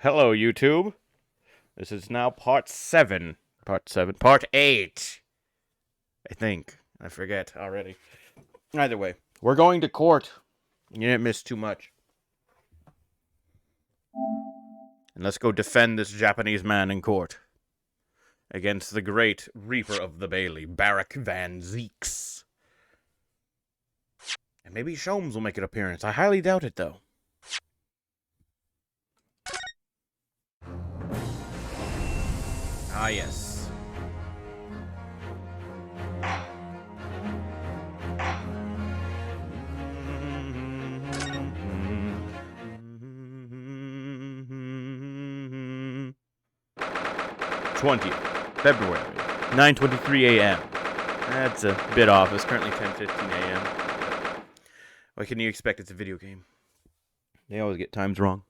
Hello, YouTube. This is now part 7. Part 8. I think. I forget already. Either way, we're going to court. You didn't miss too much. And let's go defend this Japanese man in court against the great Reaper of the Bailey, Barak Van Zeeks. And maybe Sholmes will make an appearance. I highly doubt it, though. Ah, yes. February 9:23 a.m. That's a bit off. It's currently 10:15 a.m. What can you expect? It's a video game. They always get times wrong.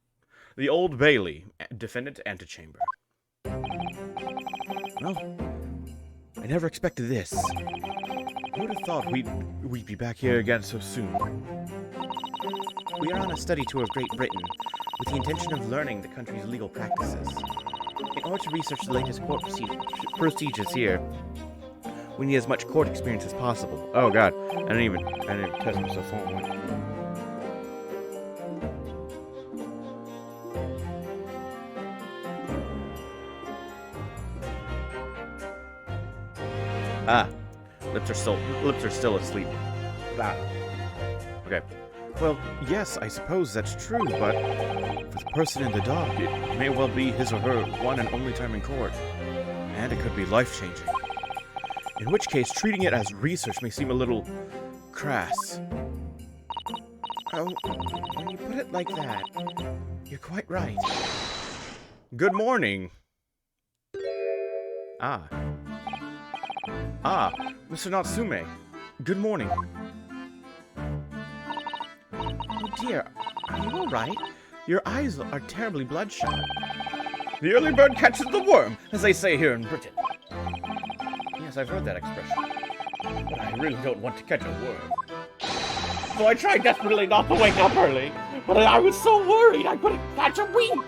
The Old Bailey, defendant antechamber. Well, I never expected this. Who would have thought we'd be back here again so soon? We are on a study tour of Great Britain with the intention of learning the country's legal practices. In order to research the latest court procedures here, we need as much court experience as possible. Oh god, I didn't even test myself on. Ah, lips are still asleep. Ah. Okay. Well, yes, I suppose that's true, but for the person in the dock, it may well be his or her one and only time in court. And it could be life-changing. In which case, treating it as research may seem a little crass. Oh, when you put it like that, you're quite right. Good morning. Ah, Mr. Natsume. Good morning. Oh dear, are you alright? Your eyes are terribly bloodshot. The early bird catches the worm, as they say here in Britain. Yes, I've heard that expression. But I really don't want to catch a worm. So I tried desperately not to wake up early, but I was so worried I couldn't catch a wink.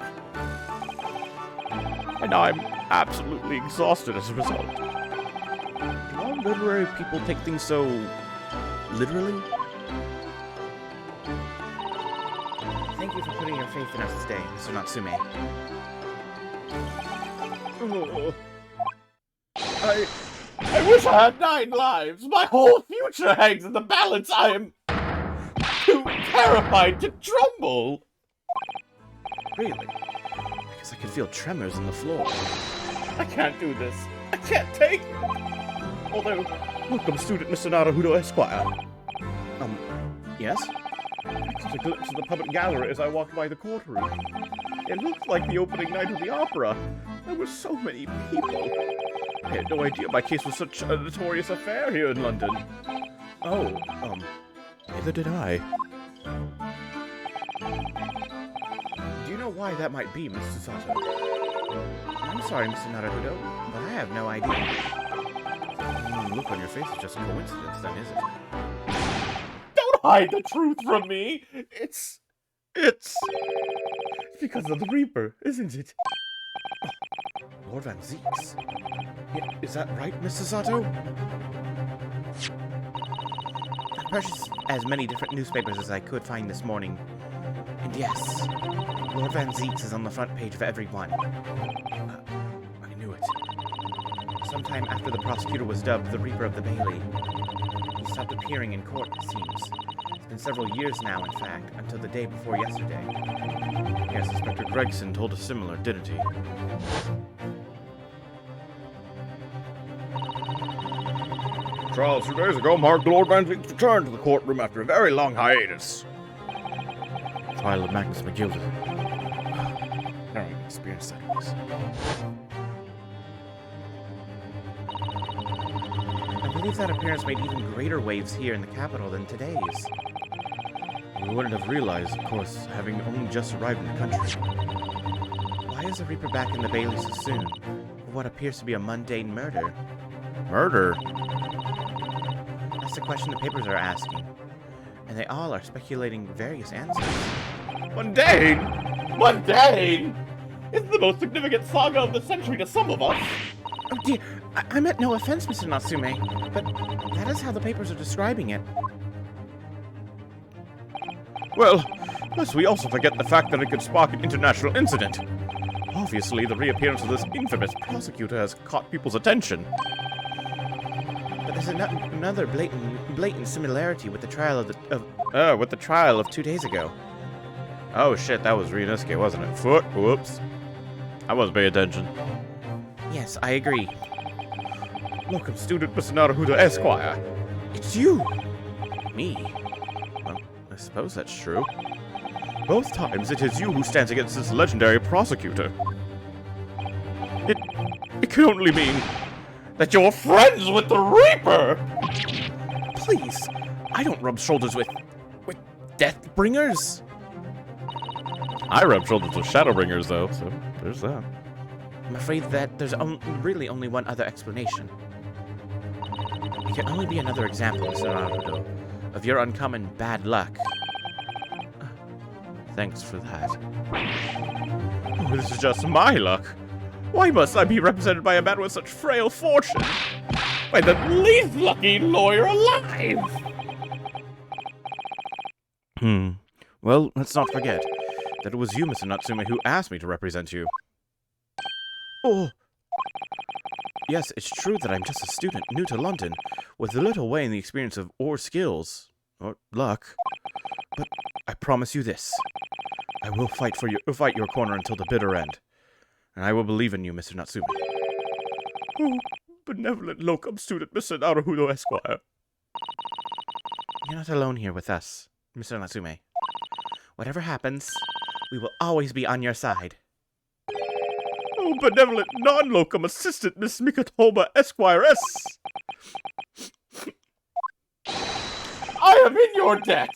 And now I'm absolutely exhausted as a result. Do all literary people take things so literally? Thank you for putting your faith in us today, Mr. Natsume. Oh, I wish I had 9 lives. My whole future hangs in the balance. I am too terrified to tremble. Really? Because I can feel tremors in the floor. I can't do this. I can't take it. Although, welcome student Mr. Naruhodo Esquire. Yes? I caught a glimpse of the public gallery as I walked by the courtroom. It looked like the opening night of the opera. There were so many people. I had no idea my case was such a notorious affair here in London. Oh, neither did I. Do you know why that might be, Mr. Sato? I'm sorry, Mr. Naruhodo, but I have no idea. The look on your face is just a coincidence, then, is it? Don't hide the truth from me! It's because of the Reaper, isn't it? Oh, Lord Van Zeeks. Is that right, Mr. Sato? I purchased as many different newspapers as I could find this morning. And yes, Lord Van Zeeks is on the front page of every one. I knew it. Sometime after the prosecutor was dubbed the Reaper of the Bailey, he stopped appearing in court, it seems. It's been several years now, in fact, until the day before yesterday. Yes, Inspector Gregson told us similar, didn't he? Trial 2 days ago marked Lord Van Zeek's return to the courtroom after a very long hiatus. Trial of Magnus McGilder. I don't even experience that in this. I believe that appearance made even greater waves here in the capital than today's. We wouldn't have realized, of course, having only just arrived in the country. Why is the Reaper back in the Bailey so soon, for what appears to be a mundane murder? Murder? That's the question the papers are asking, and they all are speculating various answers. Mundane? Mundane? It's the most significant saga of the century to some of us. Oh dear, I meant no offense, Mr. Natsume, but that is how the papers are describing it. Well, lest we also forget the fact that it could spark an international incident. Obviously, the reappearance of this infamous prosecutor has caught people's attention. But there's another blatant similarity with the trial of 2 days ago. Oh shit, that was Ryunosuke, wasn't it? Whoops. I wasn't paying attention. Yes, I agree. Locum student Mr. Naruhodo Esquire. It's you! Me? Well, I suppose that's true. Both times it is you who stands against this legendary prosecutor. It can only mean that you're friends with the Reaper! Please, I don't rub shoulders with Deathbringers. I rub shoulders with Shadowbringers, though, so there's that. I'm afraid that there's really only one other explanation. It can only be another example, Mr. Naruto, of your uncommon bad luck. Thanks for that. Oh, this is just my luck. Why must I be represented by a man with such frail fortune? By the least lucky lawyer alive! Well, let's not forget that it was you, Mr. Natsume, who asked me to represent you. Oh! Yes, it's true that I'm just a student new to London, with little way in the experience of or skills, or luck. But I promise you this. I will fight your corner until the bitter end. And I will believe in you, Mr. Natsume. Oh, benevolent locum student, Mr. Naruhodo Esquire. You're not alone here with us, Mr. Natsume. Whatever happens, we will always be on your side. Oh, benevolent non-locum assistant, Miss Mikotoba Esquire-S. I am in your debt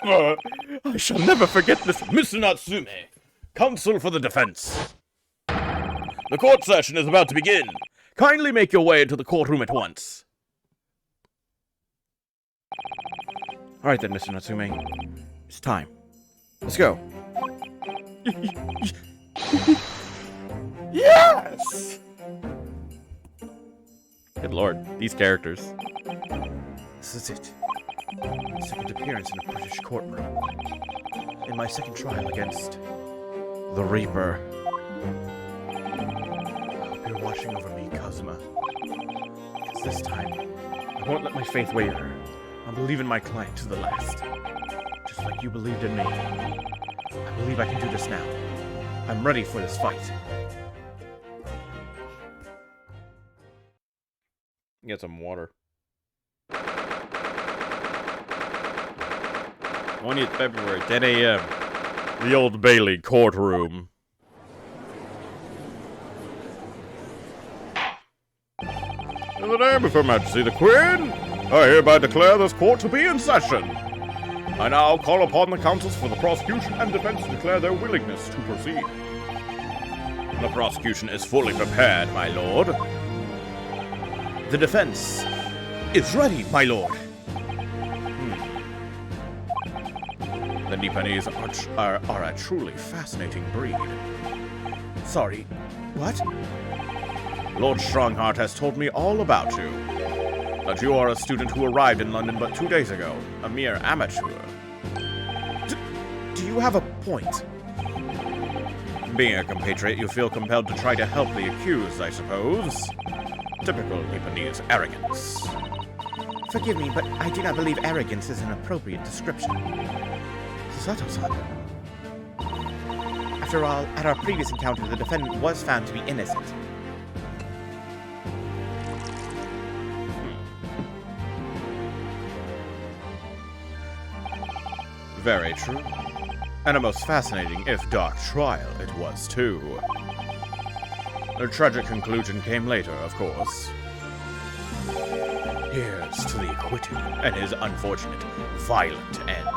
forever. I shall never forget this, Mr. Natsume. Counsel for the defense. The court session is about to begin. Kindly make your way into the courtroom at once. Alright then, Mr. Natsume. It's time. Let's go. Yes! Good lord, these characters. This is it. Second appearance in a British courtroom. In my second trial against the Reaper. I hope you're watching over me, Kazuma. Because this time, I won't let my faith waver. I'll believe in my client to the last. Just like you believed in me. I believe I can do this now. I'm ready for this fight. Get some water. 20th February, 10 a.m. The Old Bailey courtroom. In the name of Her Majesty the Queen, I hereby declare this court to be in session. I now call upon the counsels for the prosecution and defense to declare their willingness to proceed. The prosecution is fully prepared, my lord. The defense is ready, my lord. The Nipponese are a truly fascinating breed. Sorry, what? Lord Strongheart has told me all about you. That you are a student who arrived in London but 2 days ago, a mere amateur. Do you have a point? Being a compatriot, you feel compelled to try to help the accused, I suppose. Typical Nipponese arrogance. Forgive me, but I do not believe arrogance is an appropriate description. Sato-san. After all, at our previous encounter, the defendant was found to be innocent. Very true. And a most fascinating, if dark, trial it was, too. A tragic conclusion came later, of course. Here's to the acquitted and his unfortunate, violent end.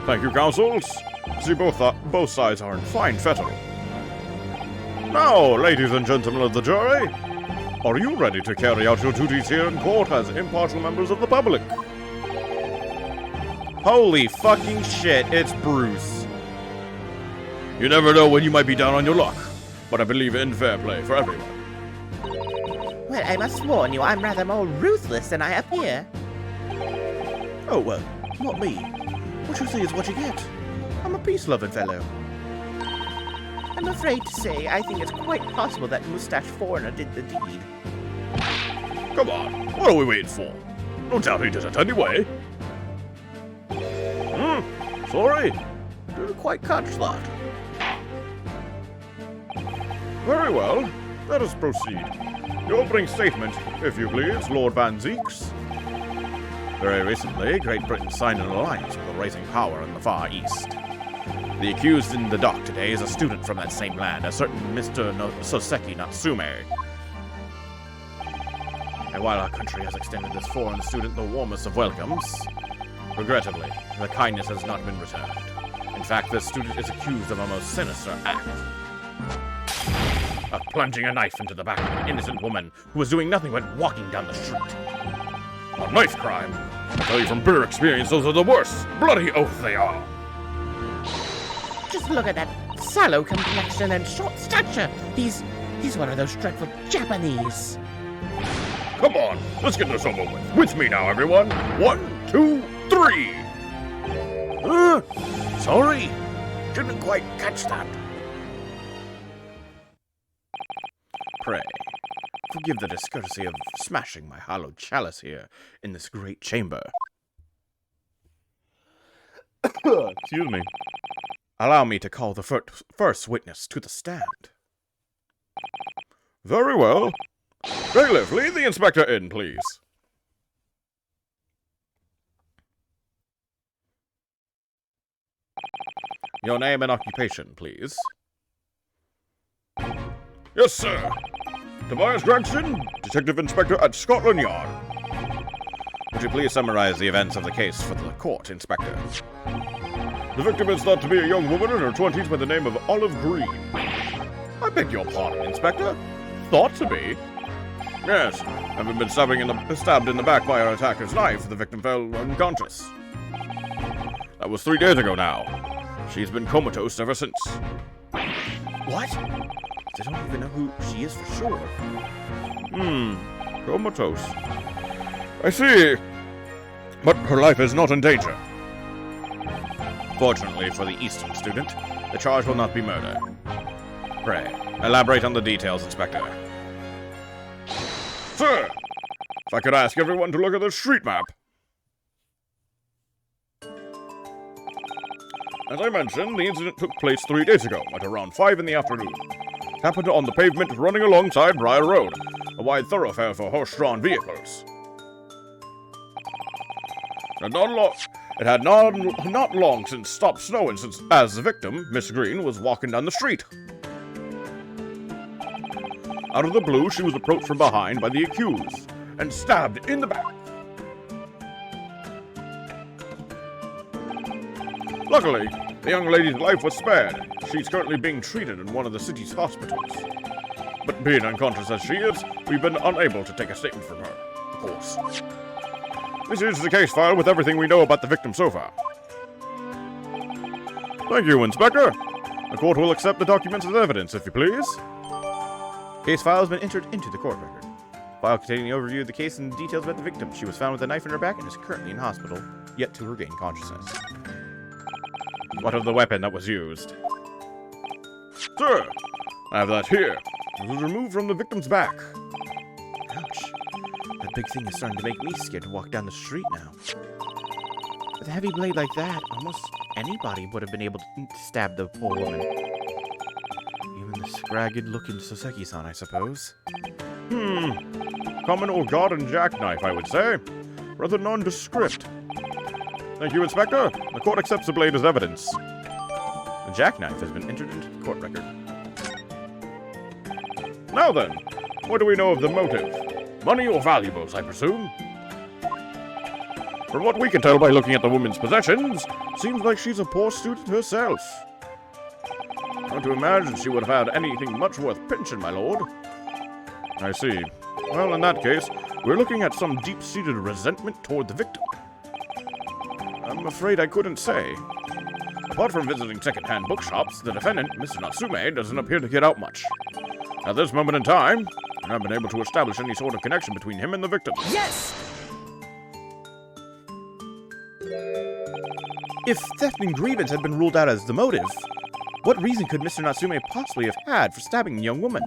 Thank you, counsels. See, both sides are in fine fettle. Now, ladies and gentlemen of the jury, are you ready to carry out your duties here in court as impartial members of the public? Holy fucking shit, it's Bruce. You never know when you might be down on your luck, but I believe in fair play for everyone. Well, I must warn you, I'm rather more ruthless than I appear. Oh, well, not me. What you see is what you get. I'm a peace-loving fellow. I'm afraid to say, I think it's quite possible that Mustache Foreigner did the deed. Come on, what are we waiting for? No doubt he did it anyway. Sorry, didn't quite catch that. Very well, let us proceed. Your opening statement, if you please, Lord Van Zeeks. Very recently, Great Britain signed an alliance with a rising power in the Far East. The accused in the dock today is a student from that same land, a certain Mr. Soseki Natsume. And while our country has extended this foreign student the warmest of welcomes, regrettably, the kindness has not been returned. In fact, this student is accused of a most sinister act. Of plunging a knife into the back of an innocent woman who was doing nothing but walking down the street. A knife crime? I tell you from bitter experience, those are the worst. Bloody oath they are. Just look at that sallow complexion and short stature. He's one of those dreadful Japanese. Come on, let's get this over with. With me now, everyone. 1, 2, 3. Sorry, didn't quite catch that. Pray, forgive the discourtesy of smashing my hallowed chalice here in this great chamber. Excuse me. Allow me to call the first witness to the stand. Very well. Bailiff, lead the inspector in, please. Your name and occupation, please. Yes, sir. Tobias Gregson, Detective Inspector at Scotland Yard. Would you please summarize the events of the case for the court, Inspector? The victim is thought to be a young woman in her 20s by the name of Olive Green. I beg your pardon, Inspector. Thought to be? Yes, having been stabbed in the back by her attacker's knife, the victim fell unconscious. That was 3 days ago now. She's been comatose ever since. What? They don't even know who she is for sure. Comatose. I see. But her life is not in danger. Fortunately for the Eastern student, the charge will not be murder. Pray, elaborate on the details, Inspector. Sir, if I could ask everyone to look at this street map. As I mentioned, the incident took place 3 days ago, at around 5 in the afternoon. It happened on the pavement running alongside Briar Road, a wide thoroughfare for horse-drawn vehicles. It had not long since stopped snowing as the victim, Miss Green, was walking down the street. Out of the blue, she was approached from behind by the accused and stabbed in the back. Luckily, the young lady's life was spared. She's currently being treated in one of the city's hospitals. But being unconscious as she is, we've been unable to take a statement from her, of course. This is the case file with everything we know about the victim so far. Thank you, Inspector. The court will accept the documents as evidence, if you please. Case file has been entered into the court record. File containing the overview of the case and details about the victim. She was found with a knife in her back and is currently in hospital, yet to regain consciousness. What of the weapon that was used? Sir, I have that here. It was removed from the victim's back. Ouch. That big thing is starting to make me scared to walk down the street now. With a heavy blade like that, almost anybody would have been able to stab the poor woman. Even the scragged-looking Soseki-san, I suppose. Common old garden jackknife, I would say. Rather nondescript. Thank you, Inspector. The court accepts the blade as evidence. The jackknife has been entered into the court record. Now then, what do we know of the motive? Money or valuables, I presume? From what we can tell by looking at the woman's possessions, seems like she's a poor student herself. Not to imagine she would have had anything much worth pinching, my lord. I see. Well, in that case, we're looking at some deep-seated resentment toward the victim. I'm afraid I couldn't say. Apart from visiting second-hand bookshops, the defendant, Mr. Natsume, doesn't appear to get out much. At this moment in time, I haven't been able to establish any sort of connection between him and the victim. Yes! If theft and grievance had been ruled out as the motive, what reason could Mr. Natsume possibly have had for stabbing the young woman?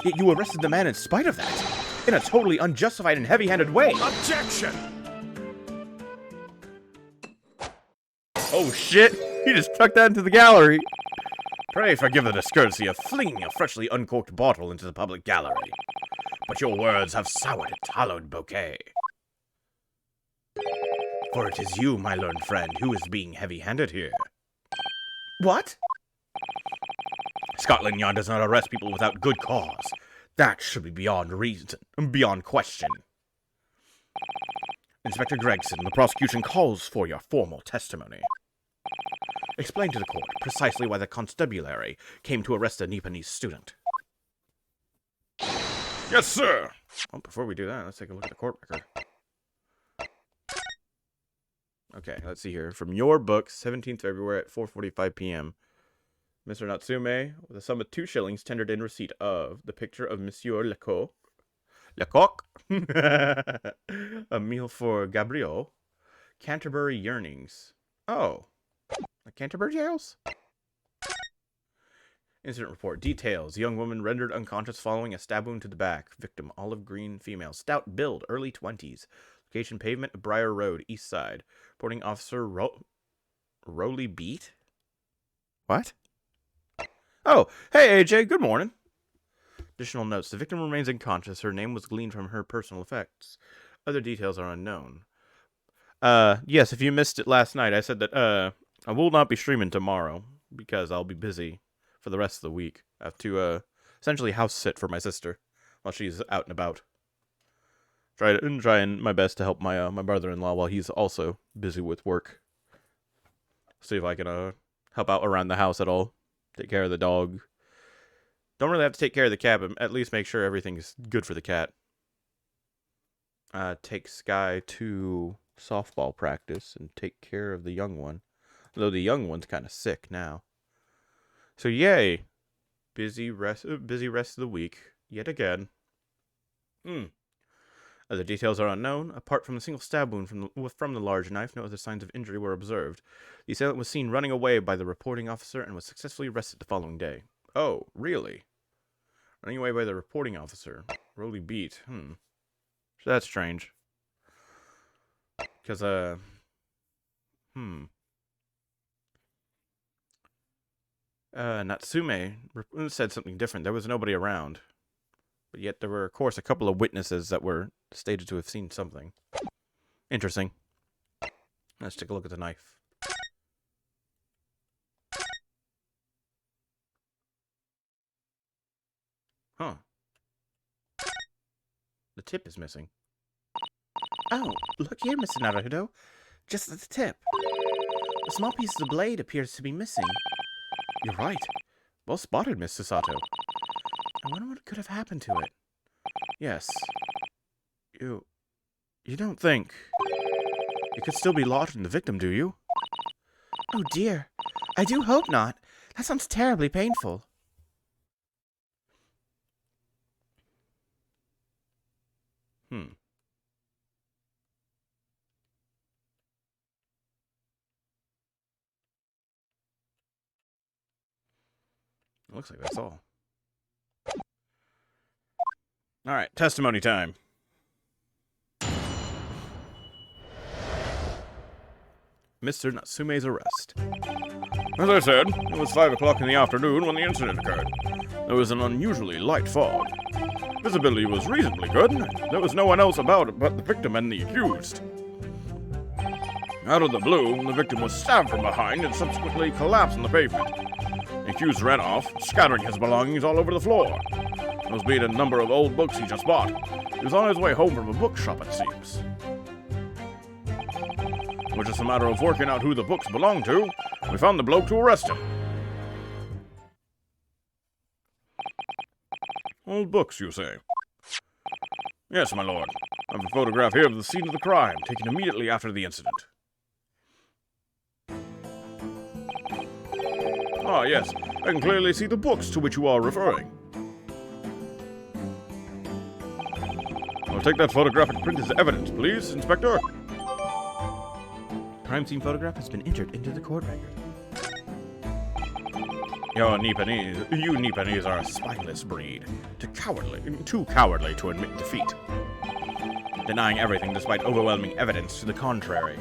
Yet you arrested the man in spite of that, in a totally unjustified and heavy-handed way. Objection! Oh shit! He just chucked that into the gallery! Pray forgive the discourtesy of flinging a freshly uncorked bottle into the public gallery. But your words have soured a hallowed bouquet. For it is you, my learned friend, who is being heavy-handed here. What? Scotland Yard does not arrest people without good cause. That should be beyond reason, beyond question. Inspector Gregson, the prosecution calls for your formal testimony. Explain to the court precisely why the constabulary came to arrest a Nipponese student. Yes, sir! Well, before we do that, let's take a look at the court record. Okay, let's see here. From your book, 17th February at 4:45 p.m. Mr. Natsume, with a sum of 2 shillings, tendered in receipt of the picture of Monsieur Lecoq, a meal for Gabriel, Canterbury Yearnings. Oh, the Canterbury Jails? Incident report. Details. Young woman rendered unconscious following a stab wound to the back. Victim, olive green female. Stout build, early 20s. Location, pavement, Briar Road, east side. Reporting officer, Rowley Beat? What? Oh, hey AJ, good morning. Additional notes. The victim remains unconscious. Her name was gleaned from her personal effects. Other details are unknown. Yes, if you missed it last night, I said that, I will not be streaming tomorrow because I'll be busy for the rest of the week. I have to, essentially house sit for my sister while she's out and about. Trying my best to help my, my brother-in-law while he's also busy with work. See if I can, help out around the house at all. Take care of the dog. Don't really have to take care of the cat, but at least make sure everything's good for the cat. Take Sky to softball practice and take care of the young one. Though the young one's kind of sick now. So yay. Busy rest of the week. Yet again. Other details are unknown. Apart from a single stab wound from the large knife, no other signs of injury were observed. The assailant was seen running away by the reporting officer and was successfully arrested the following day. Oh, really? Running away by the reporting officer. Rowley Beat. That's strange. Because, Natsume said something different. There was nobody around. But yet there were, of course, a couple of witnesses that were stated to have seen something. Interesting. Let's take a look at the knife. Huh. The tip is missing. Oh, look here, Mr. Naruto. Just at the tip. A small piece of the blade appears to be missing. You're right. Well spotted, Miss Sasato. I wonder what could have happened to it. Yes. You don't think it could still be lodged in the victim, do you? Oh dear. I do hope not. That sounds terribly painful. Looks like that's all. Alright, testimony time. Mr. Natsume's arrest. As I said, it was 5 o'clock in the afternoon when the incident occurred. There was an unusually light fog. Visibility was reasonably good. There was no one else about but the victim and the accused. Out of the blue, the victim was stabbed from behind and subsequently collapsed on the pavement. The accused ran off, scattering his belongings all over the floor. Those being a number of old books he just bought. He was on his way home from a bookshop, it seems. It was just a matter of working out who the books belonged to. We found the bloke to arrest him. Old books, you say? Yes, my lord. I have a photograph here of the scene of the crime, taken immediately after the incident. Ah, yes. I can clearly see the books to which you are referring. I'll take that photographic print as evidence, please, Inspector. Crime scene photograph has been entered into the court record. You Nipanese are a spineless breed. Too cowardly to admit defeat. Denying everything despite overwhelming evidence to the contrary.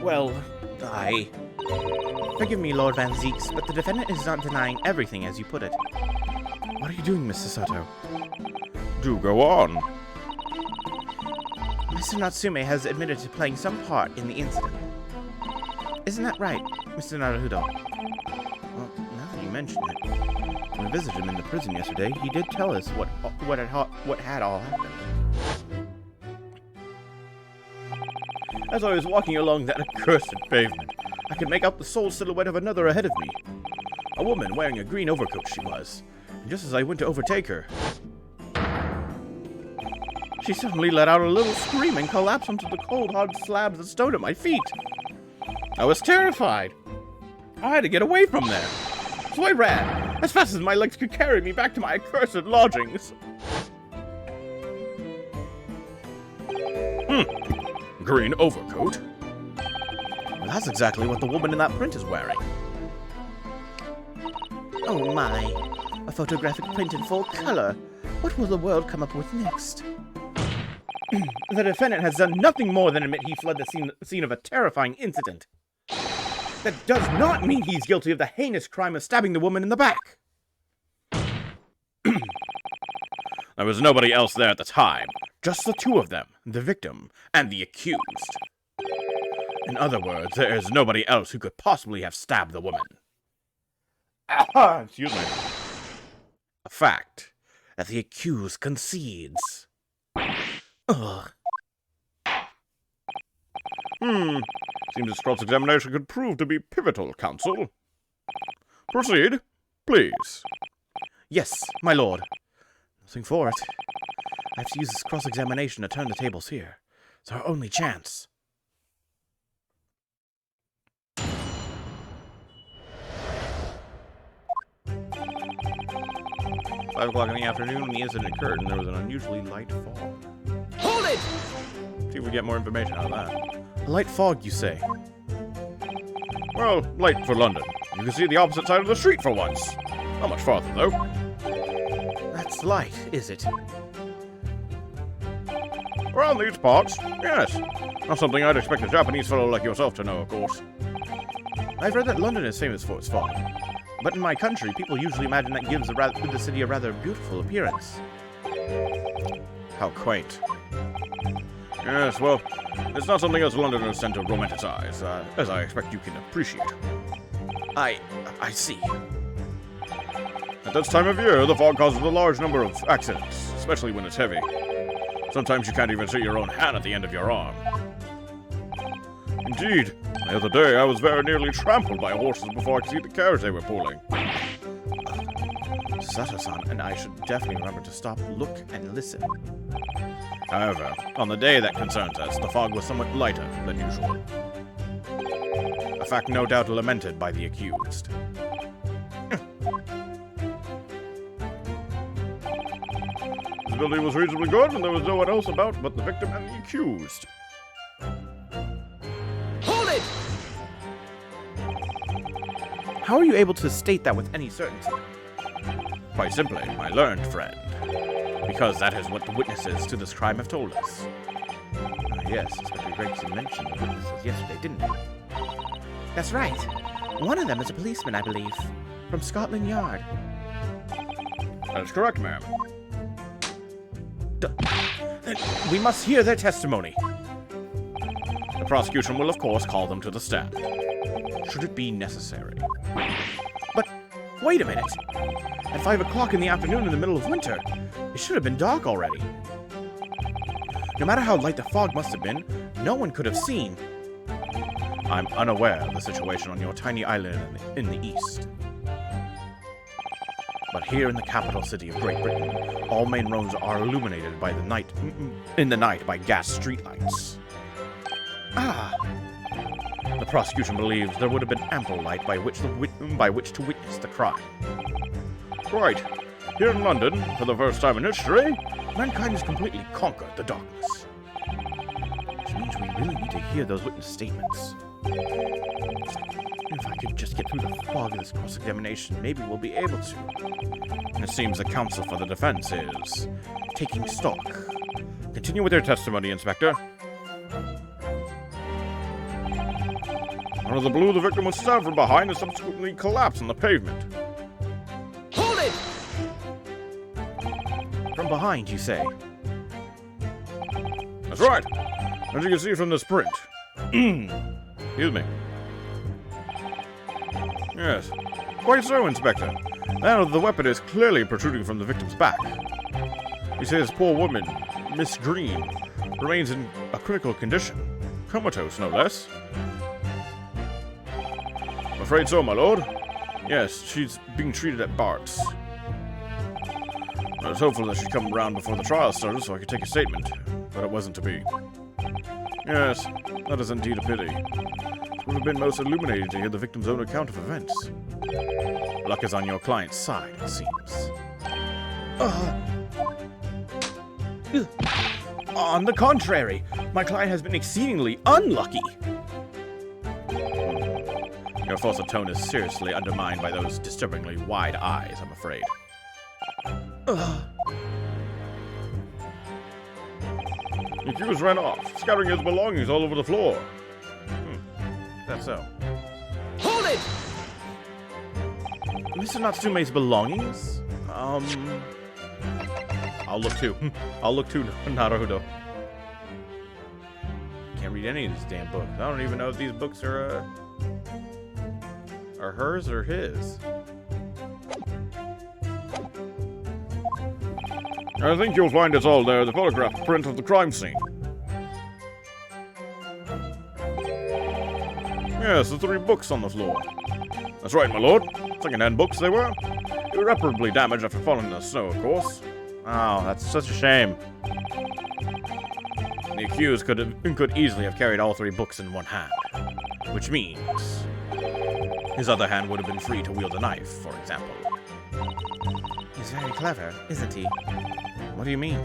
Well, forgive me, Lord Van Zeeks, but the defendant is not denying everything as you put it. What are you doing, Mr. Sato? Do go on. Mr. Natsume has admitted to playing some part in the incident. Isn't that right, Mr. Naruhodo? Well, now that you mention it, when we visited him in the prison yesterday, he did tell us what had all happened. as I was walking along that accursed pavement, I could make out the sole silhouette of another ahead of me. A woman wearing a green overcoat she was, and just as I went to overtake her, she suddenly let out a little scream and collapsed onto the cold, hard slabs of stone at my feet. I was terrified. I had to get away from there. So I ran, as fast as my legs could carry me back to my accursed lodgings. Green overcoat? Well, that's exactly what the woman in that print is wearing. Oh my, a photographic print in full color. What will the world come up with next? The defendant has done nothing more than admit he fled the scene of a terrifying incident. That does not mean he's guilty of the heinous crime of stabbing the woman in the back. There was nobody else there at the time. Just the two of them, the victim and the accused. In other words, there is nobody else who could possibly have stabbed the woman. Excuse me. A fact that the accused concedes. Ugh. Seems this cross-examination could prove to be pivotal, counsel. Proceed, please. Yes, my lord. Nothing for it. I have to use this cross-examination to turn the tables here. It's our only chance. 5 o'clock in the afternoon when the incident occurred, and there was an unusually light fog. Hold it! See if we get more information out of that. A light fog, you say? Well, light for London. You can see the opposite side of the street for once. Not much farther, though. That's light, is it? Around these parts, yes. Not something I'd expect a Japanese fellow like yourself to know, of course. I've read that London is famous for its fog. But in my country, people usually imagine that gives the city a rather beautiful appearance. How quaint. Yes, well, it's not something us Londoners tend to romanticize, as I expect you can appreciate. I see. At this time of year, the fog causes a large number of accidents, especially when it's heavy. Sometimes you can't even see your own hand at the end of your arm. Indeed, the other day I was very nearly trampled by horses before I could see the carriage they were pulling. Sato-san and I should definitely remember to stop, look, and listen. However, on the day that concerns us, the fog was somewhat lighter than usual. A fact no doubt lamented by the accused. Visibility was reasonably good, and there was no one else about but the victim and the accused. Hold it! How are you able to state that with any certainty? Quite simply, my learned friend. Because that is what the witnesses to this crime have told us. Yes, Inspector Gregson mentioned the witnesses yesterday, didn't he? That's right. One of them is a policeman, I believe, from Scotland Yard. That is correct, ma'am. Then we must hear their testimony. The prosecution will, of course, call them to the stand, should it be necessary. But wait a minute. At 5 o'clock in the afternoon in the middle of winter, it should have been dark already. No matter how light the fog must have been, no one could have seen. I'm unaware of the situation on your tiny island in the east. But here in the capital city of Great Britain, all main roads are illuminated by in the night by gas streetlights. Ah, The prosecution believes there would have been ample light by which to witness the crime. Right. Here in London, for the first time in history, mankind has completely conquered the darkness. Which means we really need to hear those witness statements. If I could just get through the fog of this cross-examination, maybe we'll be able to. And it seems the counsel for the defense is taking stock. Continue with your testimony, Inspector. Out of the blue, the victim was stabbed from behind and subsequently collapsed on the pavement. Hold it! From behind, you say? That's right. As you can see from this print. Excuse me. Yes. Quite so, Inspector. That of the weapon is clearly protruding from the victim's back. You say this poor woman, Miss Green, remains in a critical condition. Comatose, no less. I'm afraid so, my lord. Yes, she's being treated at Bart's. I was hopeful that she'd come around before the trial started so I could take a statement, but it wasn't to be. Yes, that is indeed a pity. It would have been most illuminating to hear the victim's own account of events. Luck is on your client's side, it seems. On the contrary, my client has been exceedingly unlucky. Your force of tone is seriously undermined by those disturbingly wide eyes, I'm afraid. The accused ran off, scattering his belongings all over the floor. That's so. Hold it! Mr. Natsume's belongings? I'll look too. I'll look too, Naruto. Can't read any of these damn books. I don't even know if these books are hers or his. I think you'll find it's all there, the photograph print of the crime scene. Yes, the 3 books on the floor. That's right, my lord. Second-hand books they were. Irreparably damaged after falling in the snow, of course. Oh, that's such a shame. The accused could easily have carried all 3 books in one hand. Which means his other hand would have been free to wield a knife, for example. He's very clever, isn't he? What do you mean?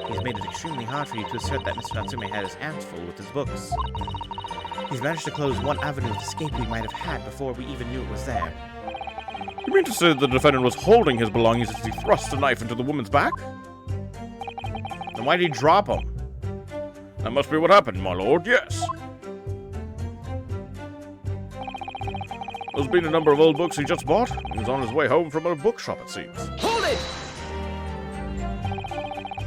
He's made it extremely hard for you to assert that Mr. Natsume had his hands full with his books. He's managed to close one avenue of escape we might have had before we even knew it was there. You mean to say that the defendant was holding his belongings as he thrust a knife into the woman's back? Then why did he drop them? That must be what happened, my lord, yes. There's been a number of old books he just bought. He was on his way home from a bookshop, it seems. Hold it!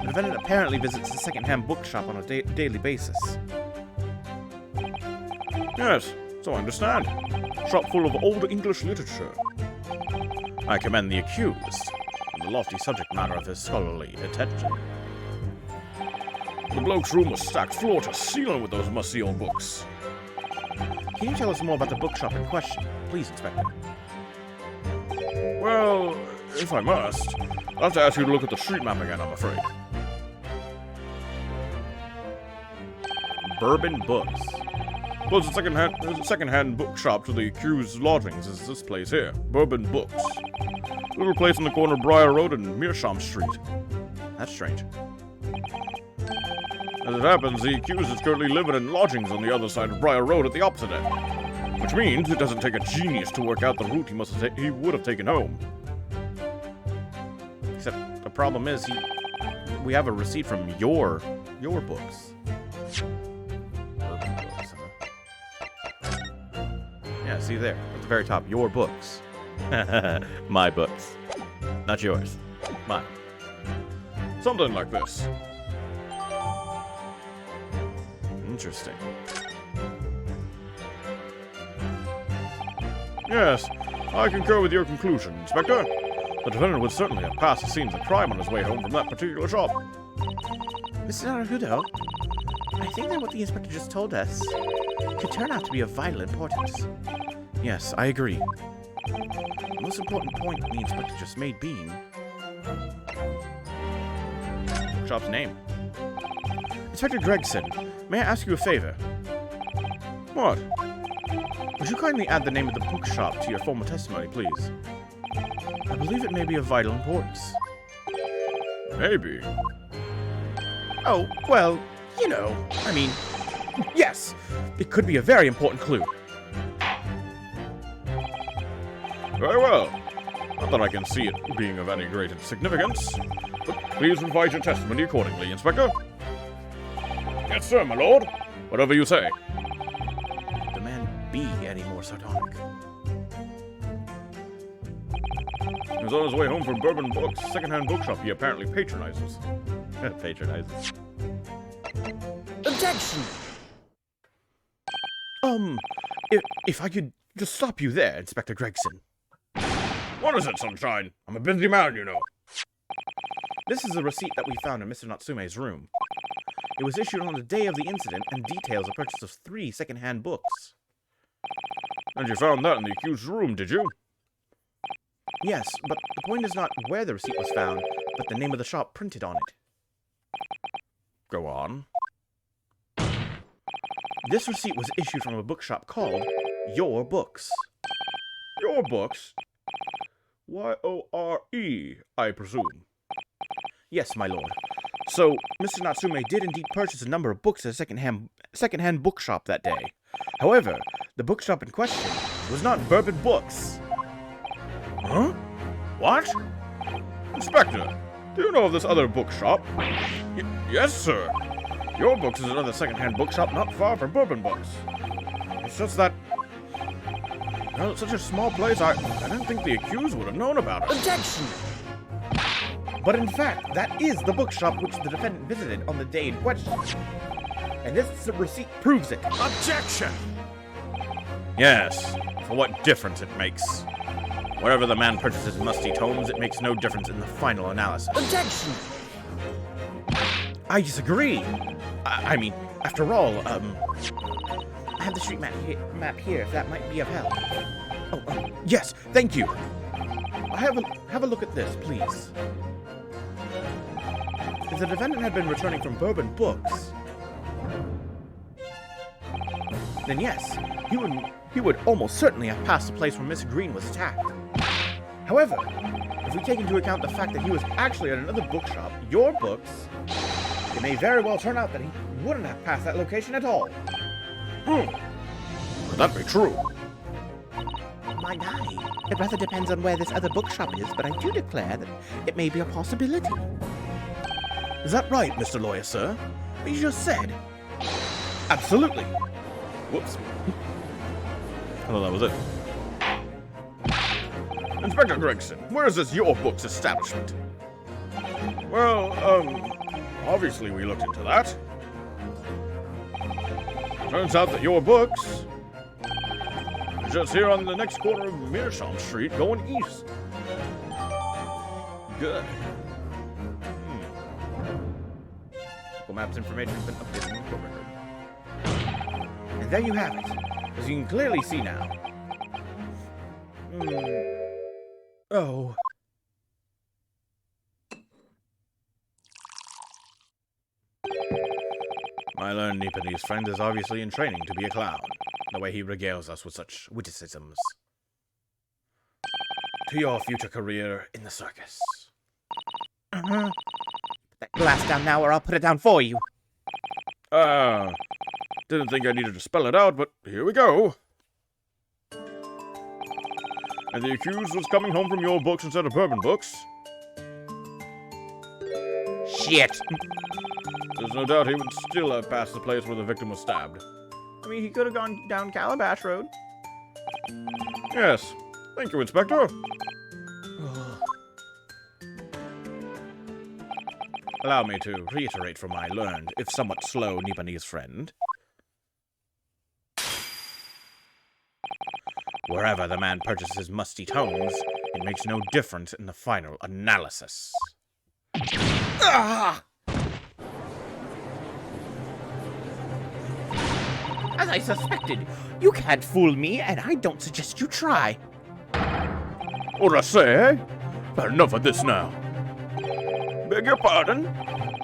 The defendant apparently visits a second-hand bookshop on a daily basis. Yes, so I understand. Shop full of old English literature. I commend the accused on the lofty subject matter of his scholarly attention. The bloke's room was stacked floor to ceiling with those musty old books. Can you tell us more about the bookshop in question, please, Inspector? Well, if I must, I'll have to ask you to look at the street map again, I'm afraid. Bourbon Books. Well, there's a second-hand bookshop to the accused's lodgings is this place here, Bourbon Books. Little place on the corner of Briar Road and Meerschaum Street. That's strange. As it happens, the accused is currently living in lodgings on the other side of Briar Road at the opposite end. Which means it doesn't take a genius to work out the route he would have taken home. Except the problem is we have a receipt from your books. Bourbon Books, huh? Yeah, see there, at the very top, your books. My books. Not yours. Mine. Something like this. Interesting. Yes, I concur with your conclusion, Inspector. The defendant would certainly have passed the scenes of crime on his way home from that particular shop. Mr. Naruto, I think that what the inspector just told us could turn out to be of vital importance. Yes, I agree. The most important point the inspector just made being... shop's name. Inspector Gregson, may I ask you a favor? What? Would you kindly add the name of the bookshop to your formal testimony, please? I believe it may be of vital importance. Maybe. Oh, well, you know, I mean, yes, it could be a very important clue. Very well. Not that I can see it being of any great significance, but please revise your testimony accordingly, Inspector. Yes, sir, my lord. Whatever you say. The man be any more sardonic. He was on his way home from Bourbon Books, secondhand bookshop he apparently patronizes. Patronizes. Objection! If I could just stop you there, Inspector Gregson. What is it, Sunshine? I'm a busy man, you know. This is a receipt that we found in Mr. Natsume's room. It was issued on the day of the incident and details a purchase of 3 second-hand books. And you found that in the accused's room, did you? Yes, but the point is not where the receipt was found, but the name of the shop printed on it. Go on. This receipt was issued from a bookshop called Your Books. Your Books? Y-O-R-E, I presume. Yes, my lord. So, Mr. Natsume did indeed purchase a number of books at a second-hand bookshop that day. However, the bookshop in question was not Bourbon Books. Huh? What? Inspector, do you know of this other bookshop? Yes, sir. Your Books is another second-hand bookshop not far from Bourbon Books. It's just that... Well, it's such a small place, I didn't think the accused would have known about it. Objection! But in fact, that is the bookshop which the defendant visited on the day in question. And this receipt proves it. Objection! Yes, for what difference it makes. Wherever the man purchases musty tomes, it makes no difference in the final analysis. Objection! I disagree. I mean, after all, I have the street map here, if that might be of help. Oh, yes, thank you. Have a look at this, please. If the defendant had been returning from Bourbon Books, then yes, he would almost certainly have passed the place where Miss Green was attacked. However, if we take into account the fact that he was actually at another bookshop, Your Books, it may very well turn out that he wouldn't have passed that location at all. Could that be true? My guy, it rather depends on where this other bookshop is, but I do declare that it may be a possibility. Is that right, Mr. Lawyer, sir? What you just said? Absolutely. Whoops. I thought that was it. Inspector Gregson, where is this Your Books establishment? Well, obviously we looked into that. Turns out that Your Books is just here on the next corner of Meerschaum Street, going east. Good. Google Maps information has been updated in the court record. And there you have it, as you can clearly see now. Oh. My learned Nipponese friend is obviously in training to be a clown, the way he regales us with such witticisms. To your future career in the circus. Put that glass down now, or I'll put it down for you. Didn't think I needed to spell it out, but here we go. And the accused was coming home from Your Books instead of Bourbon Books. Shit! There's no doubt he would still have passed the place where the victim was stabbed. I mean, he could have gone down Calabash Road. Yes. Thank you, Inspector. Allow me to reiterate for my learned, if somewhat slow, Nipponese friend. Wherever the man purchases musty tomes, it makes no difference in the final analysis. Ah! As I suspected, you can't fool me, and I don't suggest you try. What I say, eh? But enough of this now. Beg your pardon?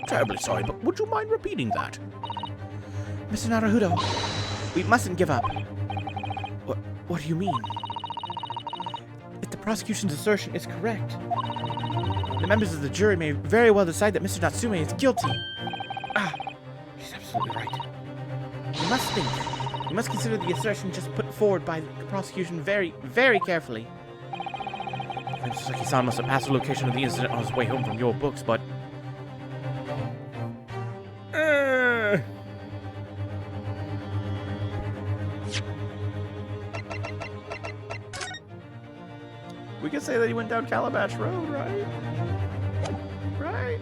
Terribly sorry, but would you mind repeating that? Mr. Naruhodo, We mustn't give up. What do you mean? If the prosecution's assertion is correct, the members of the jury may very well decide that Mr. Natsume is guilty. She's absolutely right. We must think. We must consider the assertion just put forward by the prosecution very, very carefully. Sasaki-san must have passed the location of the incident on his way home from your books, but... We could say that he went down Calabash Road, right? Right?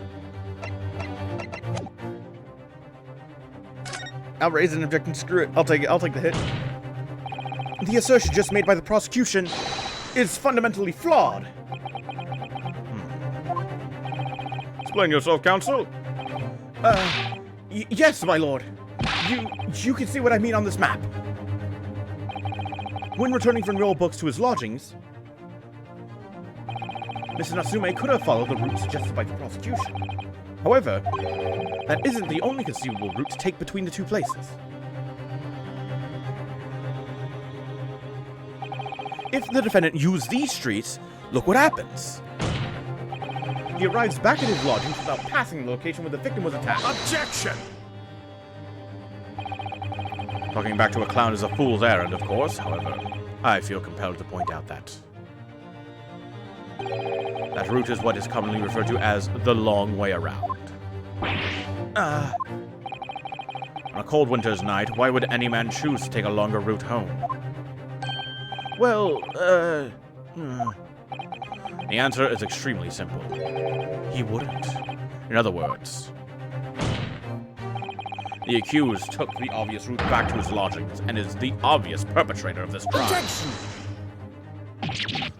I'll raise an objection. Screw it. I'll take it. I'll take the hit. The assertion just made by the prosecution is fundamentally flawed. Explain yourself, counsel. Yes, my lord. You can see what I mean on this map. When returning from your books to his lodgings, Mr. Natsume could have followed the route suggested by the prosecution. However, that isn't the only conceivable route to take between the two places. If the defendant used these streets, look what happens. He arrives back at his lodgings without passing the location where the victim was attacked. Objection! Talking back to a clown is a fool's errand, of course. However, I feel compelled to point out that that route is what is commonly referred to as the long way around. On a cold winter's night, why would any man choose to take a longer route home? Well, the answer is extremely simple. He wouldn't. In other words, the accused took the obvious route back to his lodgings and is the obvious perpetrator of this crime. Objection!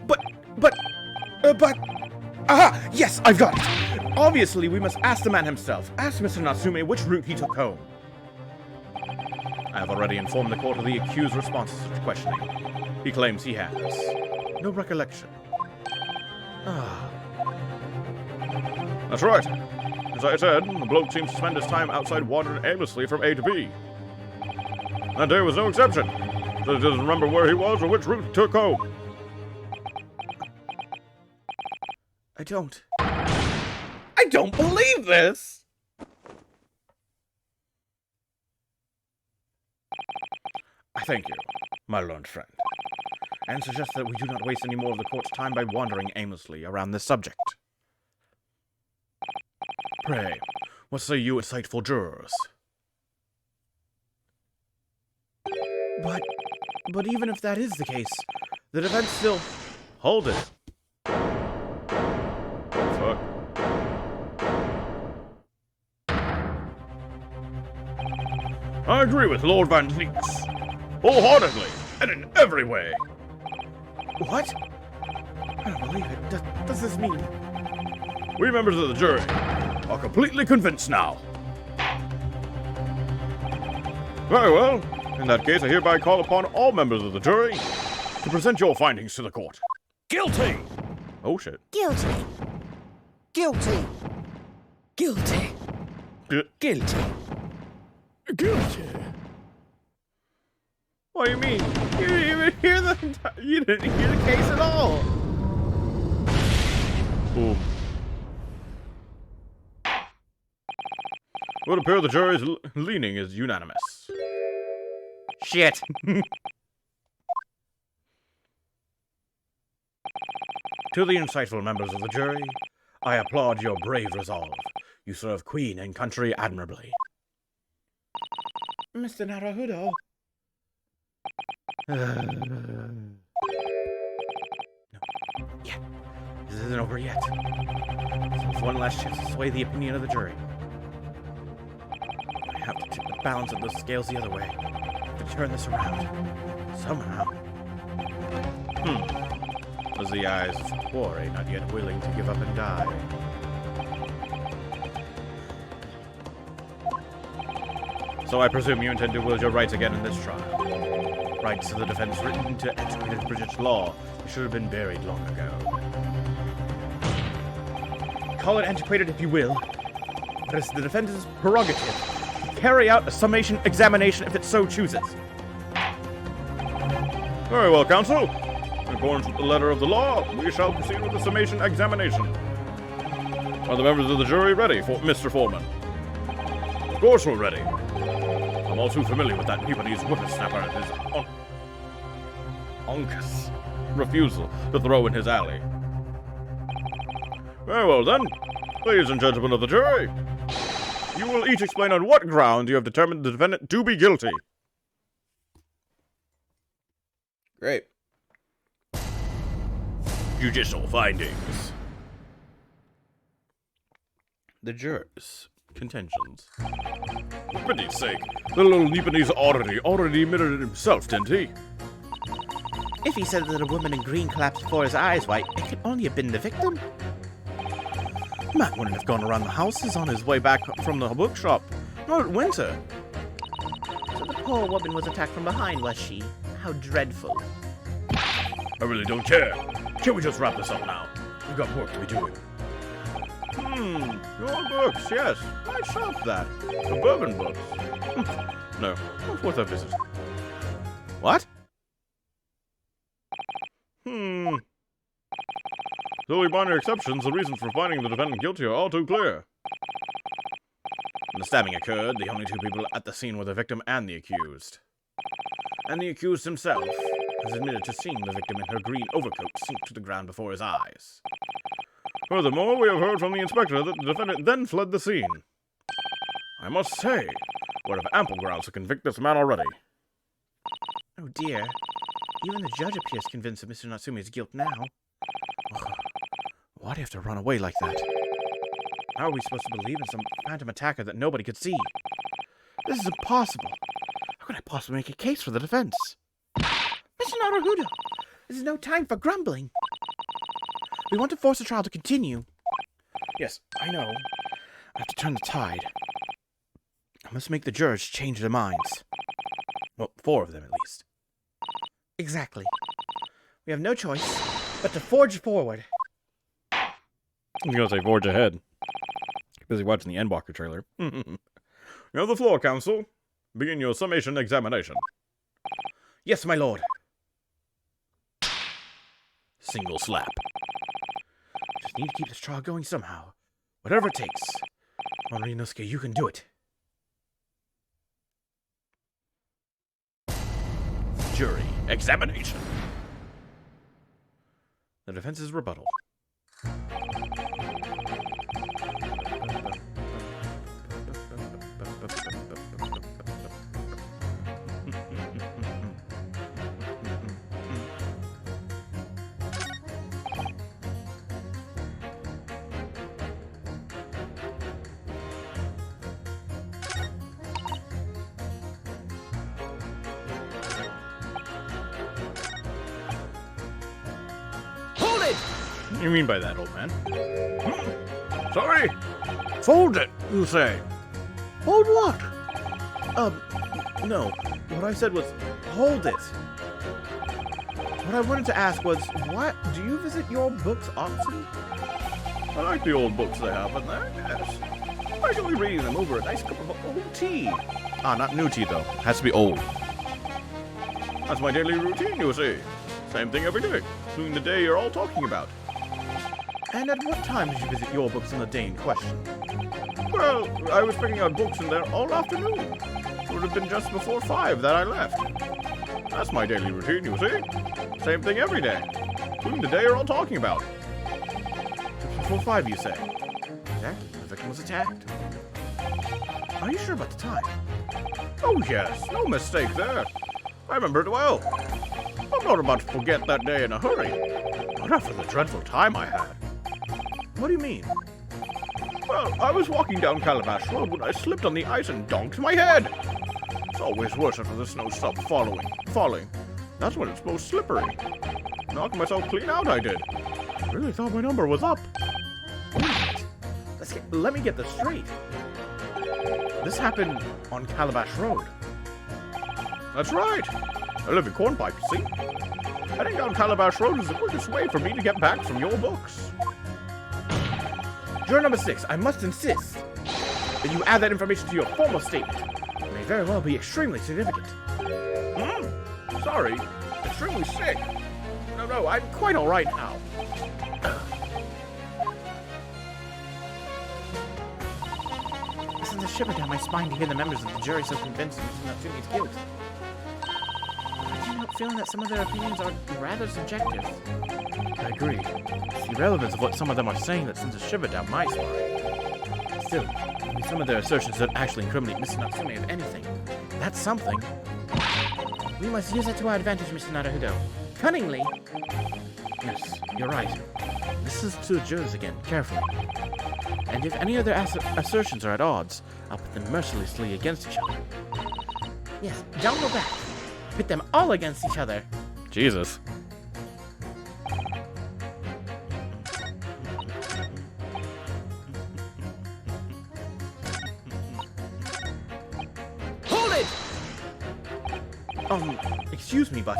But... Aha! Yes, I've got it! Obviously, we must ask the man himself. Ask Mr. Natsume which route he took home. I have already informed the court of the accused's responses to questioning. He claims he has no recollection. That's right. As I said, the bloke seems to spend his time outside wandering aimlessly from A to B. That day was no exception. He doesn't remember where he was or which route he took home. I don't believe this! I thank you, my learned friend, and suggest that we do not waste any more of the court's time by wandering aimlessly around this subject. Pray, what say you insightful jurors? But even if that is the case, the defense still... Hold it. Fuck. I agree with Lord Van Leeks. Wholeheartedly, and in every way. What? I don't believe it. Does this mean... We members of the jury are completely convinced now. Very well. In that case, I hereby call upon all members of the jury to present your findings to the court. Guilty! Oh, shit. Guilty. Guilty. Guilty. Guilty. Guilty! What do you mean? You didn't even hear you didn't hear the case at all. Ooh. It would appear the jury's leaning is unanimous. Shit. To the insightful members of the jury, I applaud your brave resolve. You serve Queen and country admirably. Mr. Naruhodo. No. Yeah. This isn't over yet. So it's one last chance to sway the opinion of the jury. I have to tip the balance of those scales the other way. To turn this around. Somehow. Was the eyes of quarry not yet willing to give up and die? So I presume you intend to wield your rights again in this trial. Rights of the defense written into antiquated British law that should have been buried long ago. Call it antiquated if you will, but it's the defense's prerogative to carry out a summation examination if it so chooses. Very well, Counsel. In accordance with the letter of the law, we shall proceed with the summation examination. Are the members of the jury ready, for Mr. Foreman? Of course we're ready. I'm all too familiar with that Nepalese whippersnapper and his Uncas refusal to throw in his alley. Very well then, ladies and gentlemen of the jury, you will each explain on what ground you have determined the defendant to be guilty. Great. Judicial findings. The jurors' contentions. For pity's sake, the little Nepalese already admitted it himself, didn't he? If he said that a woman in green collapsed before his eyes, why, it could only have been the victim. Matt wouldn't have gone around the houses on his way back from the bookshop. Not winter. So the poor woman was attacked from behind, was she? How dreadful. I really don't care. Can't we just wrap this up now? We've got work to be doing. Your books, yes. I shopped that. Suburban books. No, not worth a visit. What? Though we minor exceptions, the reasons for finding the defendant guilty are all too clear. When the stabbing occurred, the only two people at the scene were the victim and the accused. And the accused himself has admitted to seeing the victim in her green overcoat sink to the ground before his eyes. Furthermore, we have heard from the inspector that the defendant then fled the scene. I must say, we have ample grounds to convict this man already. Oh dear. Even the judge appears convinced of Mr. Natsume's guilt now. Why'd he have to run away like that? How are we supposed to believe in some phantom attacker that nobody could see? This is impossible. How could I possibly make a case for the defense? Mr. Naruhodo, this is no time for grumbling. We want to force the trial to continue. Yes, I know. I have to turn the tide. I must make the jurors change their minds. Well, 4 of them at least. Exactly. We have no choice but to forge forward. I'm gonna say forge ahead. Busy watching the Endwalker trailer. You have the floor, counsel. Begin your summation examination. Yes, my lord. Single slap. Just need to keep this trial going somehow. Whatever it takes. Morinosuke, you can do it. Jury examination. The defense's rebuttal. What do you mean by that, old man? Sorry? Fold it, you say? Hold what? No. What I said was, hold it. What I wanted to ask was, what, do you visit your books often? I like the old books they have in there, yes. I usually read them over a nice cup of old tea. Ah, not new tea, though. It has to be old. That's my daily routine, you see. Same thing every day, including the day you're all talking about. And at what time did you visit your books on the day in question? Well, I was picking out books in there all afternoon. It would have been just before 5 that I left. That's my daily routine, you see. Same thing every day, including the day you're all talking about. Just before 5, you say? Exactly. The victim was attacked. Are you sure about the time? Oh yes, no mistake there. I remember it well. I'm not about to forget that day in a hurry. Not after the dreadful time I had. What do you mean? Well, I was walking down Calabash Road when I slipped on the ice and donked my head. It's always worse after the snow stopped falling. That's when it's most slippery. Knocked myself clean out, I did. Really thought my number was up. Wait a minute. Let me get this straight. This happened on Calabash Road. That's right. I live in Cornpipe, you see. Heading down Calabash Road is the quickest way for me to get back from your books. Juror number 6, I must insist that you add that information to your formal statement. It may very well be extremely significant. Sorry, extremely sick. No, I'm quite all right now. It sends a shiver down my spine to hear the members of the jury so convinced of Mr. Natsume's guilt. I can't help feeling that some of their opinions are rather subjective. I agree. It's the irrelevance of what some of them are saying that sends a shiver down my spine. Still, some of their assertions don't actually incriminate Mr. Natsume of anything. That's something. We must use that to our advantage, Mr. Naruhodo. Cunningly. Yes, you're right. Listen to the jurors again, carefully. And if any of their assertions are at odds, I'll put them mercilessly against each other. Yes, don't go back. Pit them all against each other. Jesus. Hold it! Excuse me, but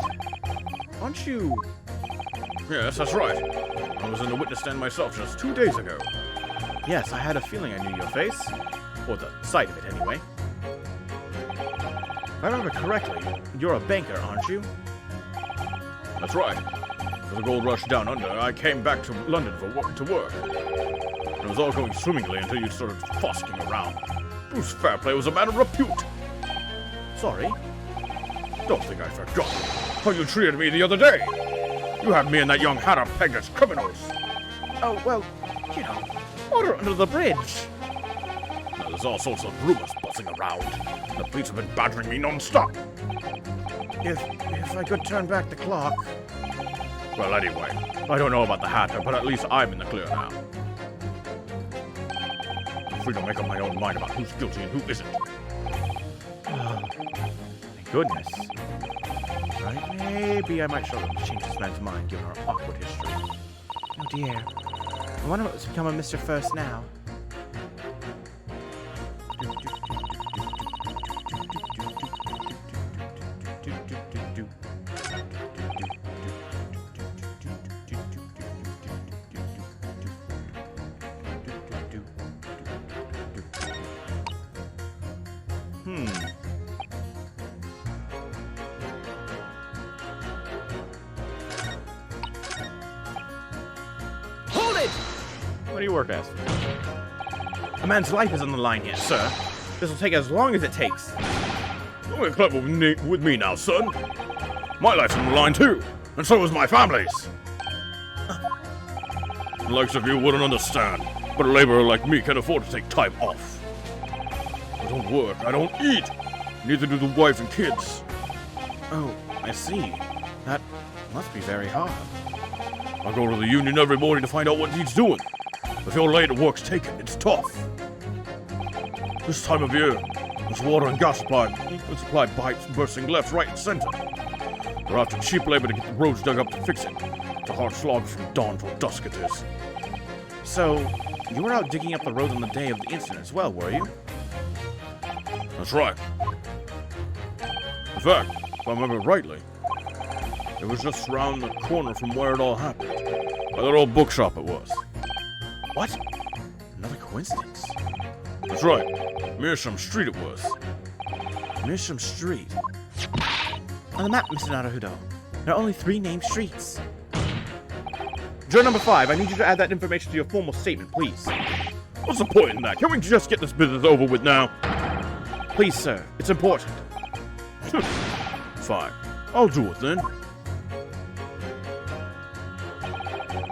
aren't you... Yes, that's right. I was in the witness stand myself just 2 days ago. Yes, I had a feeling I knew your face. Or the sight of it, anyway. If I remember correctly, you're a banker, aren't you? That's right. For the gold rush down under, I came back to London to work. It was all going swimmingly until you started fosking around. Bruce Fairplay was a man of repute. Sorry. Don't think I forgot how you treated me the other day. You had me and that young hatter pegged as criminals. Oh, well, you know, water under the bridge. Now, there's all sorts of rumors buzzing around. The police have been badgering me non-stop. If I could turn back the clock... Well, anyway, I don't know about the hatter, but at least I'm in the clear now. I'm free to make up my own mind about who's guilty and who isn't. Thank goodness. Right, maybe I might struggle to change this man's mind given our awkward history. Oh dear. I wonder what's become of Mr. First now. Hold it! What do you work as? A man's life is on the line here, sir. This will take as long as it takes. Don't get clever with me now, son. My life's on the line too, and so is my family's. The likes of you wouldn't understand, but a laborer like me can afford to take time off. I don't work, I don't eat. Neither do the wife and kids. Oh, I see. That must be very hard. I go to the union every morning to find out what he's doing. If you're late and work's taken, it's tough. This time of year, there's water and gas supply pipes bursting left, right, and center. They're after cheap labor to get the roads dug up to fix it. It's a hard slog from dawn till dusk it is. So, you were out digging up the road on the day of the incident as well, were you? That's right. In fact, if I remember rightly, it was just around the corner from where it all happened. By that old bookshop it was. What? Another coincidence. That's right. Mearsham Street it was. Mearsham Street. On the map, Mr. Naruhodo, there are only 3 named streets. Juror number 5, I need you to add that information to your formal statement, please. What's the point in that? Can we just get this business over with now? Please, sir. It's important. Fine. I'll do it then.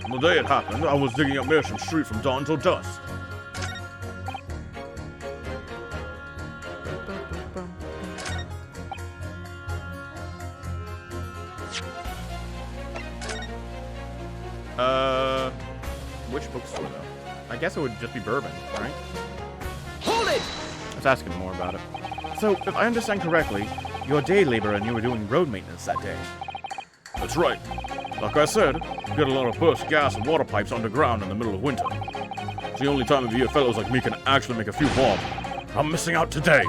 On the day it happened, I was digging up Mearsham Street from dawn till dusk. Which bookstore, though? I guess it would just be Bourbon, right? Hold it! Let's ask him more about it. So, if I understand correctly, you're a day laborer and you were doing road maintenance that day. That's right. Like I said, we get a lot of burst gas and water pipes underground in the middle of winter. It's the only time of year fellows like me can actually make a few bob. I'm missing out today.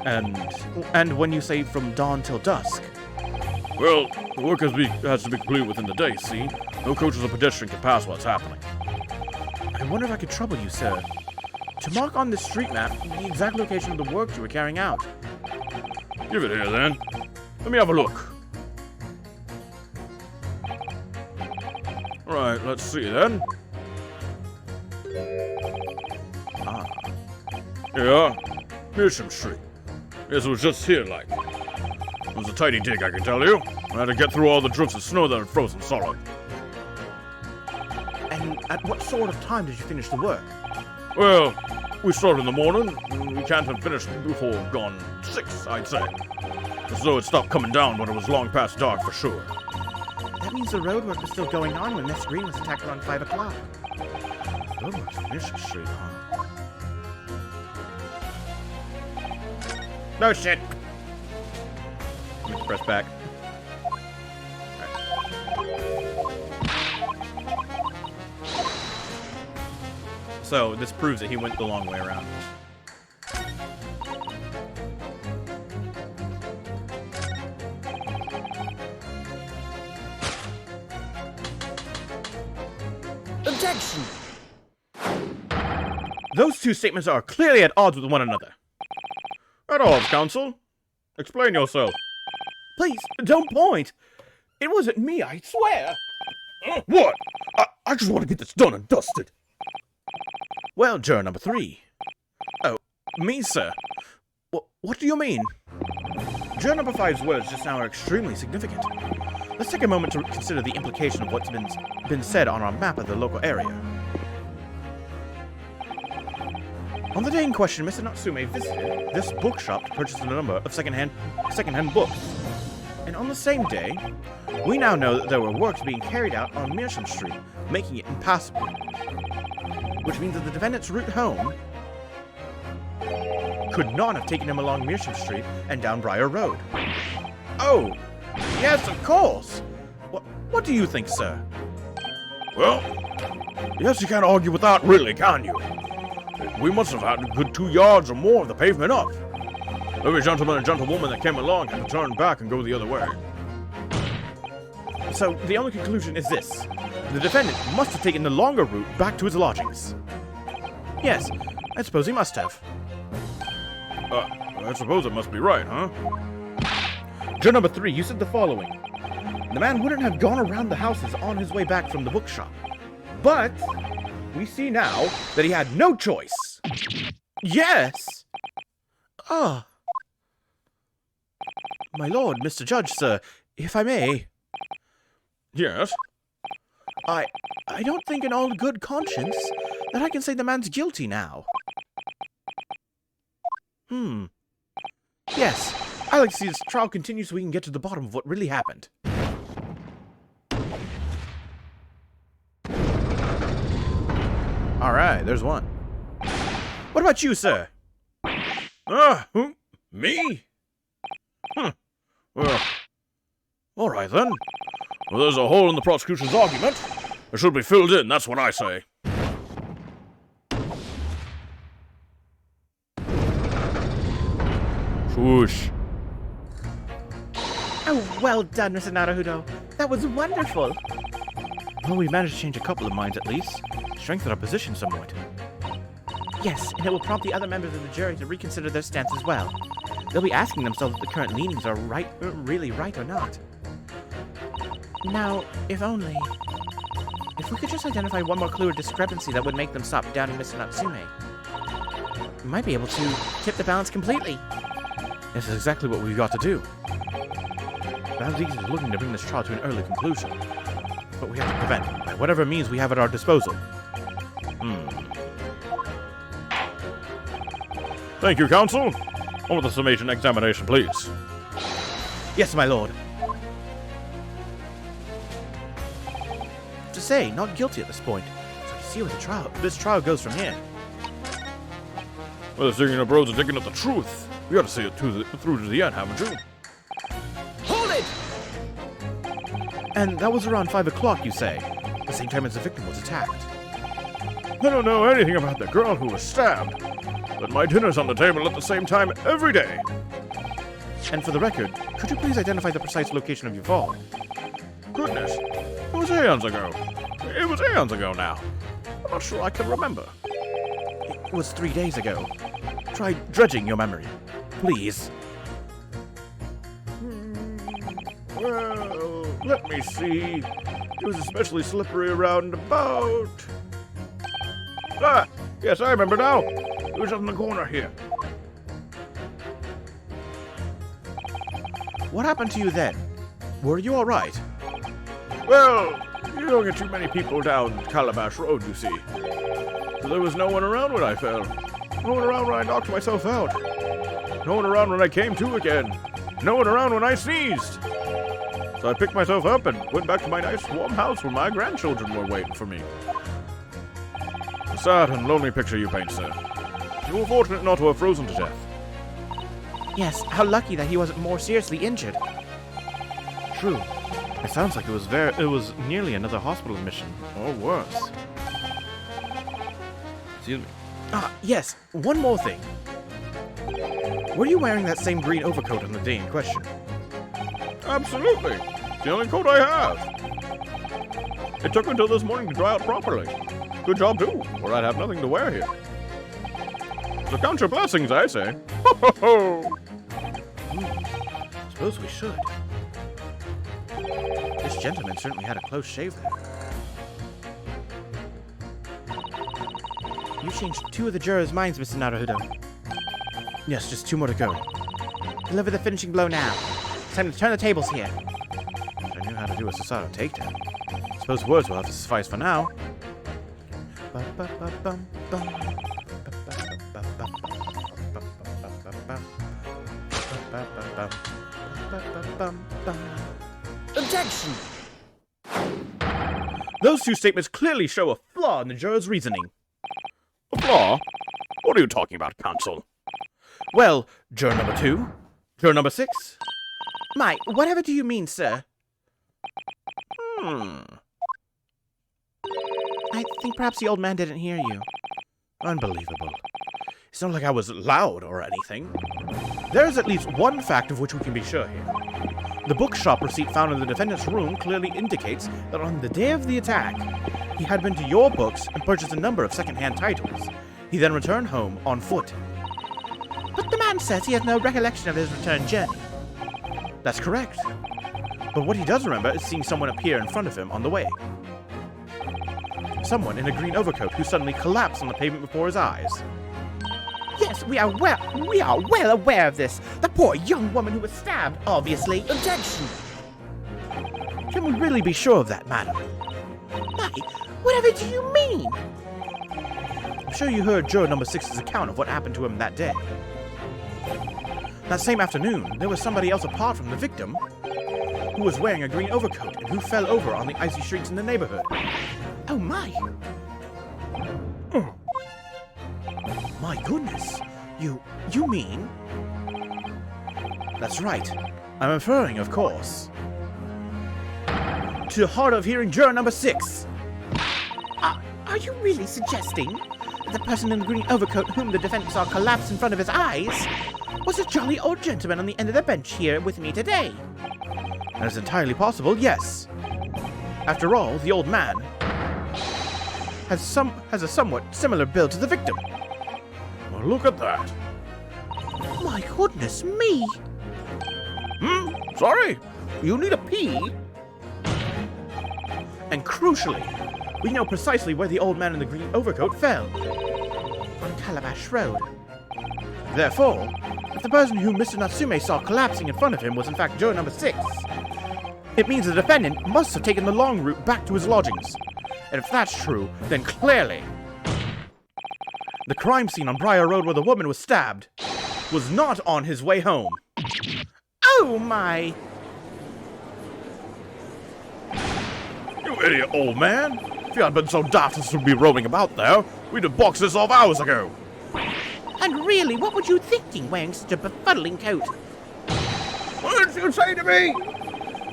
And when you say from dawn till dusk? Well, the work has to be completed within the day, see? No coaches or pedestrian can pass while it's happening. I wonder if I could trouble you, sir. To mark on the street map the exact location of the work you were carrying out. Give it here, then. Let me have a look. Right, let's see, then. Ah. Yeah, Mearsham Street. Yes, it was just here, like. It was a tidy dig, I can tell you. I had to get through all the drifts of snow that had frozen solid. And at what sort of time did you finish the work? Well, we started in the morning, and we can't have finished before gone 6, I'd say. As though it stopped coming down, but it was long past dark for sure. That means the roadwork was still going on when Miss Green was attacked around 5 o'clock. Roadworks on Mearsham Street, huh? No shit! Let me press back. So, this proves that he went the long way around. Objection! Those two statements are clearly at odds with one another. At odds, counsel. Explain yourself. Please, don't point! It wasn't me, I swear! What? I just want to get this done and dusted. Well, juror number 3. Oh, me, sir? What do you mean? Juror number 5's words just now are extremely significant. Let's take a moment to consider the implication of what's been said on our map of the local area. On the day in question, Mr. Natsume visited this bookshop to purchase a number of secondhand books. And on the same day, we now know that there were works being carried out on Mearsham Street, making it impassable. Which means that the defendant's route home could not have taken him along Mearsham Street and down Briar Road. Oh, yes, of course. What do you think, sir? Well, yes, you can't argue with that, really, can you? We must have had a good 2 yards or more of the pavement up. Every gentleman and gentlewoman that came along had to turn back and go the other way. So, the only conclusion is this. The defendant must have taken the longer route back to his lodgings. Yes, I suppose he must have. I suppose it must be right, huh? Juror number 3, you said the following. The man wouldn't have gone around the houses on his way back from the bookshop. But we see now that he had no choice. Yes! Ah. My lord, Mr. Judge, sir, if I may. Yes? I don't think in all good conscience that I can say the man's guilty now. Yes, I'd like to see this trial continue so we can get to the bottom of what really happened. Alright, there's one. What about you, sir? Me? Well, all right then. Well, there's a hole in the prosecution's argument. It should be filled in, that's what I say. Swoosh. Oh, well done, Mr. Naruhodo. That was wonderful. Well, we managed to change a couple of minds at least. Strengthen our position somewhat. Yes, and it will prompt the other members of the jury to reconsider their stance as well. They'll be asking themselves if the current leanings are really right or not. Now, if we could just identify one more clue or discrepancy that would make them stop doubting Mr. Natsume, we might be able to tip the balance completely. This is exactly what we've got to do. Valdez is looking to bring this trial to an early conclusion, but we have to prevent it by whatever means we have at our disposal. Thank you, counsel. On with the summation examination, please. Yes, my lord. To say, not guilty at this point. So to see where this trial goes from here. Well, the digging up roads are digging up the truth. We got to see it through to the end, haven't you? Hold it! And that was around 5 o'clock, you say? The same time as the victim was attacked. I don't know anything about the girl who was stabbed, but my dinner's on the table at the same time every day. And for the record, could you please identify the precise location of your fall? Goodness, it was aeons ago. It was aeons ago now. I'm not sure I can remember. It was 3 days ago. Try dredging your memory. Please. Let me see. It was especially slippery around about. Ah, yes, I remember now. It was up in the corner here. What happened to you then? Were you all right? Well, you don't get too many people down Calabash Road, you see. So there was no one around when I fell. No one around when I knocked myself out. No one around when I came to again. No one around when I sneezed. So I picked myself up and went back to my nice warm house where my grandchildren were waiting for me. A sad and lonely picture you paint, sir. You were fortunate not to have frozen to death. Yes, how lucky that he wasn't more seriously injured. True. It sounds like it was nearly another hospital admission. Or worse. Excuse me. Ah, yes, one more thing. Were you wearing that same green overcoat on the day in question? Absolutely. It's the only coat I have. It took until this morning to dry out properly. Good job, too, or I'd have nothing to wear here. So count your blessings, I say. Ho, ho, ho. Suppose we should. This gentleman certainly had a close shave there. You changed 2 of the jurors' minds, Mr. Naruhodo. Yes, just 2 more to go. Deliver the finishing blow now. It's time to turn the tables here. If I knew how to do a Susato takedown. Suppose words will have to suffice for now. Objection! Those 2 statements clearly show a flaw in the jurors' reasoning. A flaw? What are you talking about, counsel? Well, juror number 2, juror number 6. My, whatever do you mean, sir? I think perhaps the old man didn't hear you. Unbelievable. It's not like I was loud or anything. There is at least one fact of which we can be sure here. The bookshop receipt found in the defendant's room clearly indicates that on the day of the attack, he had been to your books and purchased a number of second-hand titles. He then returned home on foot. But the man says he has no recollection of his return journey. That's correct. But what he does remember is seeing someone appear in front of him on the way. Someone in a green overcoat who suddenly collapsed on the pavement before his eyes. Yes, we are well aware of this. The poor young woman who was stabbed, obviously. Objection! Can we really be sure of that, madam? My, whatever do you mean? I'm sure you heard juror number 6's account of what happened to him that day. That same afternoon, there was somebody else apart from the victim who was wearing a green overcoat and who fell over on the icy streets in the neighborhood. Oh my! My goodness! You mean? That's right. I'm referring, of course, to the hard of hearing juror number 6. Are you really suggesting that the person in the green overcoat whom the defendant saw collapse in front of his eyes was a jolly old gentleman on the end of the bench here with me today? That is entirely possible, yes. After all, the old man has a somewhat similar build to the victim. Well, look at that. My goodness me! Sorry? You need a pee? And crucially, we know precisely where the old man in the green overcoat fell. On Calabash Road. Therefore, if the person whom Mr. Natsume saw collapsing in front of him was in fact juror number 6, it means the defendant must have taken the long route back to his lodgings. And if that's true, then clearly the crime scene on Briar Road where the woman was stabbed was not on his way home. Oh my! You idiot, old man. If you hadn't been so daft as to be roaming about there, we'd have boxed this off hours ago. And really, what were you thinking wearing such a befuddling coat? What did you say to me?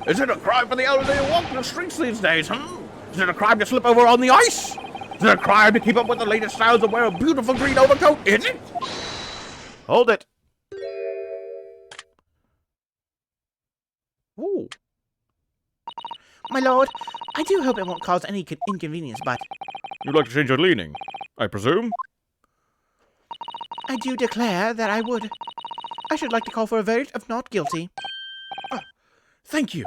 Is it a crime for the elderly to walk the streets these days, Is it a crime to slip over on the ice? Is it a crime to keep up with the latest styles and wear a beautiful green overcoat? Is it? Hold it. Ooh. My lord, I do hope it won't cause any inconvenience, but You'd like to change your leaning, I presume? I do declare that I would. I should like to call for a verdict of not guilty. Thank you.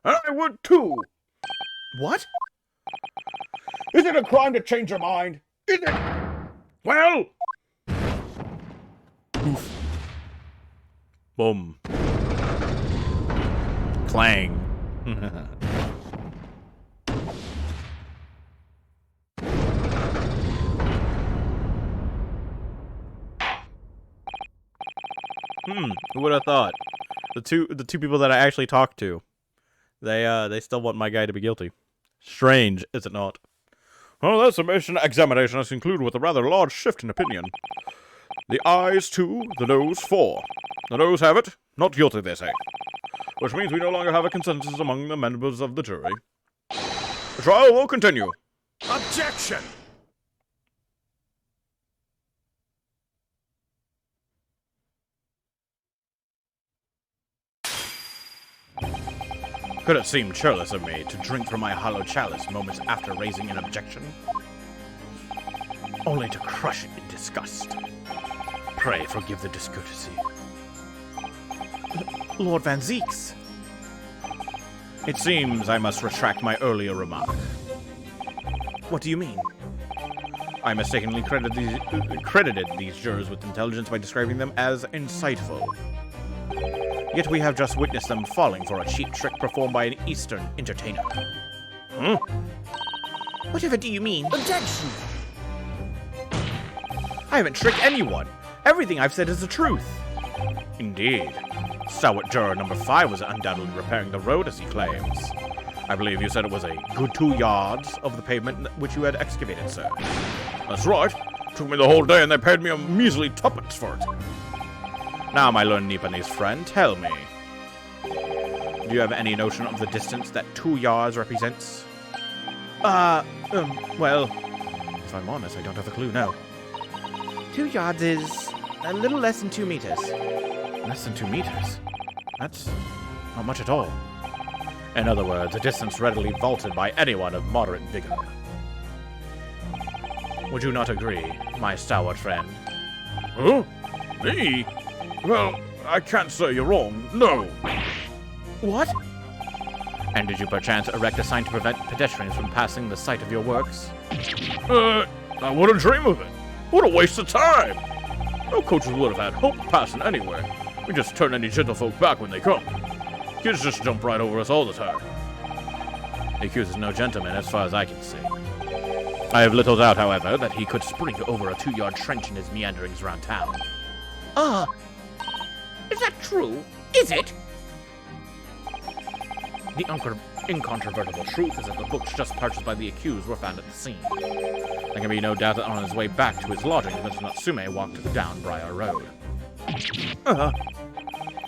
I would too. What? Is it a crime to change your mind? Is it? Well, Boom. Clang. Who would have thought? The two people that I actually talked to, they still want my guy to be guilty. Strange, is it not? well, that summation examination has concluded with a rather large shift in opinion. The ayes 2, the noes 4. The noes have it, not guilty, they say. Which means we no longer have a consensus among the members of the jury. The trial will continue. Objection! Could it seem churlish of me to drink from my hollow chalice moments after raising an objection? Only to crush it in disgust. Pray forgive the discourtesy. Lord Van Zeeks! It seems I must retract my earlier remark. What do you mean? I mistakenly credited these jurors with intelligence by describing them as insightful. Yet we have just witnessed them falling for a cheap trick performed by an Eastern entertainer. Whatever do you mean? Objection! I haven't tricked anyone. Everything I've said is the truth. Indeed. Stalwart juror number 5 was undoubtedly repairing the road, as he claims. I believe you said it was a good 2 yards of the pavement which you had excavated, sir. That's right. Took me the whole day and they paid me a measly tuppence for it. Now, my learned Nipponese friend, tell me. Do you have any notion of the distance that 2 yards represents? Well, if I'm honest, I don't have a clue, no. 2 yards is a little less than 2 meters. Less than 2 meters? That's not much at all. In other words, a distance readily vaulted by anyone of moderate vigor. Would you not agree, my stalwart friend? Huh? Me? Well, I can't say you're wrong. No. What? And did you perchance erect a sign to prevent pedestrians from passing the site of your works? I wouldn't dream of it. What a waste of time. No coaches would have had hope passing anywhere. We just turn any gentlefolk back when they come. Kids just jump right over us all the time. The accused is no gentleman as far as I can see. I have little doubt, however, that he could spring over a 2-yard trench in his meanderings around town. Is that true? Is it? The incontrovertible truth is that the books just purchased by the accused were found at the scene. There can be no doubt that on his way back to his lodging, Mr. Natsume walked down Briar Road.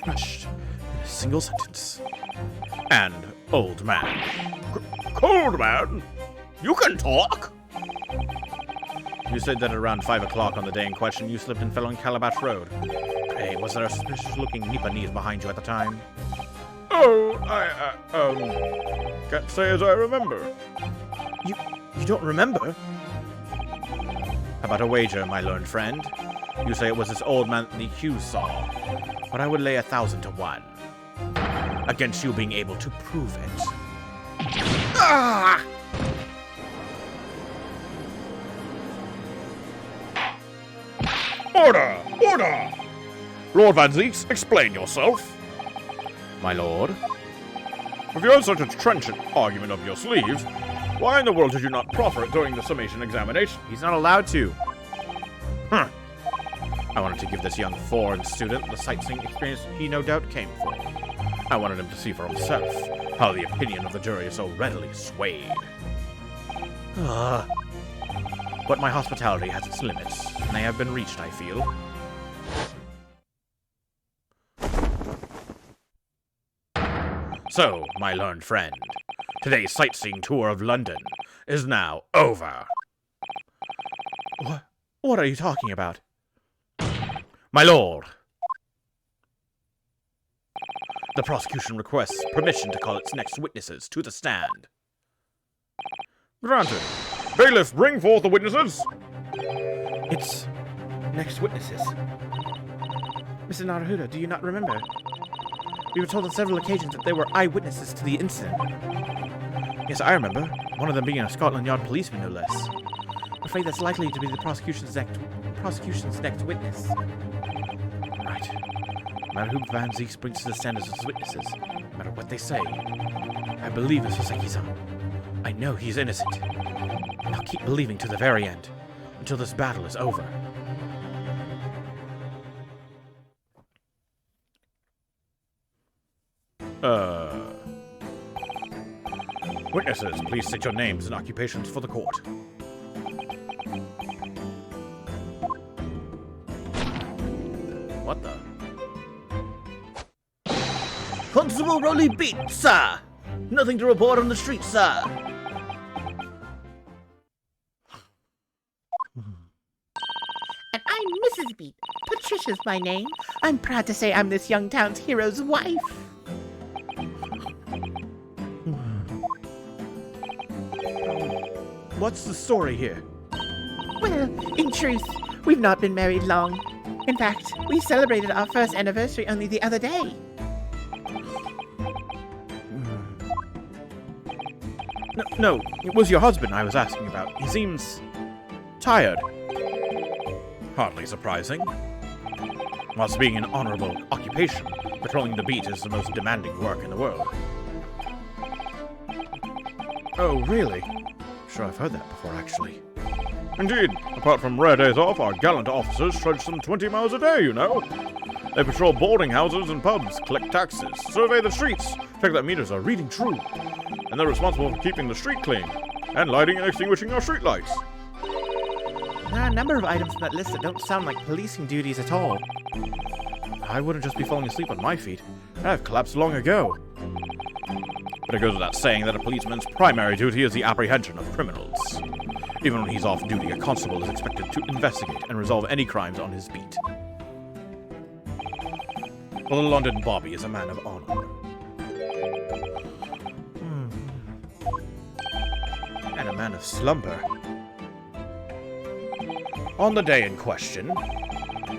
Crushed in a single sentence. And old man. Cold man? You can talk? You said that at around 5 o'clock on the day in question, you slipped and fell on Calabash Road. Pray, was there a suspicious-looking Nipponese behind you at the time? Oh, can't say as I remember. You don't remember? How about a wager, my learned friend? You say it was this old man that the accused saw, but I would lay 1,000 to 1 against you being able to prove it. Ah! Order! Order! Lord Van Zeeks, explain yourself. My lord? If you had such a trenchant argument up your sleeve, why in the world did you not proffer it during the summation examination? He's not allowed to. I wanted to give this young foreign student the sightseeing experience he no doubt came for. I wanted him to see for himself how the opinion of the jury is so readily swayed. But my hospitality has its limits, and they have been reached, I feel. So, my learned friend, today's sightseeing tour of London is now over. What are you talking about? My lord! The prosecution requests permission to call its next witnesses to the stand. Granted. Bailiff, bring forth the witnesses. It's next witnesses. Mr. Naruhodo, do you not remember? We were told on several occasions that there were eyewitnesses to the incident. Yes, I remember. One of them being a Scotland Yard policeman, no less. I'm afraid that's likely to be the prosecution's next witness. Right. No matter who Van Zieks brings to the stand as his witnesses, no matter what they say, I believe in Soseki-san. I know he's innocent. And I'll keep believing to the very end, until this battle is over. Witnesses, please state your names and occupations for the court. What the? Constable Rolly beat, sir. Nothing to report on the street, sir. And I'm Mrs. Beat. Patricia's my name. I'm proud to say I'm this young town's hero's wife. What's the story here? Well, in truth, we've not been married long. In fact, we celebrated our first anniversary only the other day. No, it was your husband I was asking about. He seems tired. Hardly surprising. Whilst being an honorable occupation, patrolling the beat is the most demanding work in the world. Oh, really? Sure, I've heard that before, actually. Indeed, apart from rare days off, our gallant officers trudge some 20 miles a day, you know. They patrol boarding houses and pubs, collect taxes, survey the streets, check that meters are reading true, and they're responsible for keeping the street clean, and lighting and extinguishing our streetlights. There are a number of items on that list that don't sound like policing duties at all. I wouldn't just be falling asleep on my feet. I'd have collapsed long ago. But it goes without saying that a policeman's primary duty is the apprehension of criminals. Even when he's off duty, a constable is expected to investigate and resolve any crimes on his beat. Well, the London Bobby is a man of honor. And a man of slumber. On the day in question,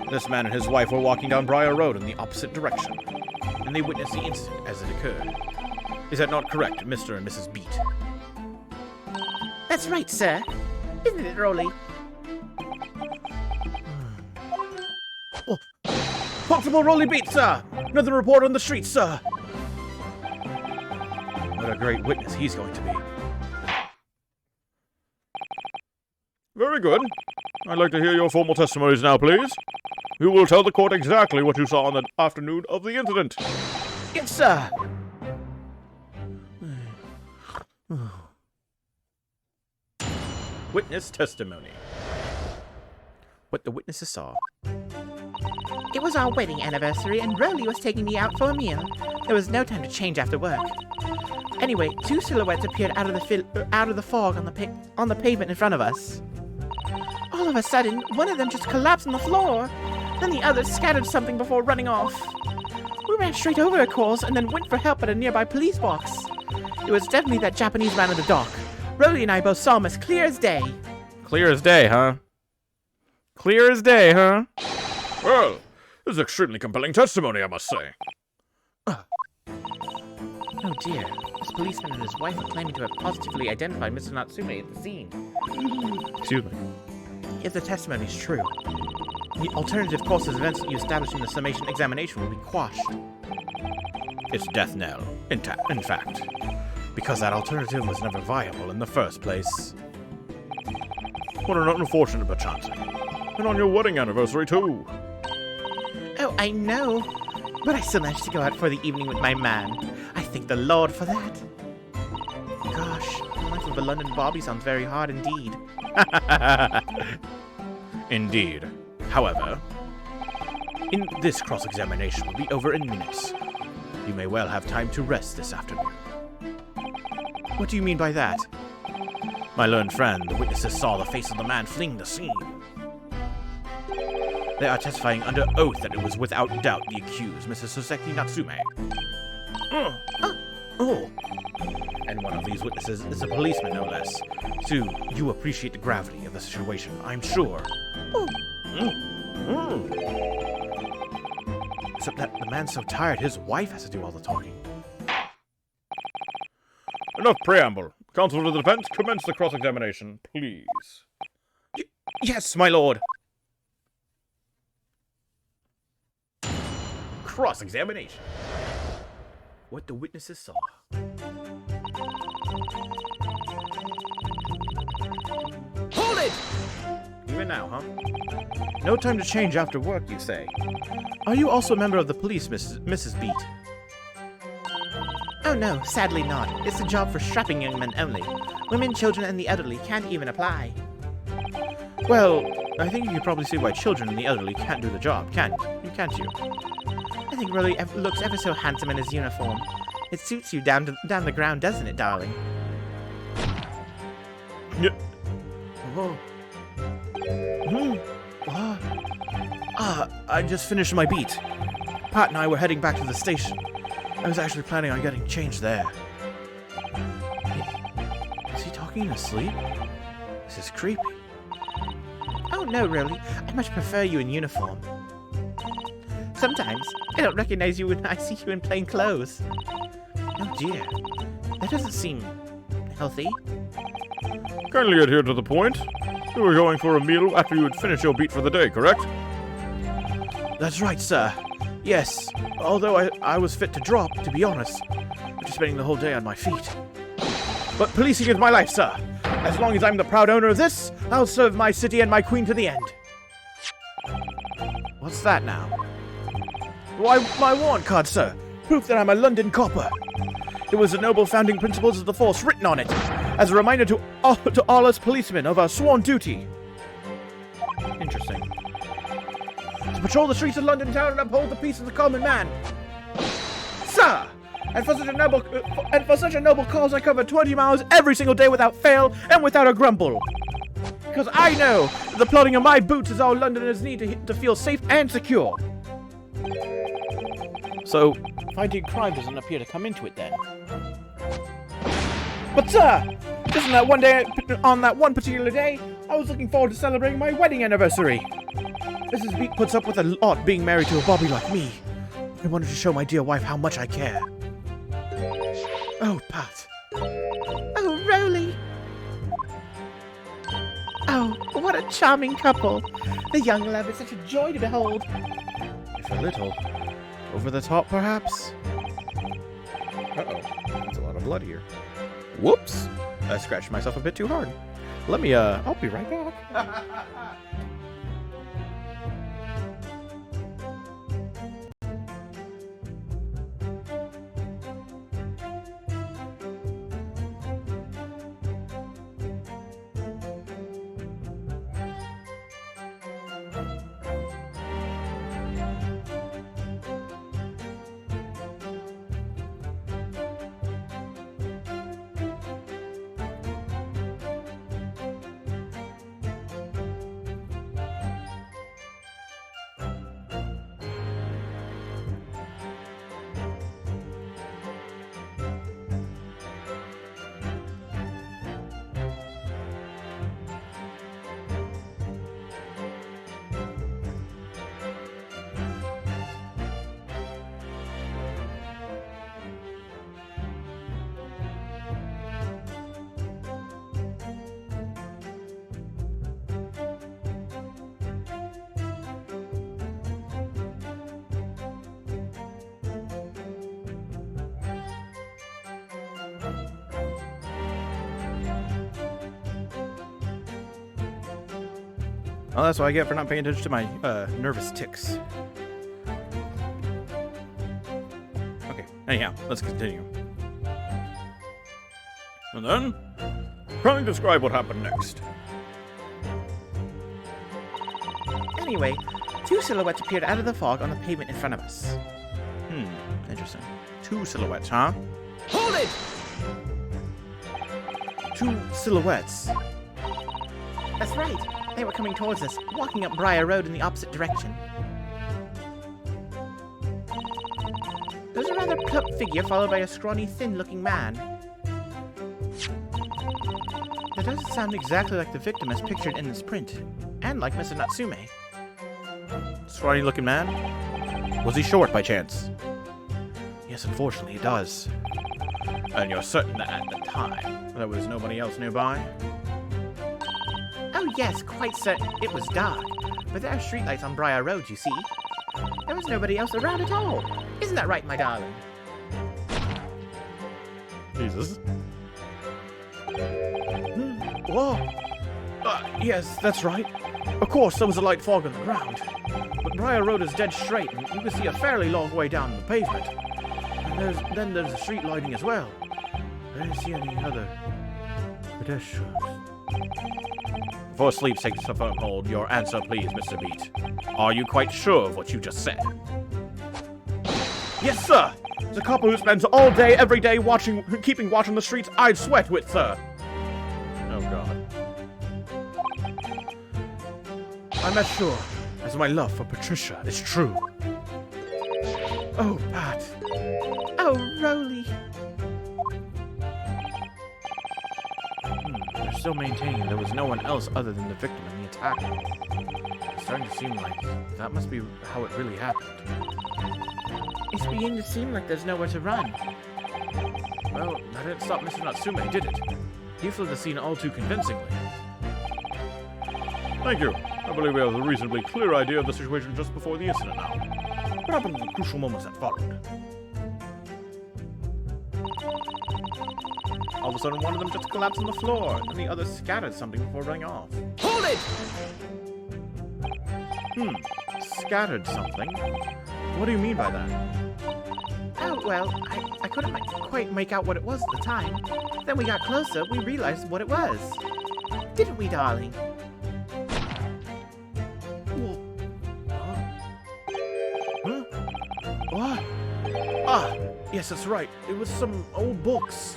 this man and his wife were walking down Briar Road in the opposite direction, and they witnessed the incident as it occurred. Is that not correct, Mr. and Mrs. Beat? That's right, sir. Isn't it, Rolly? Constable Rolly Beat, sir! Another report on the street, sir! What a great witness he's going to be. Very good. I'd like to hear your formal testimonies now, please. You will tell the court exactly what you saw on the afternoon of the incident. Yes, sir! Witness testimony. What the witnesses saw. It was our wedding anniversary, and Rolly was taking me out for a meal. There was no time to change after work. Anyway, two silhouettes appeared out of the fog on the pavement in front of us. All of a sudden, one of them just collapsed on the floor. Then the other scattered something before running off. We ran straight over, of course, and then went for help at a nearby police box. It was definitely that Japanese man in the dock. Rolly and I both saw him as clear as day. Clear as day, huh? Clear as day, huh? Well, this is extremely compelling testimony, I must say. Oh dear, this policeman and his wife are claiming to have positively identified Mr. Natsume at the scene. Excuse me. If the testimony is true, the alternative course of events that you established in the summation examination will be quashed. It's death knell, in fact. Because that alternative was never viable in the first place. What an unfortunate perchance. And on your wedding anniversary, too. Oh, I know. But I still managed to go out for the evening with my man. I thank the Lord for that. Gosh, the life of a London Bobby sounds very hard indeed. Indeed. However, this cross-examination will be over in minutes. You may well have time to rest this afternoon. What do you mean by that? My learned friend, the witnesses saw the face of the man fleeing the scene. They are testifying under oath that it was without doubt the accused, Mrs. Soseki Natsume. And one of these witnesses is a policeman, no less. So, you appreciate the gravity of the situation, I'm sure. except that the man's so tired his wife has to do all the talking. Enough preamble. Counsel to the defense, commence the cross-examination, please. Yes, my lord. Cross-examination. What the witnesses saw. Hold it! Even now, huh? No time to change after work, you say. Are you also a member of the police, Mrs. Beat? Oh no, sadly not. It's a job for strapping young men only. Women, children, and the elderly can't even apply. Well, I think you can probably see why children and the elderly can't do the job, can't you? I think Rolly looks ever so handsome in his uniform. It suits you down the ground, doesn't it, darling? Oh. I just finished my beat. Pat and I were heading back to the station. I was actually planning on getting changed there. Is he talking in his sleep? This is creepy. Oh no, Rolly. I much prefer you in uniform. Sometimes I don't recognize you when I see you in plain clothes. Oh dear. That doesn't seem healthy. Kindly adhere to the point. You were going for a meal after you had finished your beat for the day, correct? That's right, sir. Yes, although I was fit to drop, to be honest, after spending the whole day on my feet. But policing is my life, sir. As long as I'm the proud owner of this, I'll serve my city and my queen to the end. What's that now? Why, my warrant card, sir. Proof that I'm a London copper. It was the noble founding principles of the force written on it, as a reminder to all us policemen of our sworn duty. Interesting. To patrol the streets of London town and uphold the peace of the common man. Sir! And for such a noble cause, I cover 20 miles every single day without fail and without a grumble. Because I know that the plodding of my boots is all Londoners need to feel safe and secure. So, fighting crime doesn't appear to come into it then. But sir, just on that one particular day, I was looking forward to celebrating my wedding anniversary. Mrs. Beat puts up with a lot being married to a bobby like me. I wanted to show my dear wife how much I care. Oh, Pat. Oh, Rolly. Oh, what a charming couple. The young love is such a joy to behold. If a little. Over the top, perhaps? Uh-oh. That's a lot of blood here. Whoops! I scratched myself a bit too hard. Let me, I'll be right back. Well, that's what I get for not paying attention to my nervous tics. Okay, anyhow, let's continue. And then, kindly describe what happened next. Anyway, two silhouettes appeared out of the fog on the pavement in front of us. Interesting. Two silhouettes, huh? Hold it! Two silhouettes. That's right. They were coming towards us, walking up Briar Road in the opposite direction. There's a rather plump figure followed by a scrawny, thin-looking man. That doesn't sound exactly like the victim as pictured in this print, and like Mr. Natsume. Scrawny-looking man? Was he short by chance? Yes, unfortunately, it does. And you're certain that at the time there was nobody else nearby? Oh yes, quite certain. It was dark. But there are streetlights on Briar Road, you see. There was nobody else around at all. Isn't that right, my darling? Jesus. Whoa! Yes, that's right. Of course, there was a light fog on the ground. But Briar Road is dead straight, and you can see a fairly long way down the pavement. And then there's the street lighting as well. I didn't see any other pedestrians. Before sleep takes a firm hold, your answer please, Mr. Beat. Are you quite sure of what you just said? Yes, sir! The couple who spends all day, every day keeping watch on the streets, I'd sweat with, sir. Oh god. I'm as sure as my love for Patricia is true. Oh, Pat. Oh, Roly. They're still maintaining there was no one else other than the victim in the attack. It's starting to seem like that must be how it really happened. It's beginning to seem like there's nowhere to run. Well, that didn't stop Mr. Natsume, did it? He fled the scene all too convincingly. Thank you. I believe we have a reasonably clear idea of the situation just before the incident now. What happened in the crucial moments that followed? All of a sudden, one of them just collapsed on the floor, and the other scattered something before running off. Hold it! Scattered something? What do you mean by that? Oh, well, I couldn't quite make out what it was at the time. Then we got closer, we realized what it was. Didn't we, darling? What? Ah, yes, that's right. It was some old books.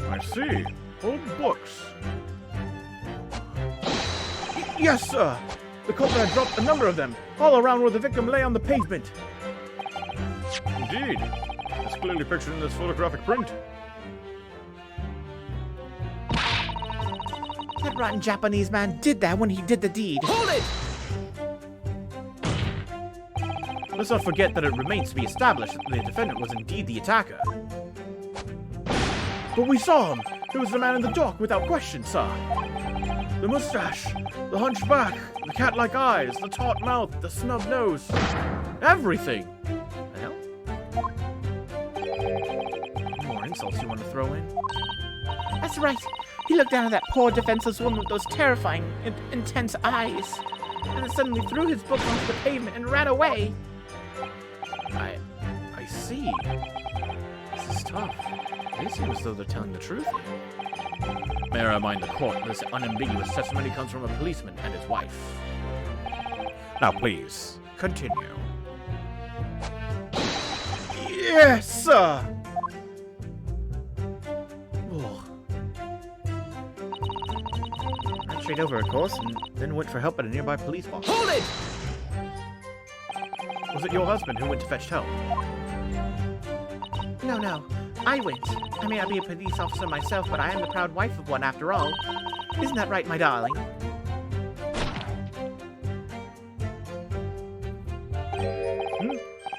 I see. Old books. Yes, sir. The culprit had dropped a number of them, all around where the victim lay on the pavement. Indeed. It's clearly pictured in this photographic print. That rotten Japanese man did that when he did the deed. Hold it! Let's not forget that it remains to be established that the defendant was indeed the attacker. But we saw him! It was the man in the dock, without question, sir. The mustache, the hunchback, the cat-like eyes, the taut mouth, the snub nose. Everything! The hell? Any more insults you want to throw in? That's right. He looked down at that poor defenseless woman with those terrifying, intense eyes. And then suddenly threw his book onto the pavement and ran away. I see. This is tough. They seem as though they're telling the truth here. May I remind the court this unambiguous testimony comes from a policeman and his wife. Now, please, continue. Yes, sir! Oh. Ran straight over, of course, and then went for help at a nearby police box. Hold it! Was it your husband who went to fetch help? No. I went. I may not be a police officer myself, but I am the proud wife of one after all. Isn't that right, my darling?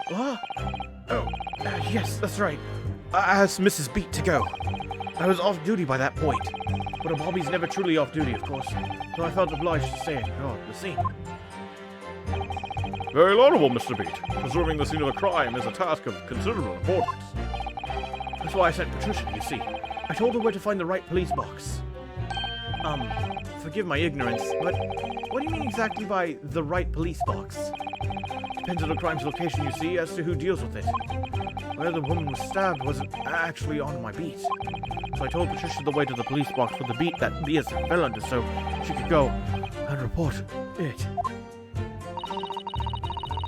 What? Oh, yes, that's right. I asked Mrs. Beat to go. I was off duty by that point. But a Bobby's never truly off duty, of course, so I felt obliged to stay and guard the scene. Very laudable, Mr. Beat. Preserving the scene of a crime is a task of considerable importance. That's why I sent Patricia, you see. I told her where to find the right police box. Forgive my ignorance, but what do you mean exactly by the right police box? Depends on the crime's location, you see, as to who deals with it. Where the woman was stabbed wasn't actually on my beat. So I told Patricia the way to the police box for the beat that Diaz fell under so she could go and report it.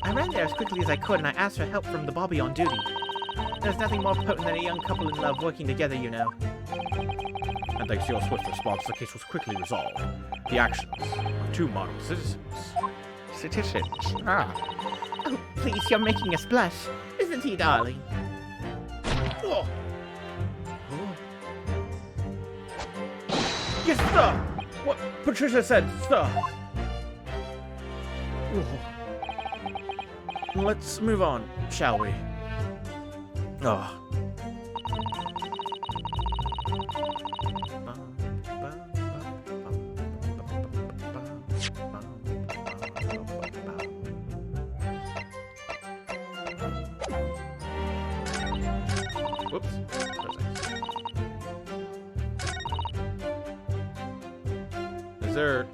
I ran there as quickly as I could, and I asked for help from the Bobby on duty. There's nothing more potent than a young couple in love working together, you know. And thanks to your swift response, the case was quickly resolved. The actions of two model citizens. Citizens? Ah. Oh, please, you're making us blush. Isn't he, darling? Oh. Yes, sir! What Patricia said, sir! Oh. let's move on, shall we? Oh. Whoops. Is there...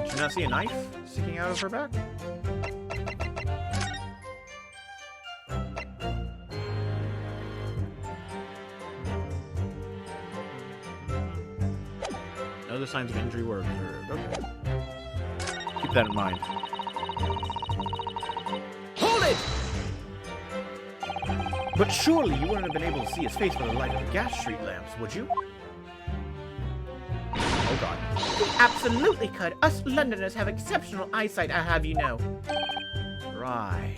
Did you not see a knife sticking out of her back? No other signs of injury were observed. Okay. Keep that in mind. Hold it! But surely you wouldn't have been able to see his face by the light of the gas street lamps, would you? Oh god. We absolutely could. Us Londoners have exceptional eyesight, I'll have you know. Right.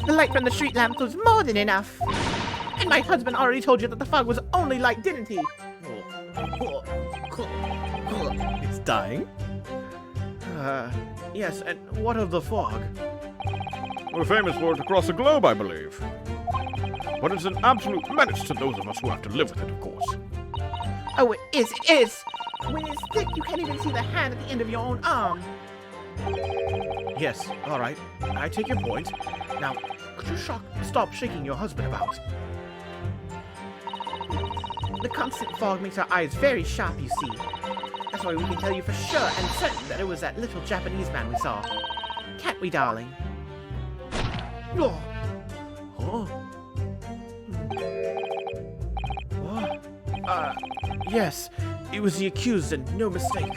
The light from the street lamps was more than enough. And my husband already told you that the fog was only light, didn't he? It's dying? Yes, and what of the fog? We're famous for it across the globe, I believe. But it's an absolute menace to those of us who have to live with it, of course. Oh, it is. When it's thick, you can't even see the hand at the end of your own arm. Yes, alright. I take your point. Now, could you stop shaking your husband about? The constant fog makes our eyes very sharp, you see. That's why we can tell you for sure and certain that it was that little Japanese man we saw. Can't we, darling? Oh. Oh. What? Yes. It was the accused and no mistake.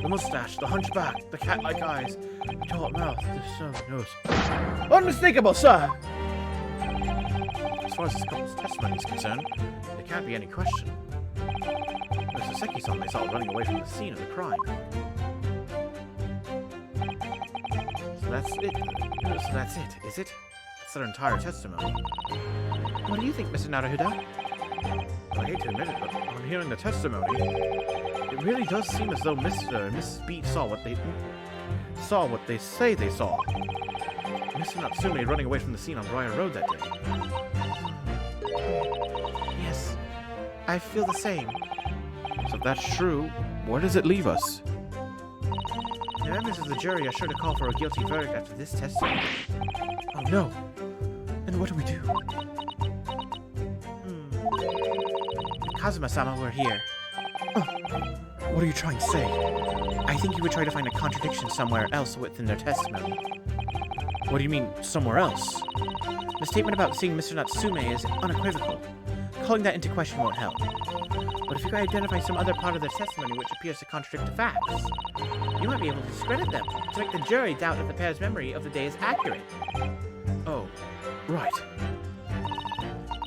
The mustache, the hunchback, the cat-like eyes, the taut mouth, the stone nose. Unmistakable, sir! As far as this couple's testimony is concerned, there can't be any question. Mr. Seki-san they saw running away from the scene of the crime. So that's it. So that's it, is it? That's their entire testimony. What do you think, Mr. Naruhodo? I hate to admit it, but on hearing the testimony, it really does seem as though Mr. and Mrs. Beat saw what they say they saw. Mr. Natsume running away from the scene on Briar Road that day. Yes, I feel the same. So if that's true, where does it leave us? The members of the jury are sure to call for a guilty verdict after this testimony. Oh no! Then what do we do? Kazuma-sama were here. What are you trying to say? I think you would try to find a contradiction somewhere else within their testimony. What do you mean, somewhere else? The statement about seeing Mr. Natsume is unequivocal. Calling that into question won't help. But if you can identify some other part of their testimony which appears to contradict the facts, you might be able to discredit them, to make the jury doubt if the pair's memory of the day is accurate. Oh, right.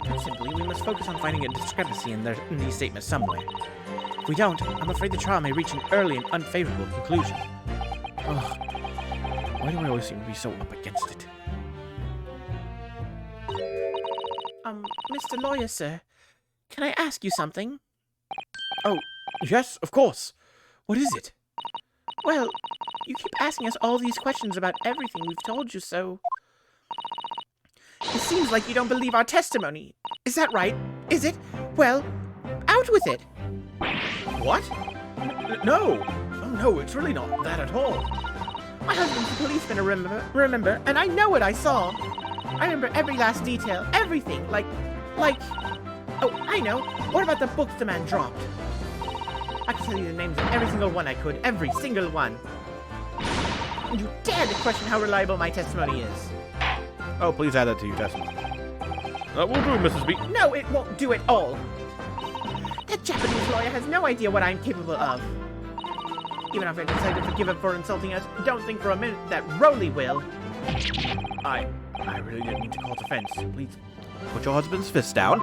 Put simply, we must focus on finding a discrepancy in these statements somewhere. If we don't, I'm afraid the trial may reach an early and unfavorable conclusion. Ugh. Why do I always seem to be so up against it? Mr. Lawyer, sir, can I ask you something? Oh, yes, of course. What is it? Well, you keep asking us all these questions about everything we've told you, so... It seems like you don't believe our testimony. Is that right? Is it? Well, out with it. What? No! Oh, no, it's really not that at all. My husband's a policeman, remember, and I know what I saw. I remember every last detail, everything, like... Oh, I know. What about the books the man dropped? I can tell you the names of every single one I could, every single one. And you dare to question how reliable my testimony is. Oh, please add that to your testimony. That will do, Mrs. B. No, it won't do at all. That Japanese lawyer has no idea what I'm capable of. Even if I decide to forgive him for insulting us, don't think for a minute that Rowley will. I really didn't mean to cause offense. Please, put your husband's fist down.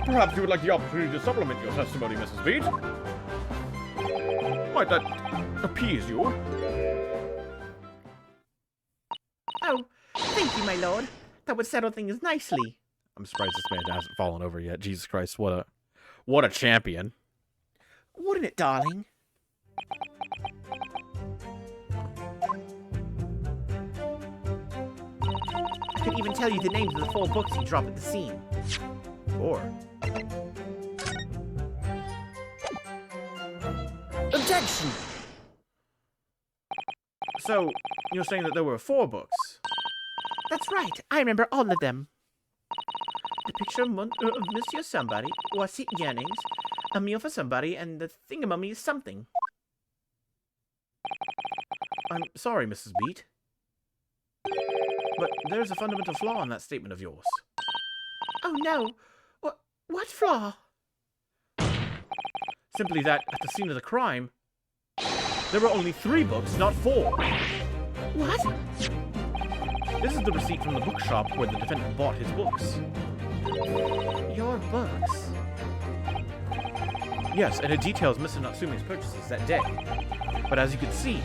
Perhaps you would like the opportunity to supplement your testimony, Mrs. Beat. Might that appease you? Oh, thank you, my lord. That would settle things nicely. I'm surprised this man hasn't fallen over yet. Jesus Christ, what a champion. Wouldn't it, darling? could even tell you the names of the 4 books he dropped at the scene. 4. Objection! So, you're saying that there were 4 books? That's right. I remember all of them. The picture of Monsieur Somebody, Wasit Yearnings, a meal for somebody, and the thingamummy is something. I'm sorry, Mrs. Beat. But there's a fundamental flaw in that statement of yours. Oh no! What flaw? Simply that, at the scene of the crime, there were only 3 books, not 4. What? This is the receipt from the bookshop where the defendant bought his books. Your books? Yes, and it details Mr. Natsume's purchases that day. But as you can see,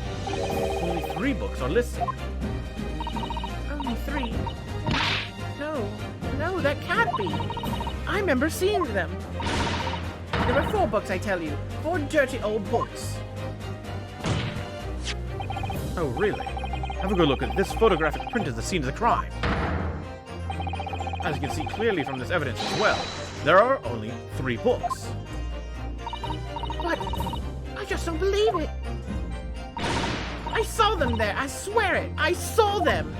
only 3 books are listed. Only 3? No, that can't be. I remember seeing them. There were 4 books, I tell you. 4 dirty old books. Oh, really? Have a good look at this photographic print of the scene of the crime. As you can see clearly from this evidence as well, there are only 3 books. What? I just don't believe it. I saw them there. I swear it. I saw them.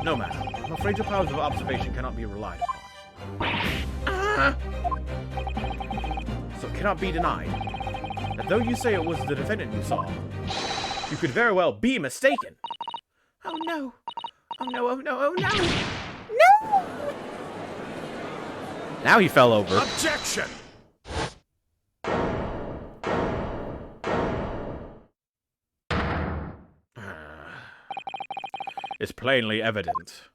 No, madam. I'm afraid your powers of observation cannot be relied upon. So it cannot be denied that though you say it was the defendant you saw, you could very well be mistaken. Oh no. Oh no, oh no, oh no. No! Now he fell over. Objection! It's plainly evident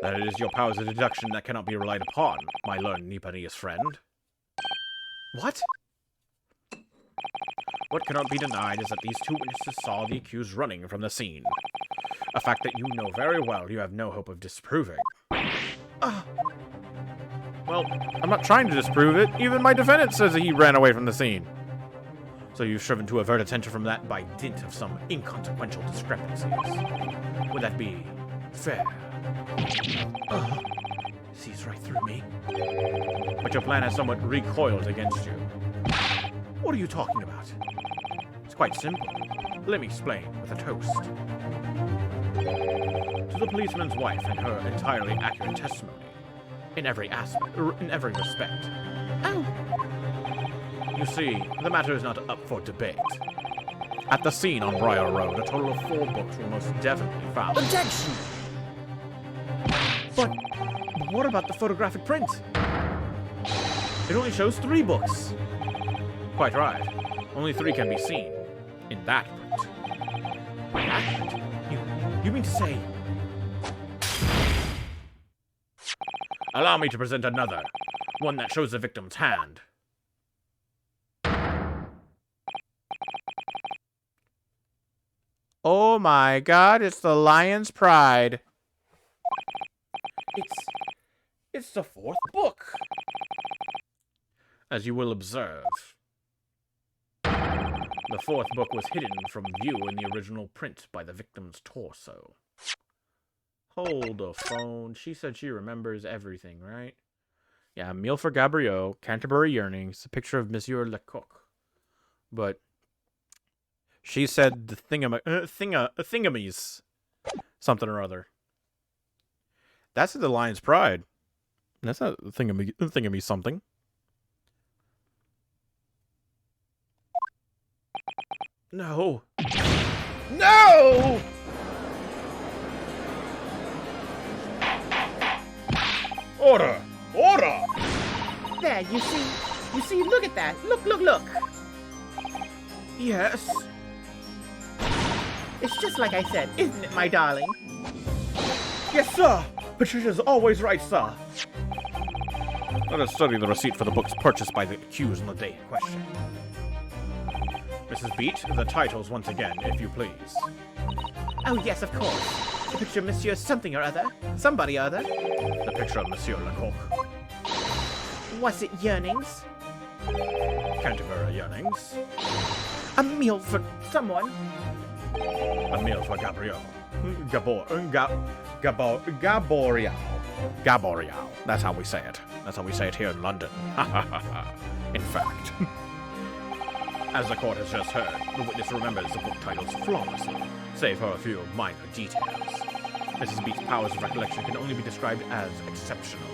that it is your powers of deduction that cannot be relied upon, my learned Nipponese friend. What? What cannot be denied is that these 2 witnesses saw the accused running from the scene. A fact that you know very well you have no hope of disproving. Well, I'm not trying to disprove it. Even my defendant says that he ran away from the scene. So you've striven to avert attention from that by dint of some inconsequential discrepancies. Would that be fair? Sees right through me. But your plan has somewhat recoiled against you. What are you talking about? It's quite simple. Let me explain with a toast. To the policeman's wife and her entirely accurate testimony. In every aspect, in every respect. Oh, You see, the matter is not up for debate. At the scene on Briar Road, a total of 4 books were most definitely found. Objection! But what about the photographic print? It only shows 3 books. Quite right. Only 3 can be seen in that print. That print? You mean to say? Allow me to present another, one that shows the victim's hand. Oh my god, it's the Lion's Pride. It's the 4th book. As you will observe, the 4th book was hidden from view in the original print by the victim's torso. Hold the phone. She said she remembers everything, right? Yeah, Meal for Gabriel, Canterbury Yearnings, a picture of Monsieur Lecoq. But she said the thingamies. Something or other. That's the Lion's Pride. That's not thingamy something. No. No! Order! Order! there, you see, look at that. Look. Yes. It's just like I said, isn't it, my darling? Yes, sir. Patricia's always right, sir. Let us study the receipt for the books purchased by the accused on the day in question. Mrs. Beat, the titles once again, if you please. Oh, yes, of course. The picture of Monsieur something or other. Somebody or other. The picture of Monsieur Lecoq. Was it Yearnings? Canterbury Yearnings. A meal for someone. A meal for Gabrielle. Gaboriao. Gaboriao. That's how we say it. That's how we say it here in London. In fact. As the court has just heard, the witness remembers the book titles flawlessly, save for a few minor details. Mrs. Beat's powers of recollection can only be described as exceptional.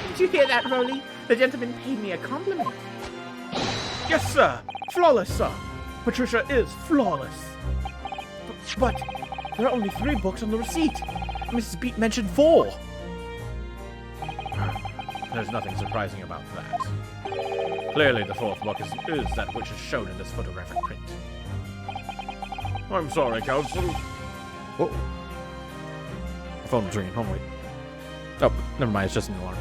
Did you hear that, Roly? The gentleman paid me a compliment. Yes, sir. Flawless, sir. Patricia is flawless. But there are only 3 books on the receipt. Mrs. Beat mentioned 4. There's nothing surprising about that. Clearly, the 4th book is that which is shown in this photographic print. I'm sorry, Counsel. Whoa. My phone was ringing. Oh, wait. Oh, never mind. It's just an alarm.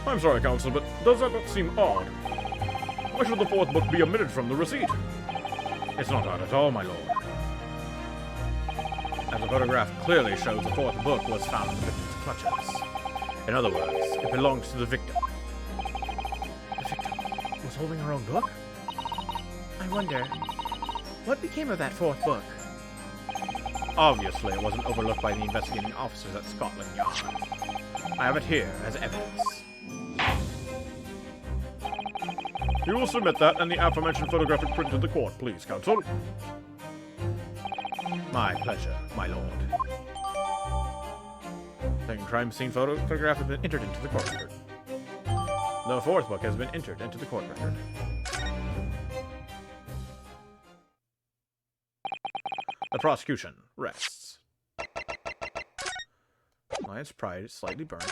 I'm sorry, Counsel, but does that not seem odd? Why should the 4th book be omitted from the receipt? It's not odd at all, my lord. As the photograph clearly shows, the 4th book was found in the victim's clutches. In other words, it belongs to the victim. The victim was holding her own book? I wonder, what became of that 4th book? Obviously, it wasn't overlooked by the investigating officers at Scotland Yard. I have it here as evidence. You will submit that and the aforementioned photographic print to the court, please, Counsel. My pleasure, my lord. Second crime scene photograph has been entered into the court record. The 4th book has been entered into the court record. The prosecution rests. Lion's Pride is slightly burnt.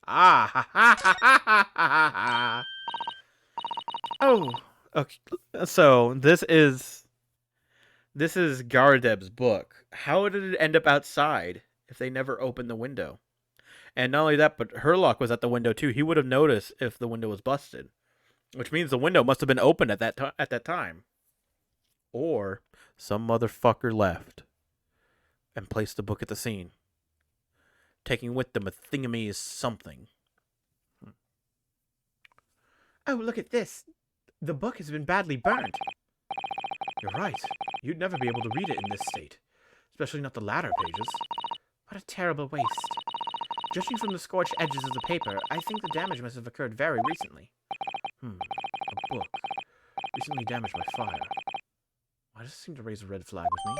Ah! Ha ha ha ha ha ha! Oh, okay. So this is Gardeb's book. How did it end up outside if they never opened the window? And not only that, but Herlock was at the window too. He would have noticed if the window was busted, which means the window must have been open at that time. Or some motherfucker left and placed the book at the scene, taking with them a thingamese something. Oh, look at this. The book has been badly burnt. You're right. You'd never be able to read it in this state, especially not the latter pages. What a terrible waste. Judging from the scorched edges of the paper, I think the damage must have occurred very recently. A book recently damaged by fire. Why does it seem to raise a red flag with me?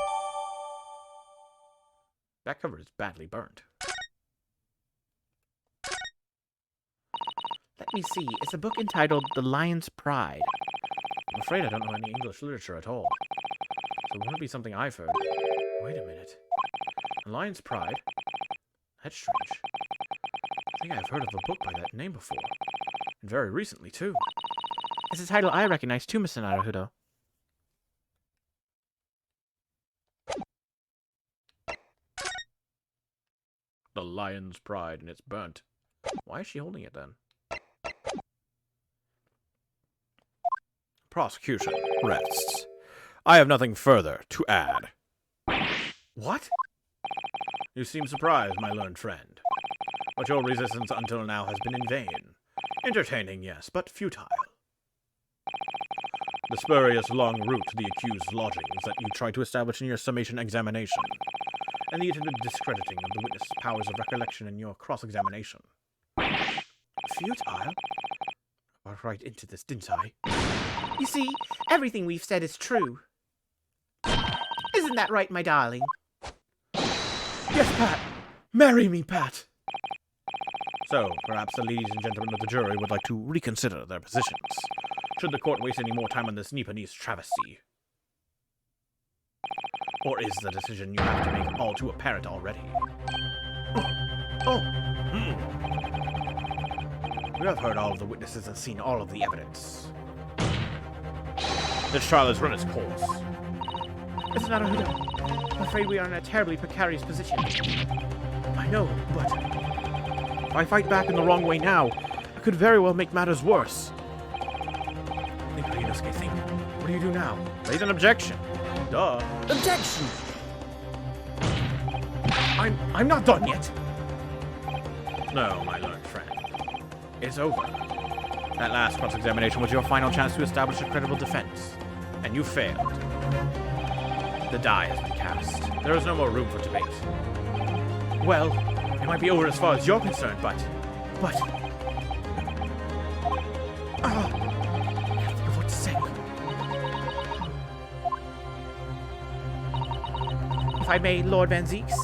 That cover is badly burnt. Let me see. It's a book entitled The Lion's Pride. I'm afraid I don't know any English literature at all. So it wouldn't be something I've heard. Wait a minute. The Lion's Pride? That's strange. I think I've heard of a book by that name before. And very recently, too. It's a title I recognize too, Mr. Naruhodo. The Lion's Pride, and it's burnt. Why is she holding it then? Prosecution rests. I have nothing further to add. What? You seem surprised, my learned friend. But your resistance until now has been in vain. Entertaining, yes, but futile. The spurious long route to the accused's lodgings that you tried to establish in your summation examination, and the attempted discrediting of the witness's powers of recollection in your cross-examination. Futile? I got right into this, didn't I? You see, everything we've said is true. Isn't that right, my darling? Yes, Pat! Marry me, Pat! So, perhaps the ladies and gentlemen of the jury would like to reconsider their positions, should the court waste any more time on this Nipponese travesty. Or is the decision you have to make all too apparent already? You have heard all of the witnesses and seen all of the evidence. This trial has run its course. Mr. Naruhodo, I'm afraid we are in a terribly precarious position. I know, but if I fight back in the wrong way now, I could very well make matters worse. Think, Ryunosuke, think. What do you do now? Raise an objection. Duh. Objection! I'm not done yet. No, my learned friend. It's over. That last cross-examination was your final chance to establish a credible defense, and you failed. The die has been cast. There is no more room for debate. Well, it might be over as far as you're concerned, but... I can't think of what to say. If I may, Lord Van Zeeks,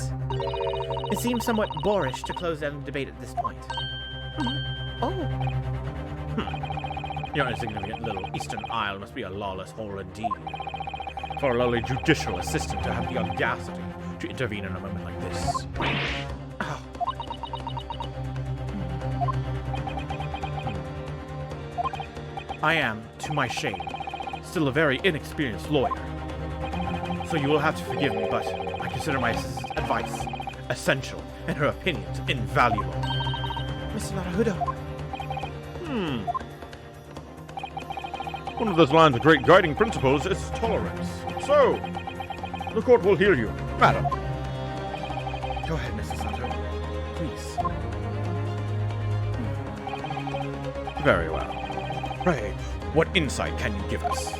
it seems somewhat boorish to close down the debate at this point. Oh, Your insignificant little Eastern Isle must be a lawless hole indeed. For a lowly judicial assistant to have the audacity to intervene in a moment like this. I am, to my shame, still a very inexperienced lawyer. So you will have to forgive me, but I consider my assistant's advice essential and her opinions invaluable. Mr. Naruto. One of those lines of great guiding principles is tolerance. So, the court will hear you, madam. Go ahead, Mr. Sato. Please. Very well. Pray, what insight can you give us?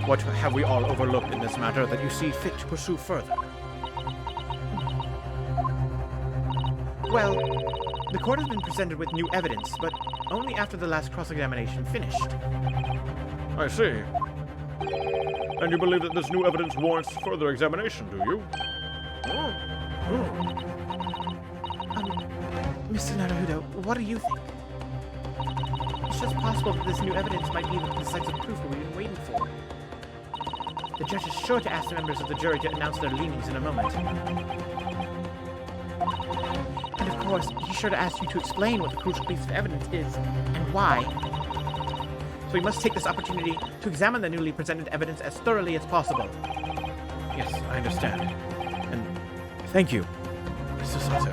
What have we all overlooked in this matter that you see fit to pursue further? Well, the court has been presented with new evidence, but only after the last cross-examination finished. I see. And you believe that this new evidence warrants further examination, do you? Mr. Naruto, what do you think? It's just possible that this new evidence might be the decisive proof we've been waiting for. The judge is sure to ask the members of the jury to announce their leanings in a moment. And of course, he's sure to ask you to explain what the crucial piece of evidence is, and why. So we must take this opportunity to examine the newly presented evidence as thoroughly as possible. Yes, I understand. And thank you, Mr. Sato.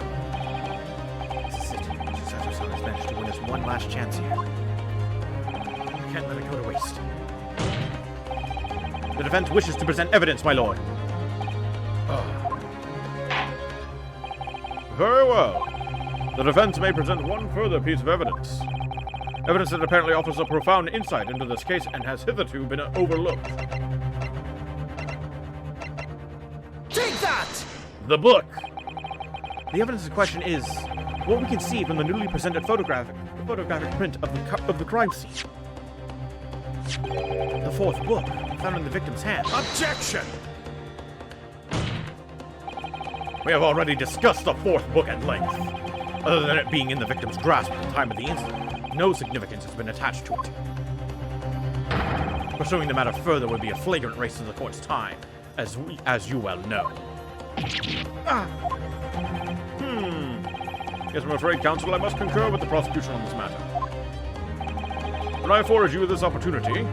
This is it. Mr. Sato-san has managed to win us one last chance here. I can't let it go to waste. The defense wishes to present evidence, my lord. Very well. The defense may present one further piece of evidence. Evidence that apparently offers a profound insight into this case and has hitherto been overlooked. Take that! The book! The evidence in question is what we can see from the newly presented photographic print of the crime scene. The fourth book, found in the victim's hand. Objection! We have already discussed the fourth book at length. Other than it being in the victim's grasp at the time of the incident, no significance has been attached to it. Pursuing the matter further would be a flagrant waste of the court's time, as you well know. Yes, I'm afraid, counsel, I must concur with the prosecution on this matter. When I afforded you this opportunity,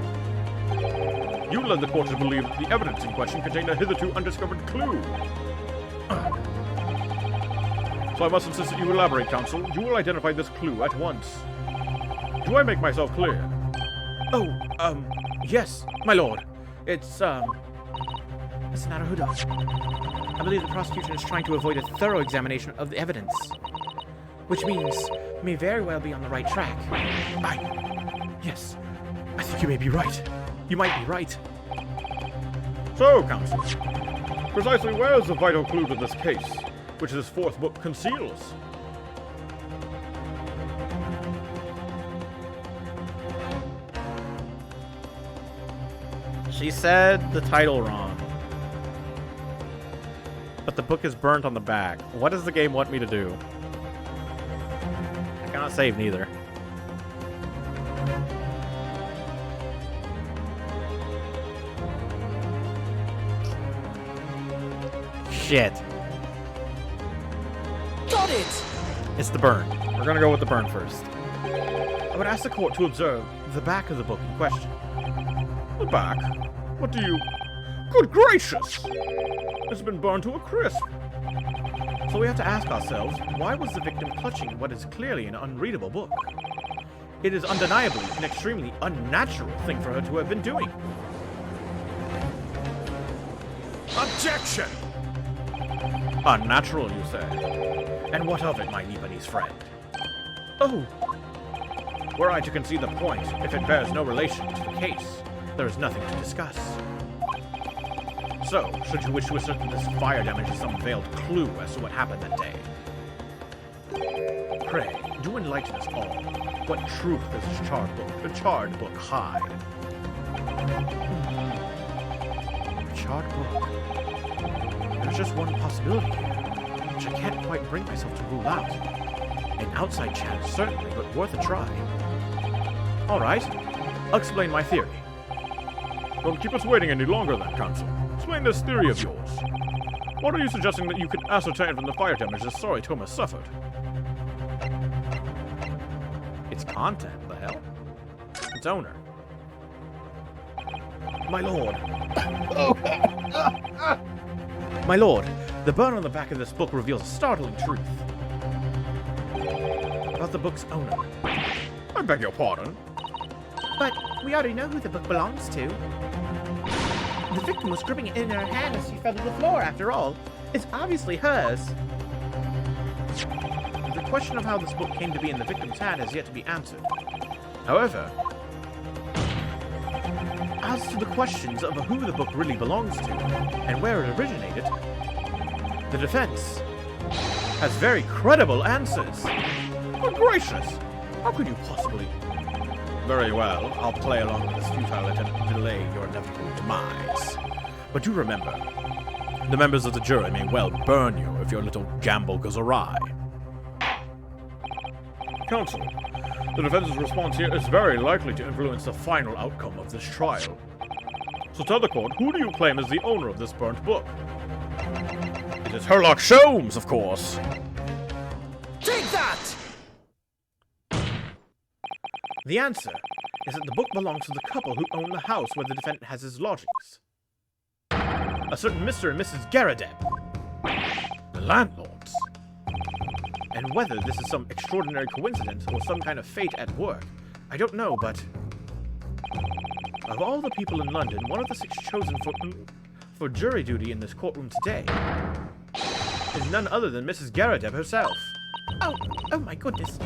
you led the court to believe that the evidence in question contained a hitherto undiscovered clue. So I must insist that you elaborate, counsel. You will identify this clue at once. Do I make myself clear? Yes, my lord. It's, Mr. Naruto, I believe the prosecution is trying to avoid a thorough examination of the evidence, which means we may very well be on the right track. Yes, I think you may be right. You might be right. So, counsel, precisely where is the vital clue to this case, which this fourth book conceals? She said the title wrong. But the book is burnt on the back. What does the game want me to do? I cannot save neither. Shit. Got it! It's the burn. We're gonna go with the burn first. I would ask the court to observe the back of the book in question. The back? What do you... Good gracious! It's been burned to a crisp. So we have to ask ourselves, why was the victim clutching what is clearly an unreadable book? It is undeniably an extremely unnatural thing for her to have been doing. Objection! Unnatural, you say? And what of it, my Nipponese friend? Oh! Were I to concede the point, if it bears no relation to the case, There is nothing to discuss. So, should you wish to assert that this fire damage is some veiled clue as to what happened that day? Pray, do enlighten us all. What truth does this charred book hide? A charred book. There's just one possibility here, which I can't quite bring myself to rule out. An outside chance, certainly, but worth a try. Alright, I'll explain my theory. Don't keep us waiting any longer then, Counsel. Explain this theory of yours. What are you suggesting that you could ascertain from the fire damage this sorry tomb has suffered? Its content, the hell? Its owner. My lord. My lord, the burn on the back of this book reveals a startling truth. About the book's owner. I beg your pardon. But we already know who the book belongs to. The victim was gripping it in her hand as she fell to the floor, after all. It's obviously hers. The question of how this book came to be in the victim's hand has yet to be answered. However, as to the questions of who the book really belongs to and where it originated, the defense has very credible answers. Good gracious! How could you possibly... Very well, I'll play along with this futile attempt to delay your inevitable demise. But do remember, the members of the jury may well burn you if your little gamble goes awry. Counsel, the defense's response here is very likely to influence the final outcome of this trial. So tell the court, who do you claim is the owner of this burnt book? It is Herlock Sholmes, of course. Take that! The answer is that the book belongs to the couple who own the house where the defendant has his lodgings. A certain Mr. and Mrs. Garadeb. The landlords. And whether this is some extraordinary coincidence or some kind of fate at work, I don't know, but... Of all the people in London, one of the 6 chosen for jury duty in this courtroom today is none other than Mrs. Garadeb herself. Oh my goodness.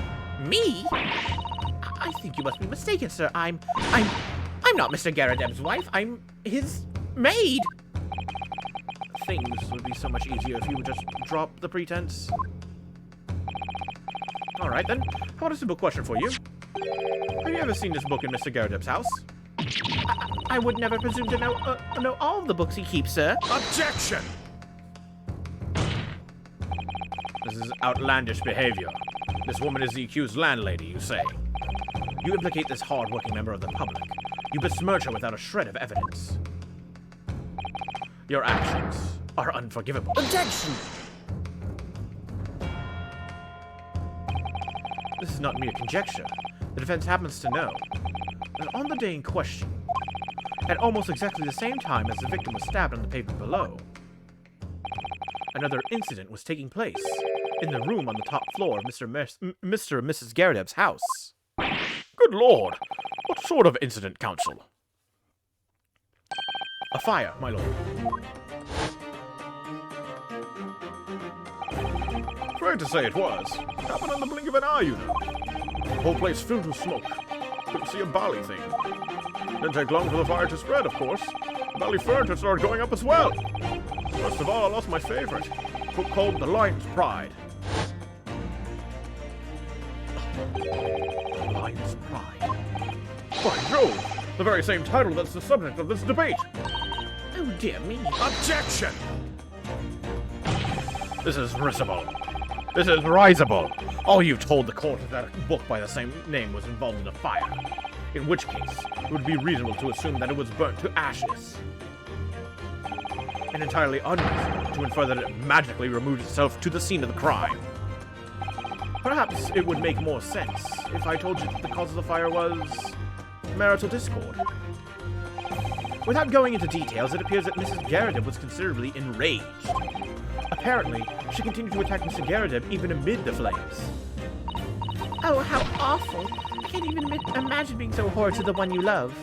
Me? I think you must be mistaken, sir. I'm not Mr. Garadeb's wife. I'm his maid. Things would be so much easier if you would just drop the pretense. Alright then, how about a simple question for you? Have you ever seen this book in Mr. Garadeb's house? I would never presume to know all of the books he keeps, sir. Objection! This is outlandish behavior. This woman is the accused landlady, you say. You implicate this hard-working member of the public. You besmirch her without a shred of evidence. Your actions are unforgivable. Objection! This is not mere conjecture. The defense happens to know that on the day in question, at almost exactly the same time as the victim was stabbed on the pavement below, another incident was taking place in the room on the top floor of Mr. and Mrs. Garadeb's house. Good lord! What sort of incident, Counsel? A fire, my lord. Afraid to say it was. Happened in the blink of an eye, you know. The whole place filled with smoke. Couldn't see a bally thing. Didn't take long for the fire to spread, of course. The bally furniture started going up as well. First of all, I lost my favorite. A book called The Lion's Pride. The Lion's Pride. By Jove! The very same title that's the subject of this debate. Oh dear me. Objection! This is risible. This is risible. All you told the court is that a book by the same name was involved in a fire. In which case, it would be reasonable to assume that it was burnt to ashes. And entirely unreasonable to infer that it magically removed itself to the scene of the crime. Perhaps it would make more sense if I told you that the cause of the fire was marital discord. Without going into details, it appears that Mrs. Garadeb was considerably enraged. Apparently, she continued to attack Mr. Garadeb even amid the flames. Oh, how awful. I can't even imagine being so horrid to the one you love.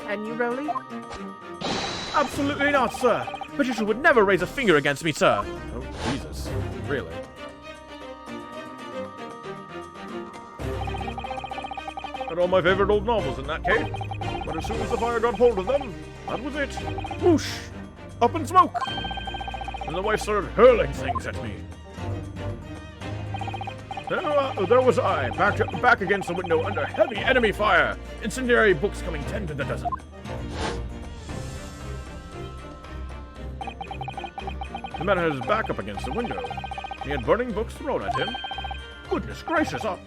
Can you, Roly? Absolutely not, sir! Patricia would never raise a finger against me, sir! Oh, Jesus. Really? Had all my favorite old novels in that case. But as soon as the fire got hold of them, that was it. Whoosh! up in smoke. And the wife started hurling things at me. There was I, back against the window under heavy enemy fire. Incendiary books coming 10 to the dozen. The man had his back up against the window. He had burning books thrown at him. Goodness gracious, are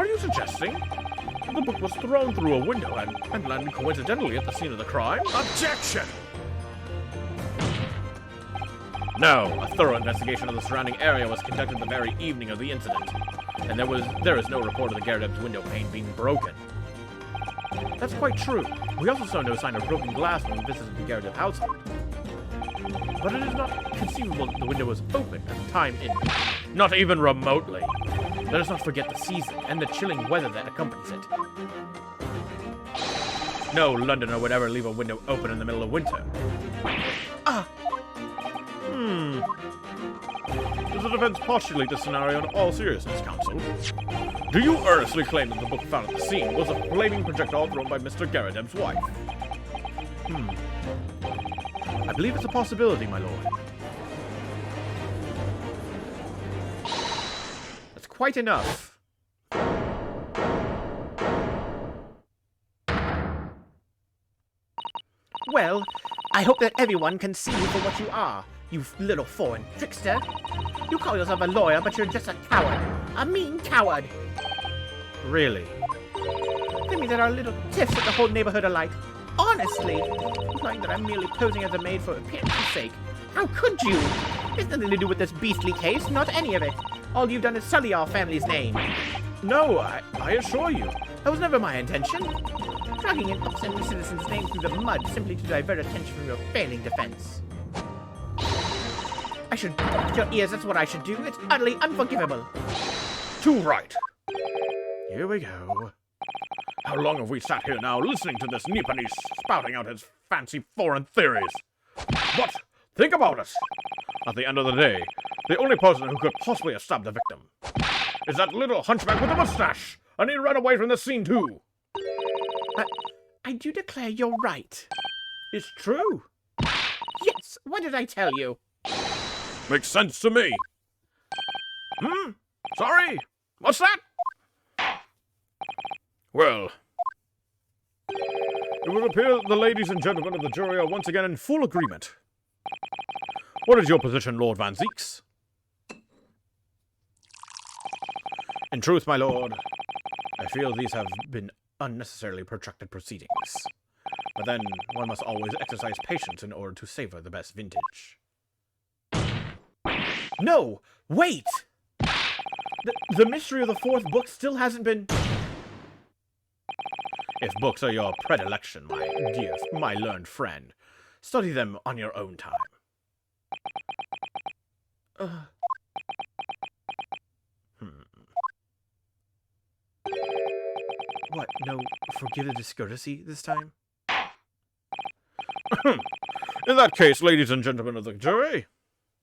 you suggesting that the book was thrown through a window and landed coincidentally at the scene of the crime? Objection! No, a thorough investigation of the surrounding area was conducted the very evening of the incident, and there is no report of the Garredeb's window pane being broken. That's quite true. We also saw no sign of broken glass when we visited the Garredeb household. But it is not conceivable that the window was open at the time not even remotely. Let us not forget the season and the chilling weather that accompanies it. No Londoner would ever leave a window open in the middle of winter. Does the defense postulate this scenario in all seriousness, counsel? Do you earnestly claim that the book found at the scene was a flaming projectile thrown by Mr. Garredeb's wife? I believe it's a possibility, my lord. That's quite enough. Well, I hope that everyone can see you for what you are, you little foreign trickster. You call yourself a lawyer, but you're just a coward. A mean coward. Really? They mean that our little tiffs at the whole neighborhood alike. Honestly, implying that I'm merely posing as a maid for appearance's sake. How could you? It's nothing to do with this beastly case, not any of it. All you've done is sully our family's name. No, I assure you, that was never my intention. Dragging an upstanding citizen's name through the mud simply to divert attention from your failing defense. I should box your ears, that's what I should do. It's utterly unforgivable. Too right. Here we go. How long have we sat here now listening to this Nipponese spouting out his fancy foreign theories? But think about it. At the end of the day, the only person who could possibly have stabbed the victim is that little hunchback with a mustache, and he ran away from the scene too. I do declare you're right. It's true. Yes, what did I tell you? Makes sense to me. Sorry? What's that? Well, it would appear that the ladies and gentlemen of the jury are once again in full agreement. What is your position, Lord Van Zeeks? In truth, my lord, I feel these have been unnecessarily protracted proceedings. But then, one must always exercise patience in order to savor the best vintage. No! Wait! The mystery of the fourth book still hasn't been... If books are your predilection, my learned friend, study them on your own time. What, no forgive the discourtesy this time? In that case, ladies and gentlemen of the jury,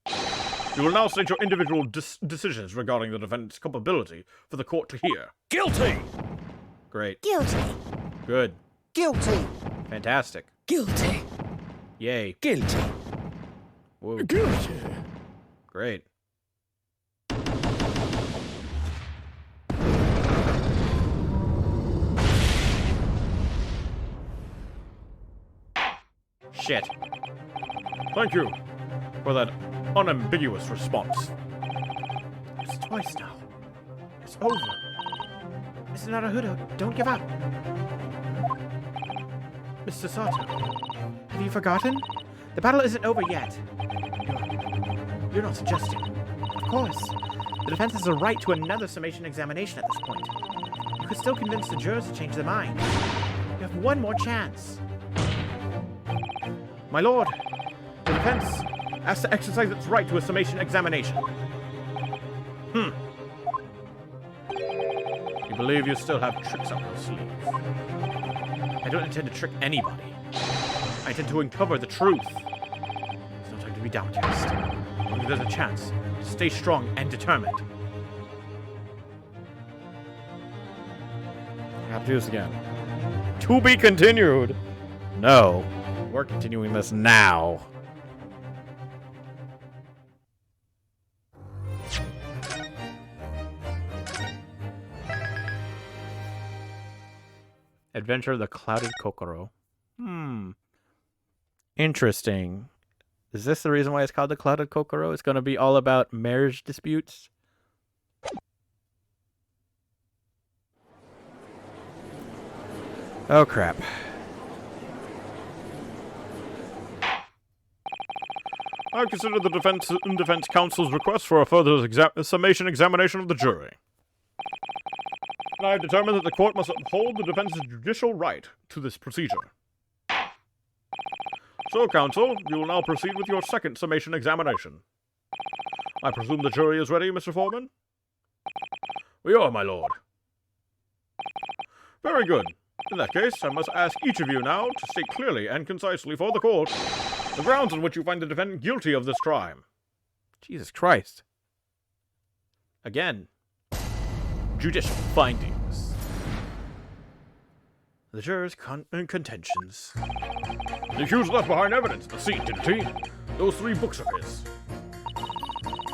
you will now state your individual decisions regarding the defendant's culpability for the court to hear. Guilty! Great. Guilty. Good. Guilty. Fantastic. Guilty. Yay. Guilty. Whoa. Guilty. Great. Shit. Thank you for that unambiguous response. It's twice now. It's over. Mr. Naruhodo, don't give up. Mr. Sato, have you forgotten? The battle isn't over yet. You're not suggesting. Of course. The defense has a right to another summation examination at this point. You could still convince the jurors to change their mind. You have one more chance. My lord, the defense has to exercise its right to a summation examination. You believe you still have tricks up your sleeve? I don't intend to trick anybody. I intend to uncover the truth. There's no time to be downcast. Only there's a chance to stay strong and determined. I have to do this again. To be continued. No, we're continuing this now. Adventure of the Clouded Kokoro. Interesting. Is this the reason why it's called the Clouded Kokoro? It's going to be all about marriage disputes? Oh, crap. I consider the defense counsel's request for a further summation examination of the jury. And I have determined that the court must uphold the defense's judicial right to this procedure. So, counsel, you will now proceed with your second summation examination. I presume the jury is ready, Mr. Foreman? We are, my lord. Very good. In that case, I must ask each of you now to state clearly and concisely for the court the grounds on which you find the defendant guilty of this crime. Jesus Christ. Again. Judicial findings. The jurors' contentions. The accused left behind evidence at the scene, didn't he? Those 3 books of his.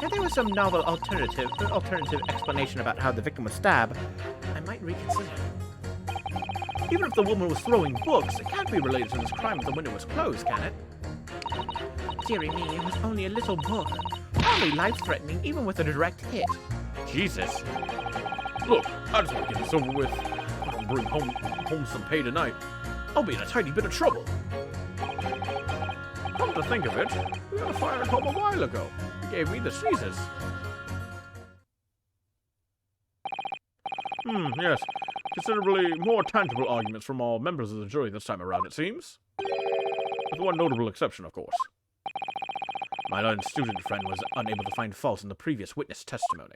If there was some novel alternative explanation about how the victim was stabbed, I might reconsider. Even if the woman was throwing books, it can't be related to this crime if the window was closed, can it? Dearie me, it was only a little book. Hardly life-threatening, even with a direct hit. Jesus. Look, I just want to get this over with. I'll bring home some pay tonight. I'll be in a tiny bit of trouble. Come to think of it, we had a fire at home a while ago. He gave me the Caesars. Yes. Considerably more tangible arguments from all members of the jury this time around, it seems. With one notable exception, of course. My learned student friend was unable to find fault in the previous witness testimony.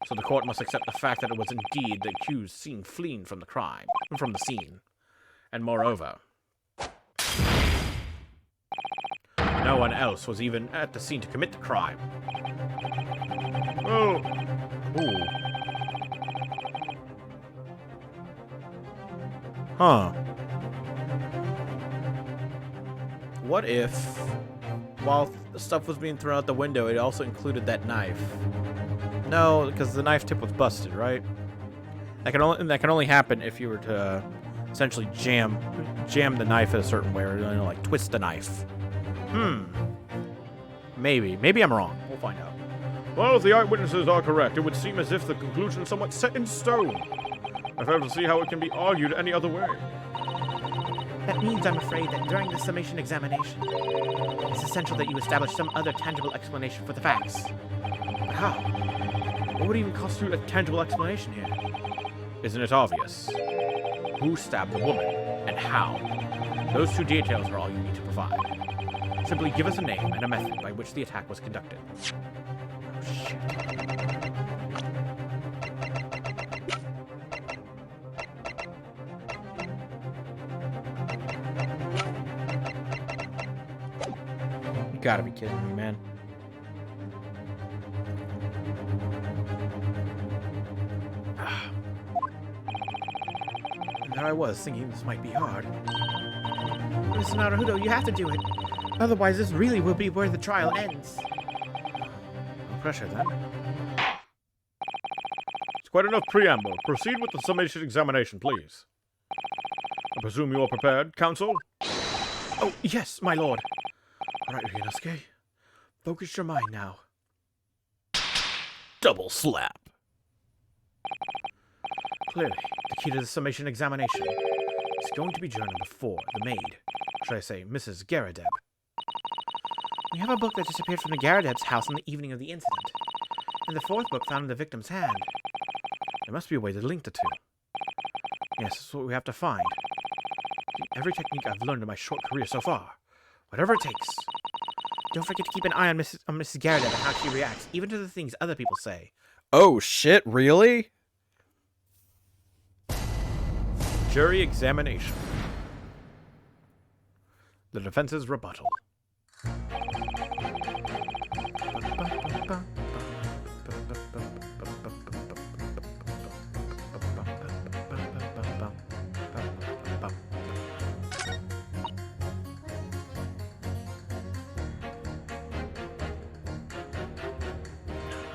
So the court must accept the fact that it was indeed the accused seen fleeing from the scene. And moreover, no one else was even at the scene to commit the crime. Oh. Ooh. Huh. What if, while the stuff was being thrown out the window, it also included that knife? No, because the knife tip was busted, right? That can only happen if you were to essentially jam the knife in a certain way, or like twist the knife. Maybe I'm wrong. We'll find out. Well, if the eyewitnesses are correct, it would seem as if the conclusion is somewhat set in stone. I fail to see how it can be argued any other way. That means, I'm afraid, that during the summation examination, it's essential that you establish some other tangible explanation for the facts. But how? What would even constitute a tangible explanation here? Isn't it obvious? Who stabbed the woman, and how? Those 2 details are all you need to provide. Simply give us a name and a method by which the attack was conducted. Oh, shit. You gotta be kidding me, man. And there I was, thinking this might be hard. Mr. Naruto, you have to do it. Otherwise, this really will be where the trial ends. No pressure, then. It's quite enough preamble. Proceed with the summation examination, please. I presume you are prepared, counsel? Oh, yes, my lord. All right, Ryunosuke. Focus your mind now. Double slap. Clearly, the key to the summation examination is going to be juror number 4, the maid. Or should I say, Mrs. Garadeb. We have a book that disappeared from the Garadeb's house on the evening of the incident, and the 4th book found in the victim's hand. There must be a way to link the 2. Yes, that's what we have to find. Every technique I've learned in my short career so far. Whatever it takes. Don't forget to keep an eye on Mrs. Garadeb and how she reacts, even to the things other people say. Oh, shit, really? Jury examination. The defense's rebuttal.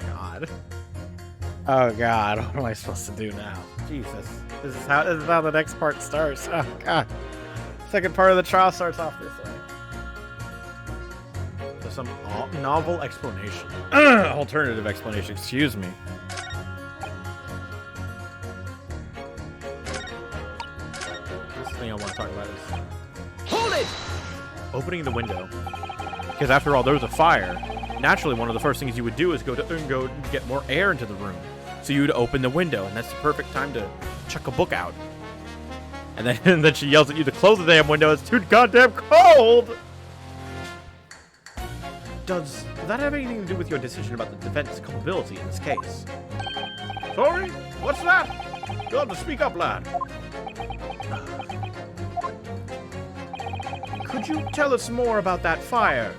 God. Oh God, what am I supposed to do now? Jesus. This is how the next part starts. Oh god. Second part of the trial starts off this way. There's some novel explanation. Alternative explanation, excuse me. This thing I want to talk about is Hold it! opening the window. Because after all, there was a fire. Naturally, one of the first things you would do is go get more air into the room. So you would open the window, and that's the perfect time to chuck a book out. And then she yells at you to close the damn window. It's too goddamn cold! Does that have anything to do with your decision about the defense culpability in this case? Sorry? What's that? You'll have to speak up, lad. Could you tell us more about that fire?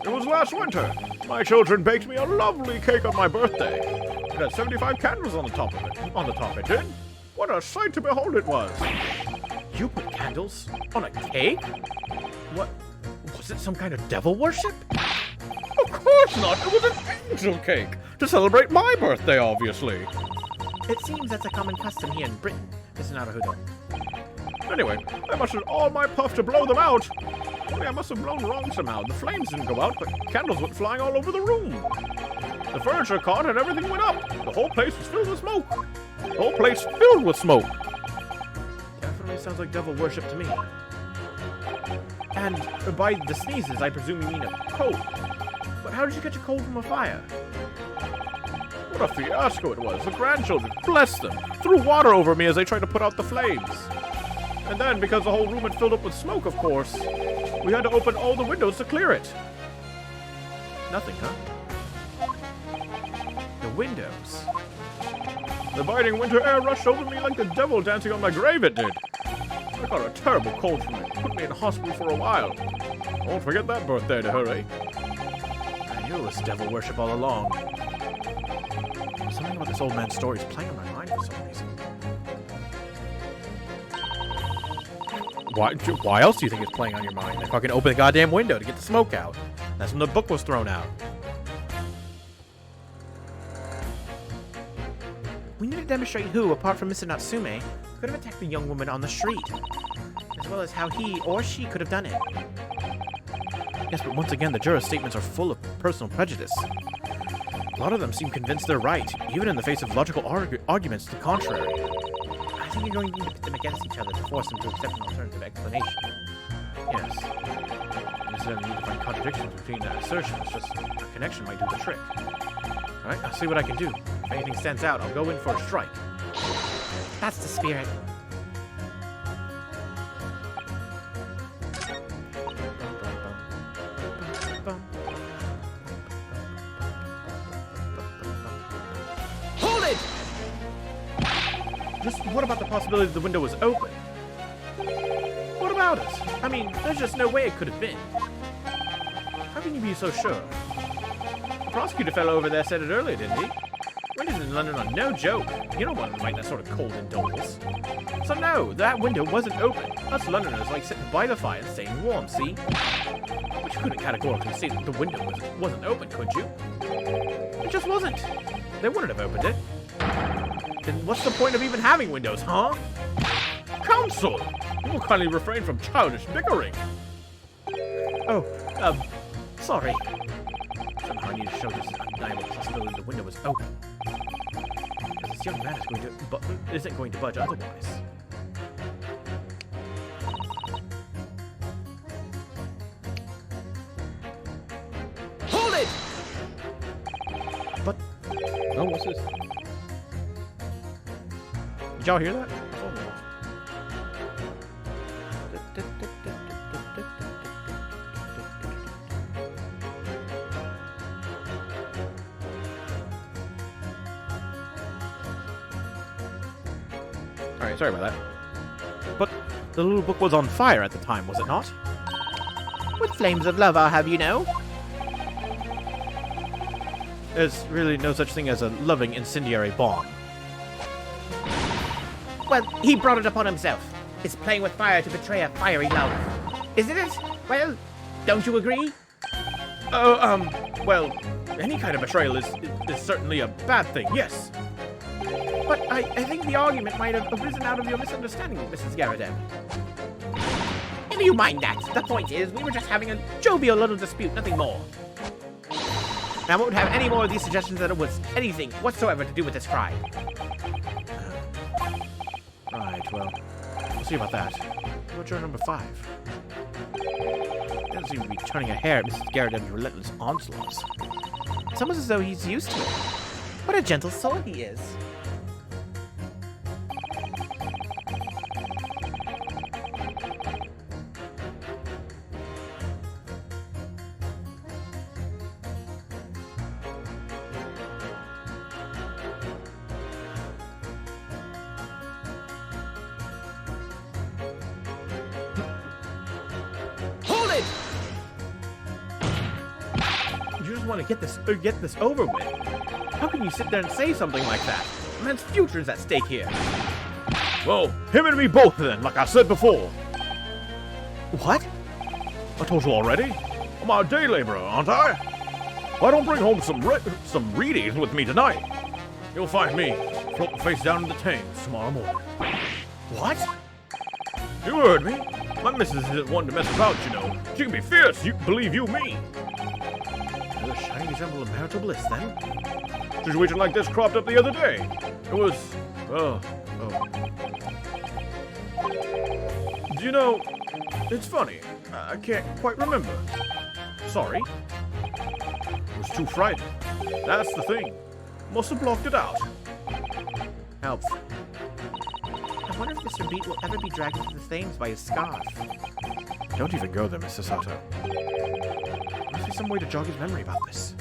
It was last winter. My children baked me a lovely cake on my birthday. It had 75 candles on the top of it. On the top it did. What a sight to behold it was. You put candles on a cake? What? Was it some kind of devil worship? Of course not. It was an angel cake. To celebrate my birthday, obviously. It seems that's a common custom here in Britain, Mr. Naruhodo. Anyway, I mustered all my puff to blow them out. Only I must have blown wrong somehow. The flames didn't go out, but candles went flying all over the room. The furniture caught and everything went up. The whole place was filled with smoke. The whole place filled with smoke. Definitely sounds like devil worship to me. And by the sneezes, I presume you mean a cold. But how did you catch a cold from a fire? What a fiasco it was. The grandchildren, bless them, threw water over me as they tried to put out the flames. And then, because the whole room had filled up with smoke, of course, we had to open all the windows to clear it. Nothing, huh? The windows. The biting winter air rushed over me like the devil dancing on my grave, it did. I got a terrible cold from it. Put me in hospital for a while. I won't forget that birthday to her, eh? I knew it was devil worship all along. Something about this old man's story is playing on my mind for some reason. Why else do you think it's playing on your mind? I fucking open the goddamn window to get the smoke out. That's when the book was thrown out. We need to demonstrate who, apart from Mr. Natsume, could have attacked the young woman on the street, as well as how he or she could have done it. Yes, but once again, the jurors' statements are full of personal prejudice. A lot of them seem convinced they're right, even in the face of logical arguments to the contrary. I think you're going to need to pit them against each other to force them to accept an alternative explanation. Yes. Instead of need to find contradictions between their assertions, just a connection might do the trick. Alright, I'll see what I can do. If anything stands out, I'll go in for a strike. That's the spirit. Hold it! Just what about the possibility that the window was open? What about it? I mean, there's just no way it could have been. How can you be so sure? The prosecutor fellow over there said it earlier, didn't he? Windows in London are no joke. You don't want to fight that sort of cold indoors. So no, that window wasn't open. Us Londoners like sitting by the fire and staying warm, see? But you couldn't categorically say that the window wasn't open, could you? It just wasn't. They wouldn't have opened it. Then what's the point of even having windows, huh? Counsel! You will kindly refrain from childish bickering. Oh, sorry. Somehow I need to show this undeniable possibility the window was open. Because this young man isn't going to budge otherwise. Hold it! But, Oh, what's this? did y'all hear that? Alright, sorry about that. But the little book was on fire at the time, was it not? With flames of love, I'll have you know. There's really no such thing as a loving incendiary bomb. Well, he brought it upon himself. It's playing with fire to betray a fiery love. Isn't it? Well, don't you agree? Well, any kind of betrayal is certainly a bad thing, yes. But I think the argument might have arisen out of your misunderstanding, Mrs. Garrideb. Never you mind that. The point is, we were just having a jovial little dispute, nothing more. I won't have any more of these suggestions that it was anything whatsoever to do with this crime. Right, well, we'll see about that. What's your number 5? Doesn't seem to be turning a hair at Mrs. Garrideb's relentless onslaughts. It's almost as though he's used to it. What a gentle soul he is. You just want to get this over with. How can you sit there and say something like that? A man's future is at stake here. Well, him and me both then, like I said before. What? I told you already. I'm a day laborer, aren't I? Why don't bring home some readies with me tonight? You'll find me floating face down in the Thames tomorrow morning. What? You heard me. My missus isn't one to mess about, you know. She can be fierce, you believe you me. Another shining example of marital bliss, then? Situation like this cropped up the other day. It was, Do you know, it's funny. I can't quite remember. Sorry. It was too frightening. That's the thing. Must have blocked it out. Helps. I wonder if Mr. Beat will ever be dragged into the Thames by his scarf. Don't even go there, Mr. Sato. Must be some way to jog his memory about this.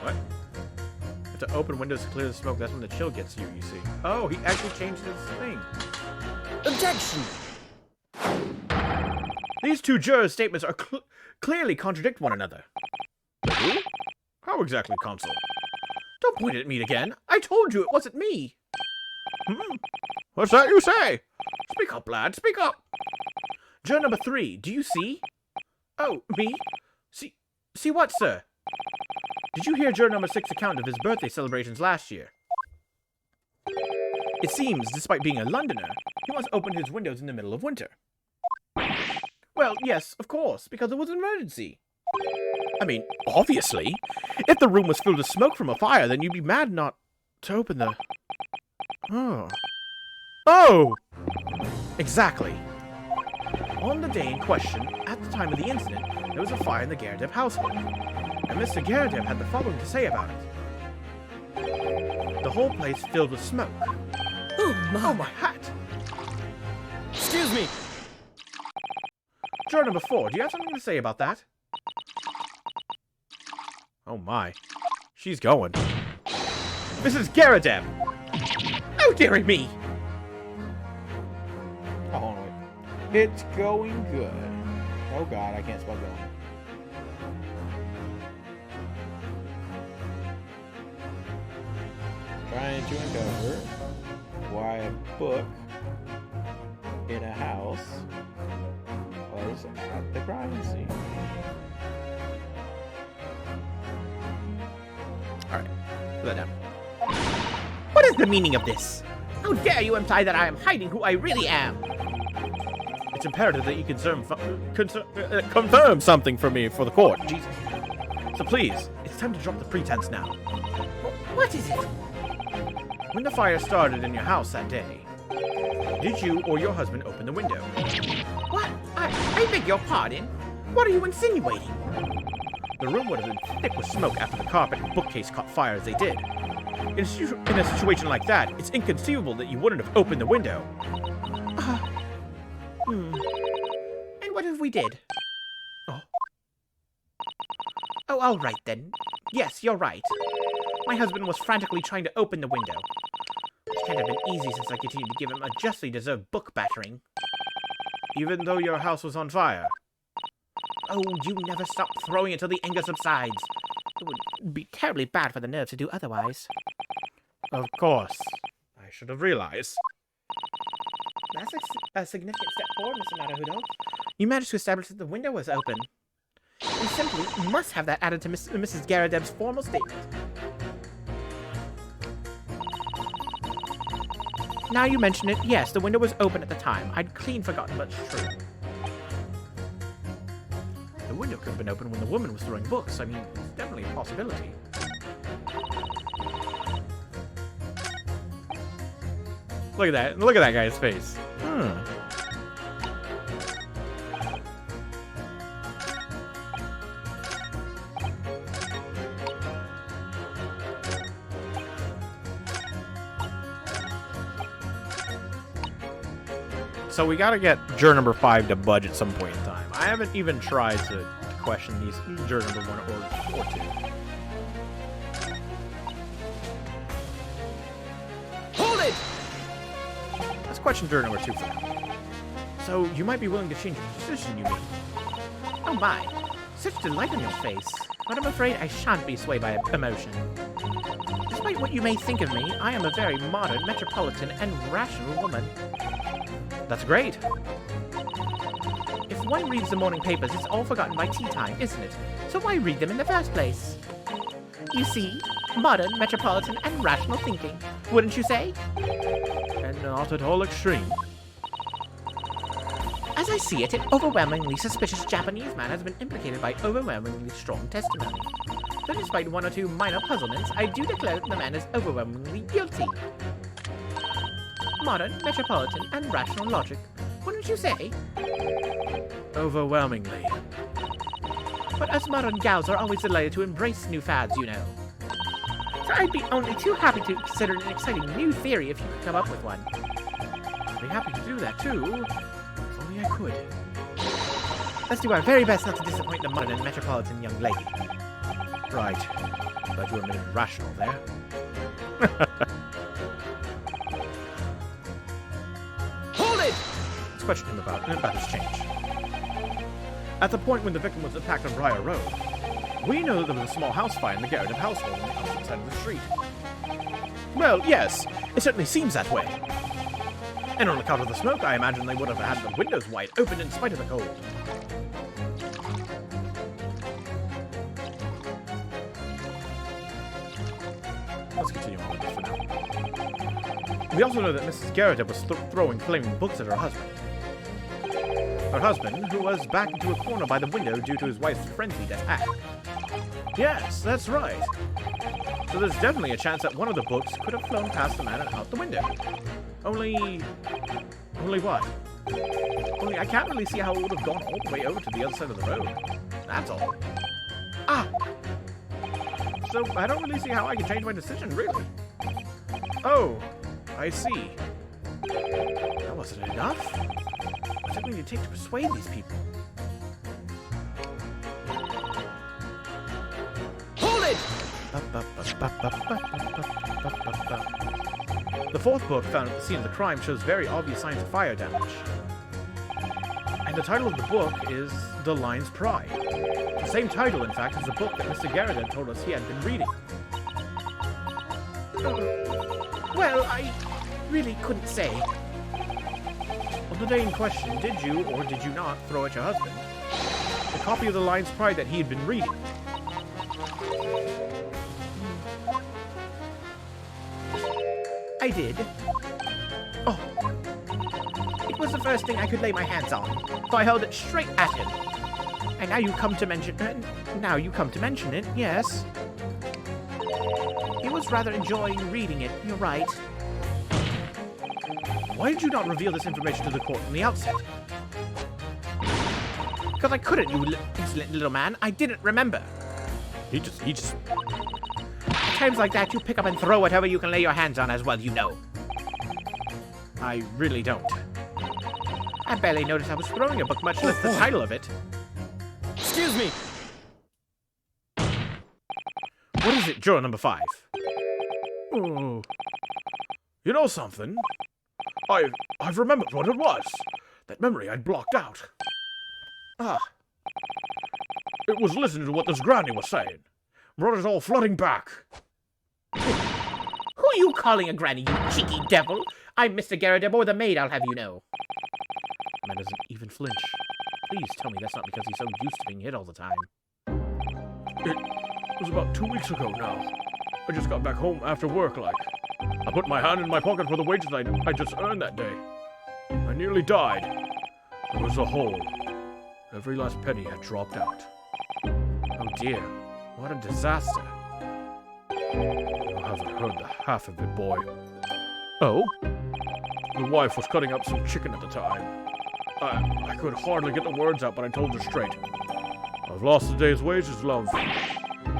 What? Have to open windows to clear the smoke. That's when the chill gets you, you see. Oh, he actually changed his thing. Objection! These two jurors' statements are clearly contradict one another. Who? How exactly, Consul? Don't point it at me again. I told you it wasn't me. What's that you say? Speak up, lad. Speak up. Juror number 3, do you see? Oh, me? See what, sir? Did you hear juror number 6's account of his birthday celebrations last year? It seems, despite being a Londoner, he once opened his windows in the middle of winter. Well, yes, of course, because it was an emergency. I mean, obviously. If the room was filled with smoke from a fire, then you'd be mad not to open the... Oh! Exactly. On the day in question, at the time of the incident, there was a fire in the Garrideb household. And Mr. Garrideb had the following to say about it. The whole place filled with smoke. Oh, my hat! Excuse me! Juror number 4, do you have something to say about that? Oh my. She's going. Mrs. Garrideb! Oh, dearie me! Oh, hold on, wait. It's going good. Oh god, I can't spell going. Trying to uncover why a book in a house was at the crime scene. Alright, put that down. What is the meaning of this? How dare you imply that I am hiding who I really am? It's imperative that you confirm something for me for the court. Jesus. So please, it's time to drop the pretense now. What is it? When the fire started in your house that day, did you or your husband open the window? What? I beg your pardon? What are you insinuating? The room would have been thick with smoke after the carpet and bookcase caught fire as they did. In a situation like that, it's inconceivable that you wouldn't have opened the window. And what if we did? Oh, all right then. Yes, you're right. My husband was frantically trying to open the window. Which can't have been easy since I continued to give him a justly deserved book battering. Even though your house was on fire? Oh, you never stop throwing it till the anger subsides. It would be terribly bad for the nerves to do otherwise. Of course. I should have realized. That's a significant step forward, Mr. Naruhodo. You managed to establish that the window was open. In simply must have that added to Mrs. Garadeb's formal statement. Now you mention it, yes, the window was open at the time. I'd clean forgotten, but it's true. The window could have been open when the woman was throwing books. I mean, it's definitely a possibility. Look at that. Look at that guy's face. So we gotta get juror number 5 to budge at some point in time. I haven't even tried to question these juror number 1 or 2. Hold it! Let's question juror number 2 for now. So you might be willing to change your decision, you mean? Oh my, such delight on your face. But I'm afraid I shan't be swayed by emotion. Despite what you may think of me, I am a very modern, metropolitan, and rational woman. That's great. If one reads the morning papers, it's all forgotten by tea time, isn't it? So why read them in the first place? You see, modern, metropolitan, and rational thinking, wouldn't you say? And not at all extreme. As I see it, an overwhelmingly suspicious Japanese man has been implicated by overwhelmingly strong testimony. So despite 1 or 2 minor puzzlements, I do declare that the man is overwhelmingly guilty. Modern, metropolitan, and rational logic, wouldn't you say? Overwhelmingly. But us modern gals are always delighted to embrace new fads, you know. So I'd be only too happy to consider an exciting new theory if you could come up with one. I'd be happy to do that too, if only I could. Let's do our very best not to disappoint the modern and metropolitan young lady. Right. Glad you admitted rational there. Hold it! Let's question him about his change. At the point when the victim was attacked on Briar Road, we know that there was a small house fire in the Garadeb household on the opposite side of the street. Well, yes, it certainly seems that way. And on account of the smoke, I imagine they would have had the windows wide open in spite of the cold. Let's continue on with this for now. We also know that Mrs. Garadeb was throwing flaming books at her husband. Her husband, who was backed into a corner by the window due to his wife's frenzied attack. Yes, that's right. So there's definitely a chance that one of the books could have flown past the man and out the window. Only what? Only I can't really see how it would have gone all the way over to the other side of the road. That's all. Ah! So I don't really see how I can change my decision, really. Oh, I see. That wasn't enough? What's it going to take to persuade these people? Hold it! The fourth book found at the scene of the crime shows very obvious signs of fire damage. And the title of the book is The Lion's Pride. The same title, in fact, as the book that Mr. Garadeb told us he had been reading. Well, I really couldn't say. On the day in question, did you or did you not throw at your husband a copy of The Lion's Pride that he had been reading? I did. Oh, It was the first thing I could lay my hands on, so I held it straight at him. And now you come to mention it, yes. He was rather enjoying reading it, you're right. why did you not reveal this information to the court from the outset? Because I couldn't, you insolent little man. I didn't remember. He just... At times like that, you pick up and throw whatever you can lay your hands on as well, you know. I really don't. I barely noticed I was throwing a book, much less the title of it. Excuse me! What is it, juror number 5? Oh... You know something? I've remembered what it was. That memory I'd blocked out. Ah. It was listening to what this granny was saying. Brought it all flooding back. Who are you calling a granny, you cheeky devil? I'm Mr. Garadeb, or the maid, I'll have you know. Man doesn't even flinch. Please tell me that's not because he's so used to being hit all the time. It was about 2 weeks ago now. I just got back home after work, like. I put my hand in my pocket for the wages I just earned that day. I nearly died. There was a hole. Every last penny had dropped out. Oh dear, what a disaster. You haven't heard the half of it, boy. Oh? The wife was cutting up some chicken at the time. I could hardly get the words out, but I told her straight. I've lost a day's wages, love.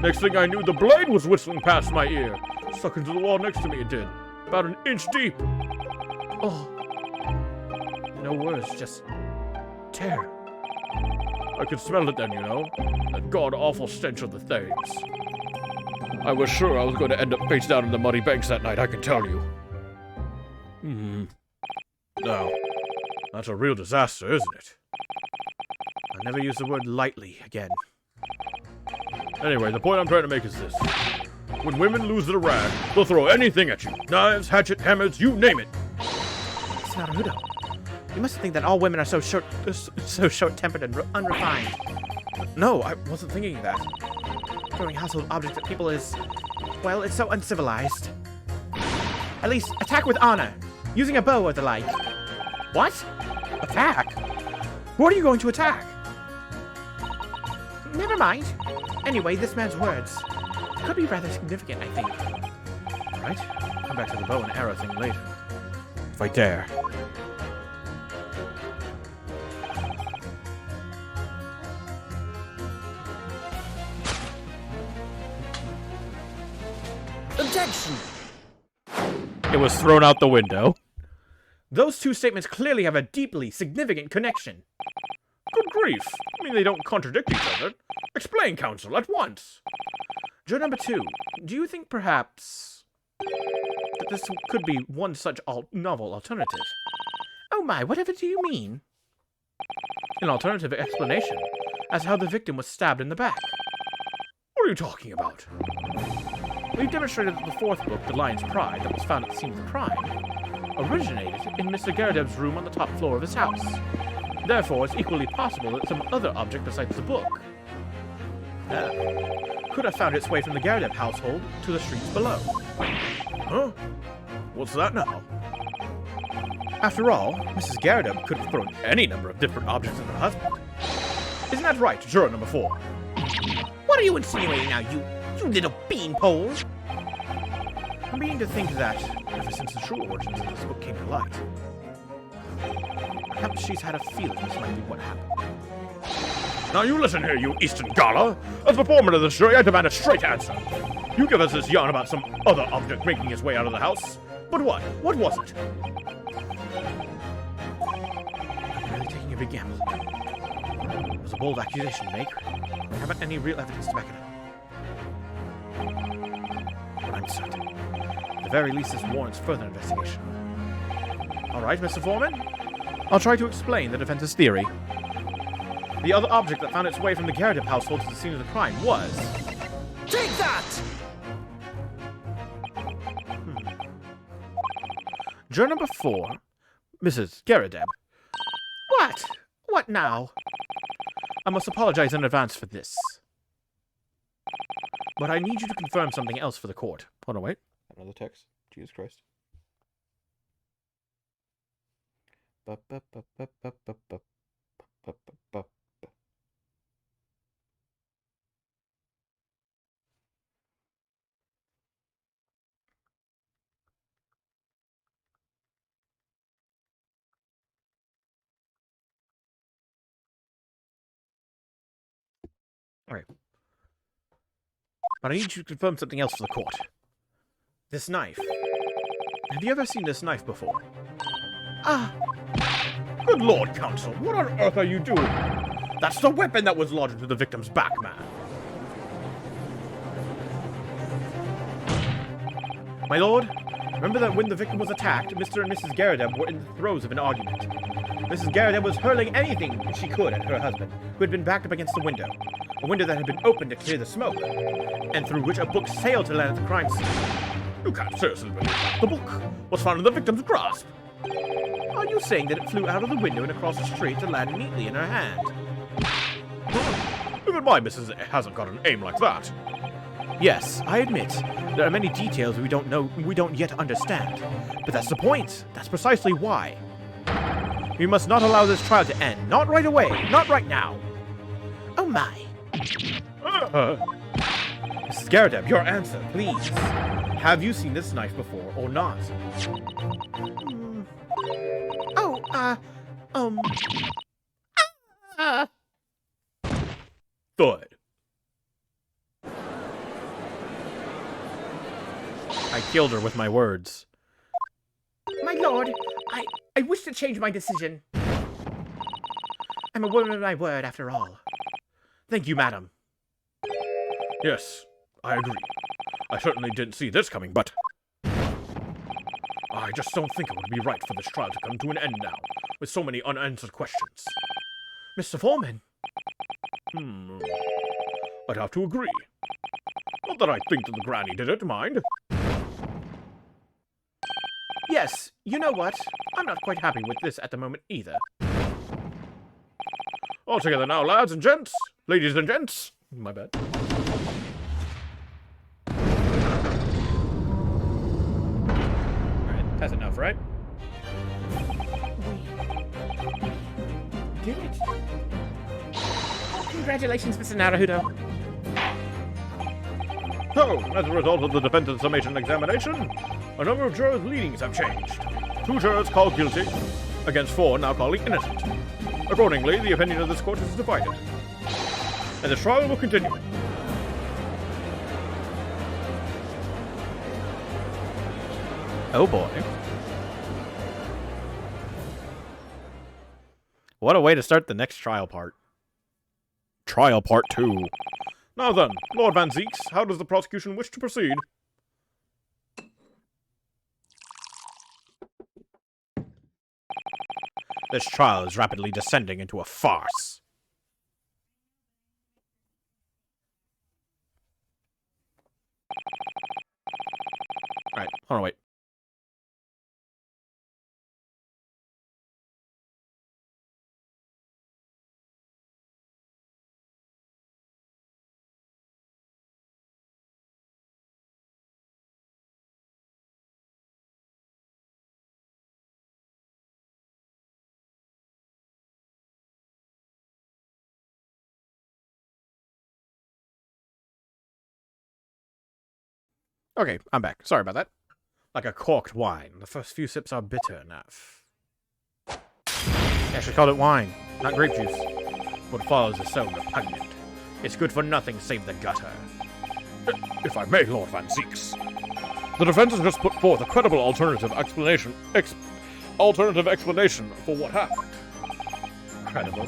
Next thing I knew, the blade was whistling past my ear. Stuck into the wall next to me, it did. About an inch deep. Oh. No words, just terror. I could smell it then, you know. That god-awful stench of the thames. I was sure I was going to end up face down in the muddy banks that night, I can tell you. Now, that's a real disaster, isn't it? I'll never use the word lightly again. Anyway, the point I'm trying to make is this. When women lose their rag, they'll throw anything at you. Knives, hatchet, hammers, you name it. It's not Naruto. You must think that all women are so short-tempered and unrefined. No, I wasn't thinking of that. Throwing household objects at people is, well, it's so uncivilized. At least, attack with honor, using a bow or the like. What? Attack? What are you going to attack? Never mind. Anyway, this man's words could be rather significant, I think. Right? Come back to the bow and arrow thing later. If I dare. Objection! It was thrown out the window. Those two statements clearly have a deeply significant connection. Good grief. I mean, they don't contradict each other. Explain, counsel, at once. Juror number 2, do you think perhaps that this could be one such novel alternative? Oh my, whatever do you mean? An alternative explanation as to how the victim was stabbed in the back. What are you talking about? We've demonstrated that the 4th book, The Lion's Pride, that was found at the scene of the crime, originated in Mr. Garadeb's room on the top floor of his house. Therefore, it's equally possible that some other object besides the book could have found its way from the Garadeb household to the streets below. Huh? What's that now? After all, Mrs. Garadeb could have thrown any number of different objects at her husband. Isn't that right, juror number 4? What are you insinuating now, you little beanpole? I'm beginning to think that, ever since the true origins of this book came to light, perhaps she's had a feeling this might be what happened. Now you listen here, you Eastern Gala. As the foreman of the jury, I demand a straight answer. You give us this yarn about some other object making its way out of the house. But what? What was it? I'm really taking a big gamble. It was a bold accusation to make. I haven't any real evidence to back it up. But I'm certain. At the very least, this warrants further investigation. All right, Mr. Foreman. I'll try to explain the defense's theory. The other object that found its way from the Garadeb household to the scene of the crime was... Take that! Juror number 4, Mrs. Garadeb. What? What now? I must apologize in advance for this. But I need you to confirm something else for the court. Hold on, wait. Another text. Jesus Christ. Alright. But I need you to confirm something else for the court. This knife. Have you ever seen this knife before? Ah, Good Lord, counsel, what on earth are you doing? That's the weapon that was lodged into the victim's back, man. My lord, remember that when the victim was attacked, Mr. and Mrs. Garadeb were in the throes of an argument. Mrs. Garadeb was hurling anything she could at her husband, who had been backed up against the window. A window that had been opened to clear the smoke, and through which a book sailed to land at the crime scene. You can't seriously believe that. The book was found in the victim's grasp. Are you saying that it flew out of the window and across the street to land neatly in her hand? Even my missus hasn't got an aim like that. Yes, I admit, there are many details we don't yet understand. But that's the point. That's precisely why. We must not allow this trial to end. Not right away. Not right now. Oh my. Mrs. Garrideb, your answer, please. Have you seen this knife before or not? Oh, Good. I killed her with my words. my lord, I wish to change my decision. I'm a woman of my word, after all. Thank you, madam. Yes, I agree. I certainly didn't see this coming, but I just don't think it would be right for this trial to come to an end now, with so many unanswered questions. Mr. Foreman. I'd have to agree. Not that I think that the granny did it, mind. Yes, you know what? I'm not quite happy with this at the moment either. All together now, lads and gents. Ladies and gents. My bad. Alright, that's enough, right? Did it? Congratulations, Mr. Naruto. So, as a result of the defense's summation examination, a number of jurors' leanings have changed. 2 jurors called guilty, against 4 now calling innocent. Accordingly, the opinion of this court is divided. And the trial will continue. Oh boy. What a way to start the next trial part. Trial Part 2. Now then, Lord Van Zeeks, how does the prosecution wish to proceed? This trial is rapidly descending into a farce. Alright, hold on, wait. Okay, I'm back. Sorry about that. Like a corked wine. The first few sips are bitter enough. I actually called it wine, not grape juice. What follows is so repugnant. It's good for nothing save the gutter. If I may, Lord Van Zeeks. The defense has just put forth a credible alternative explanation for what happened. Credible.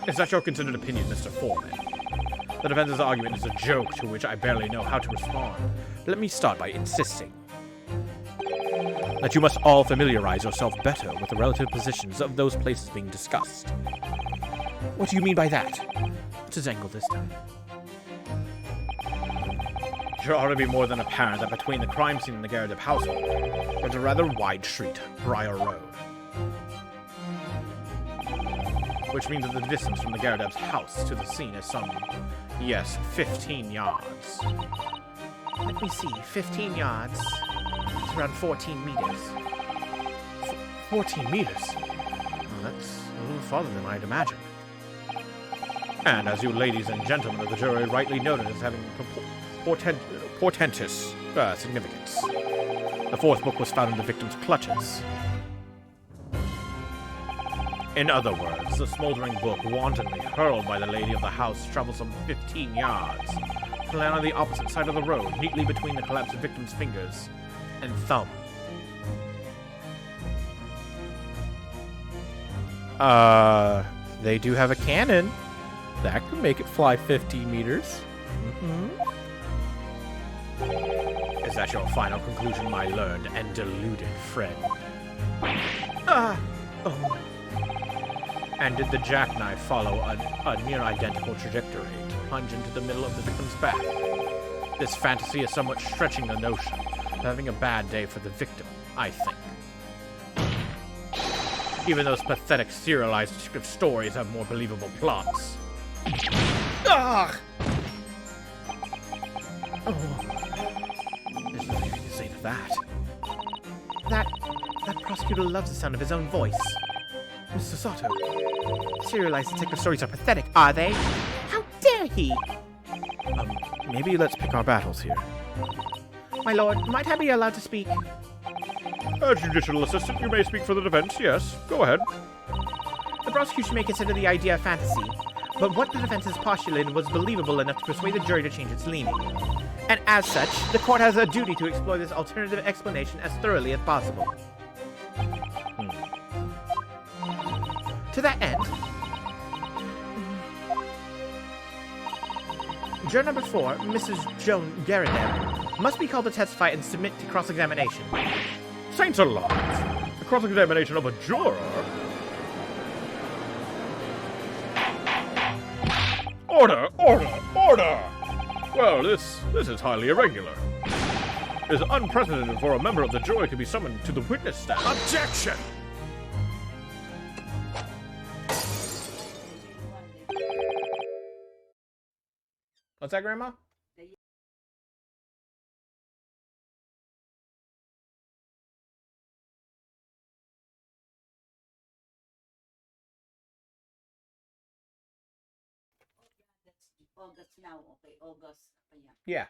Is that your considered opinion, Mr. Foreman? The defense's argument is a joke to which I barely know how to respond. Let me start by insisting that you must all familiarize yourself better with the relative positions of those places being discussed. What do you mean by that? To Zangle this time. It should already be more than apparent that between the crime scene and the Garrideb household, there's a rather wide street, Briar Road. Which means that the distance from the Garrideb's house to the scene is some, yes, 15 yards. Let me see, 15 yards. It's around 14 meters. 14 meters? Well, that's a little farther than I'd imagine. And as you ladies and gentlemen of the jury rightly noted as having portentous significance, the 4th book was found in the victim's clutches. In other words, the smoldering book wantonly hurled by the lady of the house traveled some 15 yards, to land on the opposite side of the road, neatly between the collapsed victim's fingers and thumb. They do have a cannon. That could make it fly 15 meters. Is that your final conclusion, my learned and deluded friend? And did the jackknife follow a near-identical trajectory to plunge into the middle of the victim's back? This fantasy is somewhat stretching the notion of having a bad day for the victim, I think. Even those pathetic serialized detective stories have more believable plots. Ugh! Oh. There's nothing I can say to that. That prosecutor loves the sound of his own voice. Mr. Sato. Serialized detective stories are pathetic, are they? How dare he? Maybe let's pick our battles here. My lord, might I be allowed to speak? Judicial assistant, you may speak for the defense, yes. Go ahead. The prosecution may consider the idea a fantasy, but what the defense has postulated was believable enough to persuade the jury to change its leaning. And as such, the court has a duty to explore this alternative explanation as thoroughly as possible. To that end, juror number 4, Mrs. Joan Garridan, must be called to testify and submit to cross-examination. Saints alive! The cross-examination of a juror? Order! Order! Order! Well, this is highly irregular. It is unprecedented for a member of the jury to be summoned to the witness stand. Objection! What's that, Grandma? August now, okay, August. Yeah.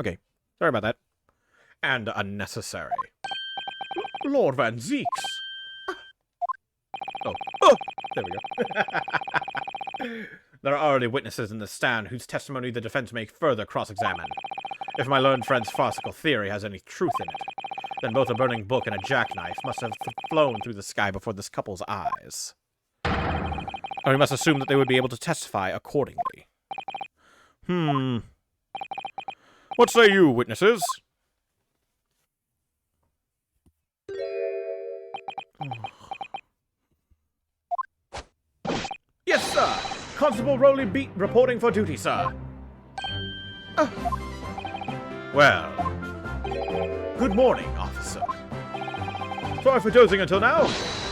Okay. Sorry about that. And unnecessary. Lord Van Zeeks! Oh, there we go. There are already witnesses in the stand whose testimony the defense may further cross-examine. If my learned friend's farcical theory has any truth in it, then both a burning book and a jackknife must have flown through the sky before this couple's eyes. And we must assume that they would be able to testify accordingly. What say you, witnesses? Yes, sir! Constable Rowley Beat reporting for duty, sir. Well, good morning, officer. Sorry for dozing until now.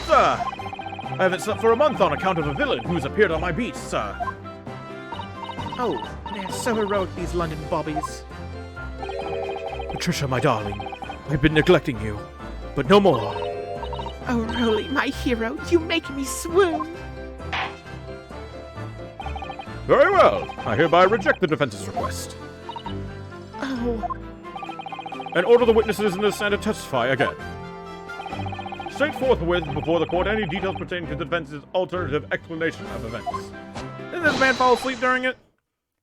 Sir, I haven't slept for a month on account of a villain who's appeared on my beat, sir. Oh, they're so heroic, these London bobbies. Patricia, my darling, I've been neglecting you, but no more. Oh, Rowley, my hero, you make me swoon. Very well. I hereby reject the defense's request. Oh, And order the witnesses in the stand to testify again. State forthwith before the court any details pertaining to the defense's alternative explanation of events. Didn't this man fall asleep during it?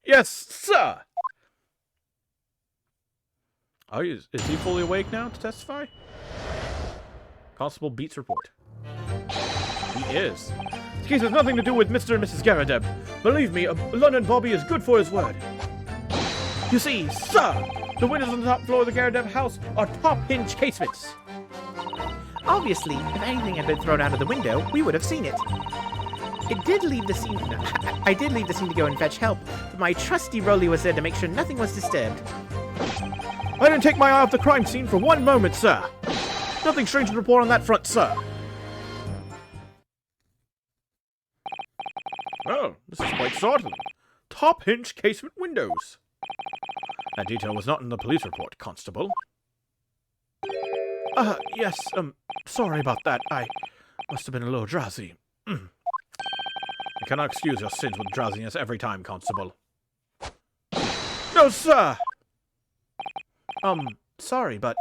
Yes, sir! Oh, is he fully awake now to testify? Constable Beats report. He is. This case has nothing to do with Mr. and Mrs. Garradeb. Believe me, a London Bobby is good for his word. You see, sir, the windows on the top floor of the Garradeb house are top hinge casements. obviously, if anything had been thrown out of the window, we would have seen it. I did leave the scene to go and fetch help, but my trusty Rowley was there to make sure nothing was disturbed. I didn't take my eye off the crime scene for one moment, sir. Nothing strange to report on that front, sir. Well, this is quite startling. Top hinge casement windows. That detail was not in the police report, Constable. Yes, sorry about that. I must have been a little drowsy. I cannot excuse your sins with drowsiness every time, Constable. No, sir! Sorry, but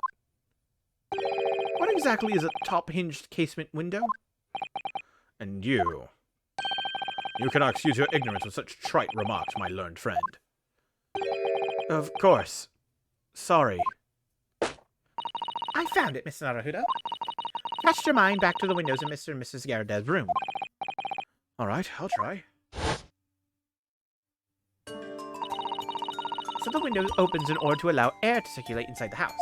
what exactly is a top-hinged casement window? And you cannot excuse your ignorance with such trite remarks, my learned friend. Of course. Sorry. I found it, Mr. Naruhodo. Cast your mind back to the windows in Mr. and Mrs. Garradeb's room. All right, I'll try. So the window opens in order to allow air to circulate inside the house.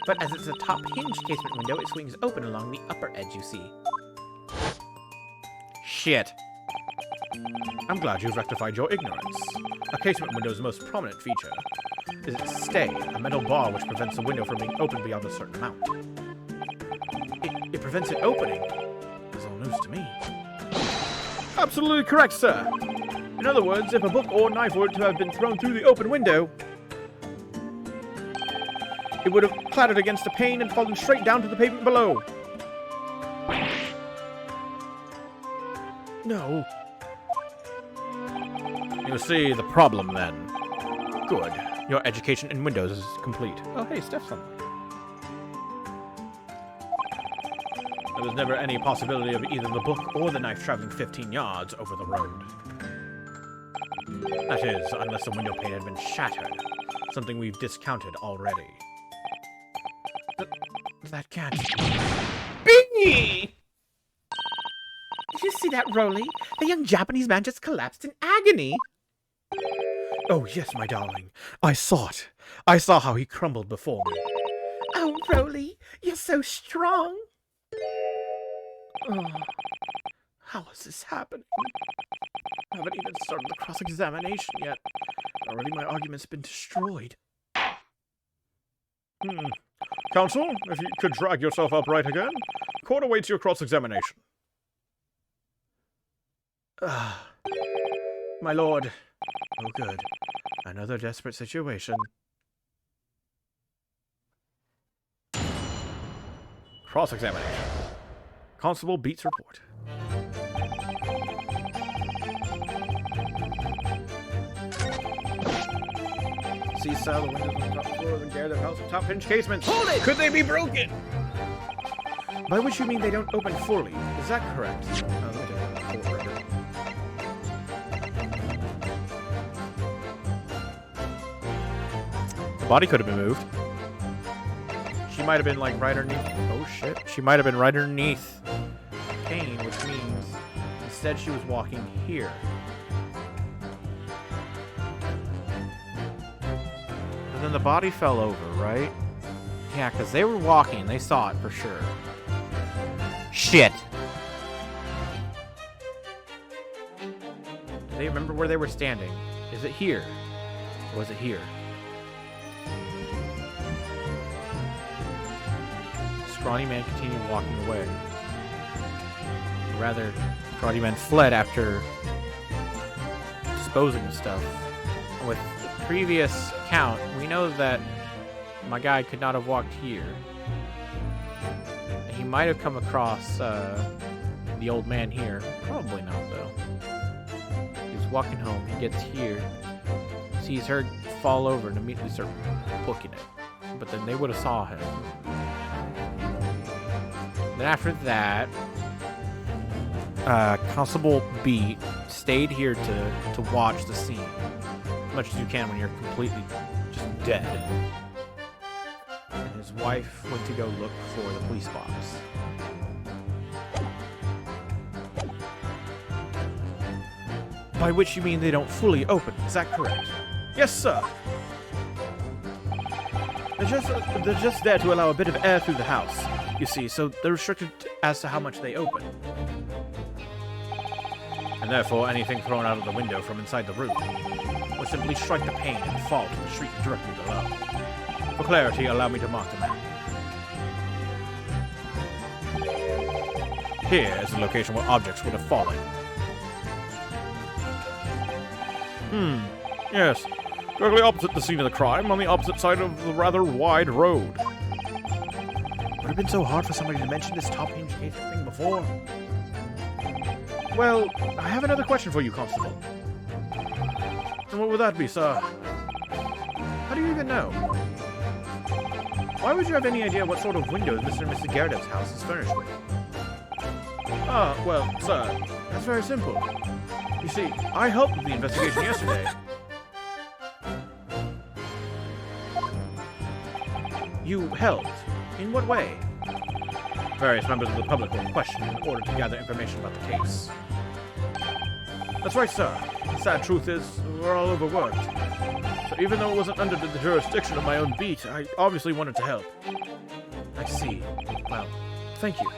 But as it's a top-hinged casement window, it swings open along the upper edge, you see. Shit. I'm glad you've rectified your ignorance. A casement window's most prominent feature is its stay, a metal bar which prevents the window from being opened beyond a certain amount. It prevents it opening. It's all news to me. Absolutely correct, sir. In other words, if a book or knife were to have been thrown through the open window, it would have clattered against a pane and fallen straight down to the pavement below. No. You see the problem then. Good. Your education in Windows is complete. Oh, hey, Stefan. There was never any possibility of either the book or the knife traveling 15 yards over the road. That is, unless the window pane had been shattered. Something we've discounted already. That can't... Bingy! Did you see that, Roly? The young Japanese man just collapsed in agony. Oh, yes, my darling. I saw it. I saw how he crumbled before me. Oh, Roly, you're so strong. Oh, how is this happening? I haven't even started the cross-examination yet. Already my argument's been destroyed. Counsel, if you could drag yourself upright again. Court awaits your cross-examination. My lord. Oh, good. Another desperate situation. Cross-examination. Constable Beats report. See, sir, the windows on the top floor of the Garrett house have top hinge casements. Hold it! Could they be broken? By which you mean they don't open fully. Is that correct? Let me take that full record. The body could have been moved. She might have been like right underneath. Oh shit. She might have been right underneath pane, which means instead she was walking here. And then the body fell over, right? Yeah, because they were walking. They saw it for sure. Shit. Do they remember where they were standing? Is it here? Or was it here? Scrawny man continued walking away. Or rather, Scrawny man fled after disposing of stuff. And with the previous count, we know that my guy could not have walked here. And he might have come across the old man here. Probably not, though. He was walking home. He gets here. Sees her fall over and immediately start booking it. But then they would have saw him. Then after that, Constable Beat stayed here to watch the scene. As much as you can when you're completely just dead. And his wife went to go look for the police box. By which you mean they don't fully open, is that correct? Yes, sir. They're just there to allow a bit of air through the house, you see, so they're restricted as to how much they open. And therefore, anything thrown out of the window from inside the room will simply strike the pane and fall to the street directly below. For clarity, allow me to mark the map. Here is the location where objects would have fallen. Yes. Directly opposite the scene of the crime, on the opposite side of the rather wide road. Would it have been so hard for somebody to mention this top hinge case thing before? Well, I have another question for you, Constable. And what would that be, sir? How do you even know? Why would you have any idea what sort of windows Mr. and Mrs. Garrett's house is furnished with? Ah, well, sir, that's very simple. You see, I helped with the investigation yesterday. You helped? In what way? Various members of the public were questioned in order to gather information about the case. That's right, sir. The sad truth is, we're all overworked. So even though it wasn't under the jurisdiction of my own beat, I obviously wanted to help. I see. Well, thank you.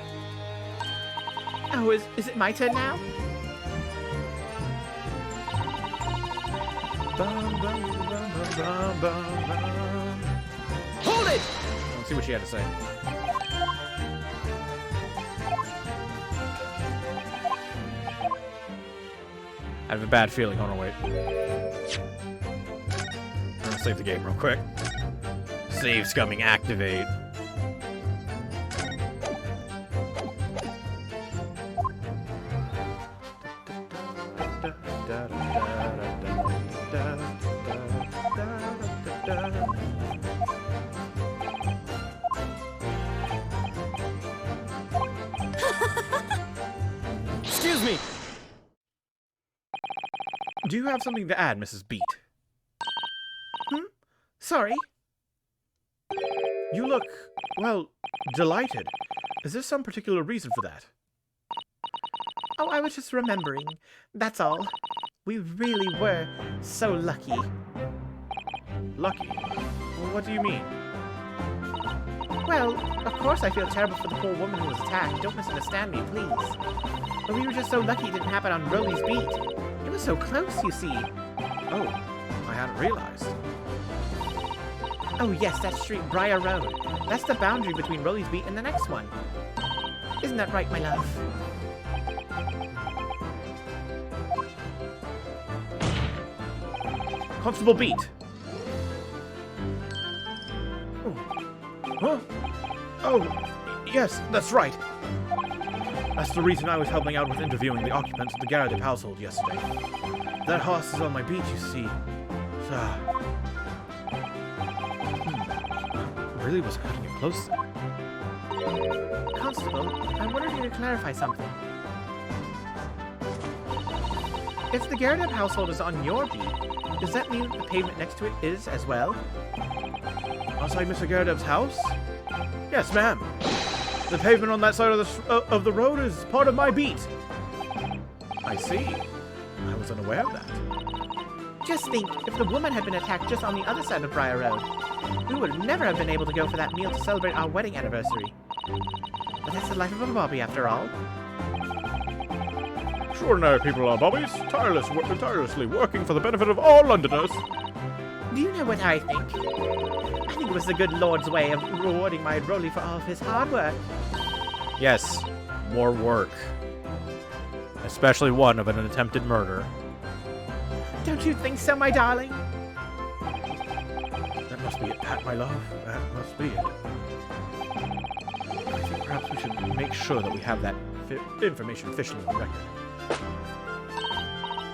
Oh, is it my turn now? Hold it! Let's see what she had to say. have a bad feeling. Hold on, wait. I'm gonna save the game real quick. Save scumming activate. Excuse me! Do you have something to add, Mrs. Beat? Sorry. You look, well, delighted. Is there some particular reason for that? Oh, I was just remembering. That's all. We really were so lucky. Lucky? Well, what do you mean? Well, of course I feel terrible for the poor woman who was attacked. Don't misunderstand me, please. But we were just so lucky it didn't happen on Rolly's beat. It was so close, you see. Oh, I hadn't realized. Oh yes, that street, Briar Road. That's the boundary between Rolly's beat and the next one. Isn't that right, my love? Constable Beat! Huh? Oh, yes, that's right. That's the reason I was helping out with interviewing the occupants of the Garradip household yesterday. That horse is on my beat, you see. So, really was cutting it close there. Constable, I wonder if you could clarify something. If the Garradip household is on your beat, does that mean that the pavement next to it is as well? Outside Mr. Garradip's house? Yes, ma'am. The pavement on that side of the road is part of my beat. I see. I was unaware of that. Just think, if the woman had been attacked just on the other side of Briar Road, we would never have been able to go for that meal to celebrate our wedding anniversary. But that's the life of a bobby, after all. Extraordinary people are bobbies, tirelessly working for the benefit of all Londoners. Do you know what I think? I think it was the good Lord's way of rewarding my Rolly for all of his hard work. Yes, more work. Especially one of an attempted murder. Don't you think so, my darling? That must be it, Pat, my love. That must be it. I think perhaps we should make sure that we have that information officially on record.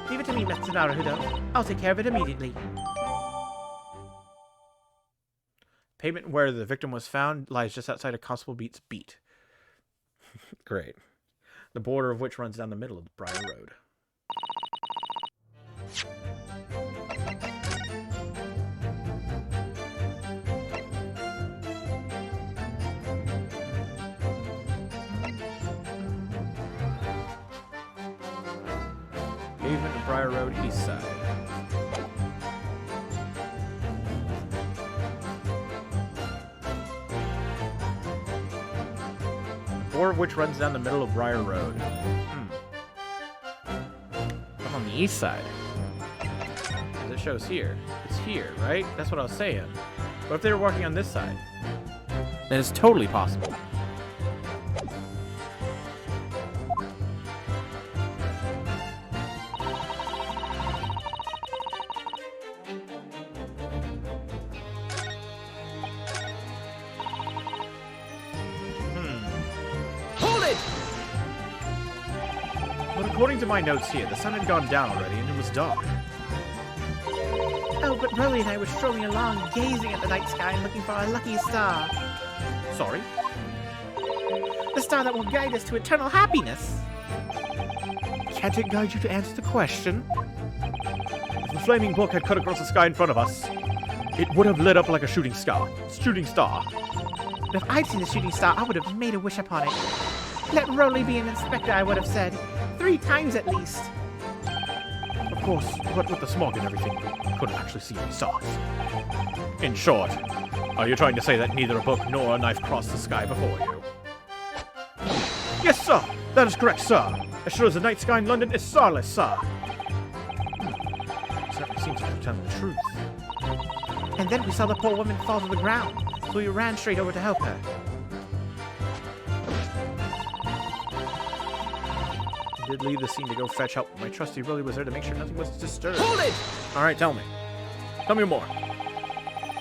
Leave it to me, Mr. Naruto. I'll take care of it immediately. Pavement where the victim was found lies just outside of Constable Beat's beat. Great. The border of which runs down the middle of Briar Road. Pavement of Briar Road, east side. Of which runs down the middle of Briar Road. I'm on the east side. As it shows here. It's here, right? That's what I was saying. What if they were walking on this side? Then it's totally possible. According to my notes here, the sun had gone down already and it was dark. Oh, but Rolly and I were strolling along, gazing at the night sky and looking for our lucky star. Sorry? The star that will guide us to eternal happiness. Can't it guide you to answer the question? If the flaming book had cut across the sky in front of us, it would have lit up like a shooting star. But if I'd seen the shooting star, I would have made a wish upon it. Let Rolly be an inspector, I would have said. 3 times at least. Of course, but with the smog and everything, we couldn't actually see any stars. In short, are you trying to say that neither a book nor a knife crossed the sky before you? Yes, sir! That is correct, sir! As sure as the night sky in London is starless, sir! Certainly seems to be telling the truth. And then we saw the poor woman fall to the ground, so we ran straight over to help her. did leave the scene to go fetch help, but my trusty Rolly was there to make sure nothing was disturbed. Hold it! Alright, tell me. Tell me more.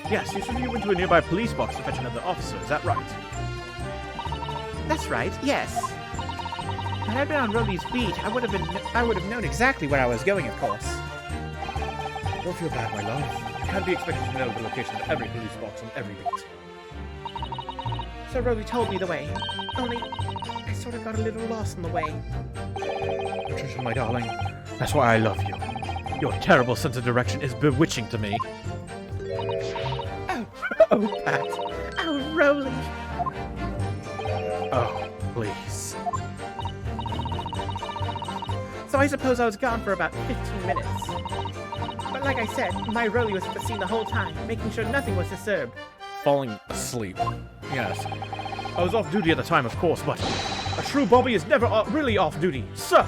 Yes, you said you went to a nearby police box to fetch another officer, is that right? That's right, yes. If I'd been on Rolly's beat, I would have known exactly where I was going, of course. Don't feel bad, my love. You can't be expected to know the location of every police box on every beat. So Rolly told me the way. Only, I sort of got a little lost on the way. Patricia, my darling, that's why I love you. Your terrible sense of direction is bewitching to me. Oh, Pat. Oh, Rolly. Oh, please. So I suppose I was gone for about 15 minutes. But like I said, my Rolly was at the scene the whole time, making sure nothing was disturbed. Falling asleep. Yes. I was off duty at the time, of course, but a true Bobby is never really off duty, sir!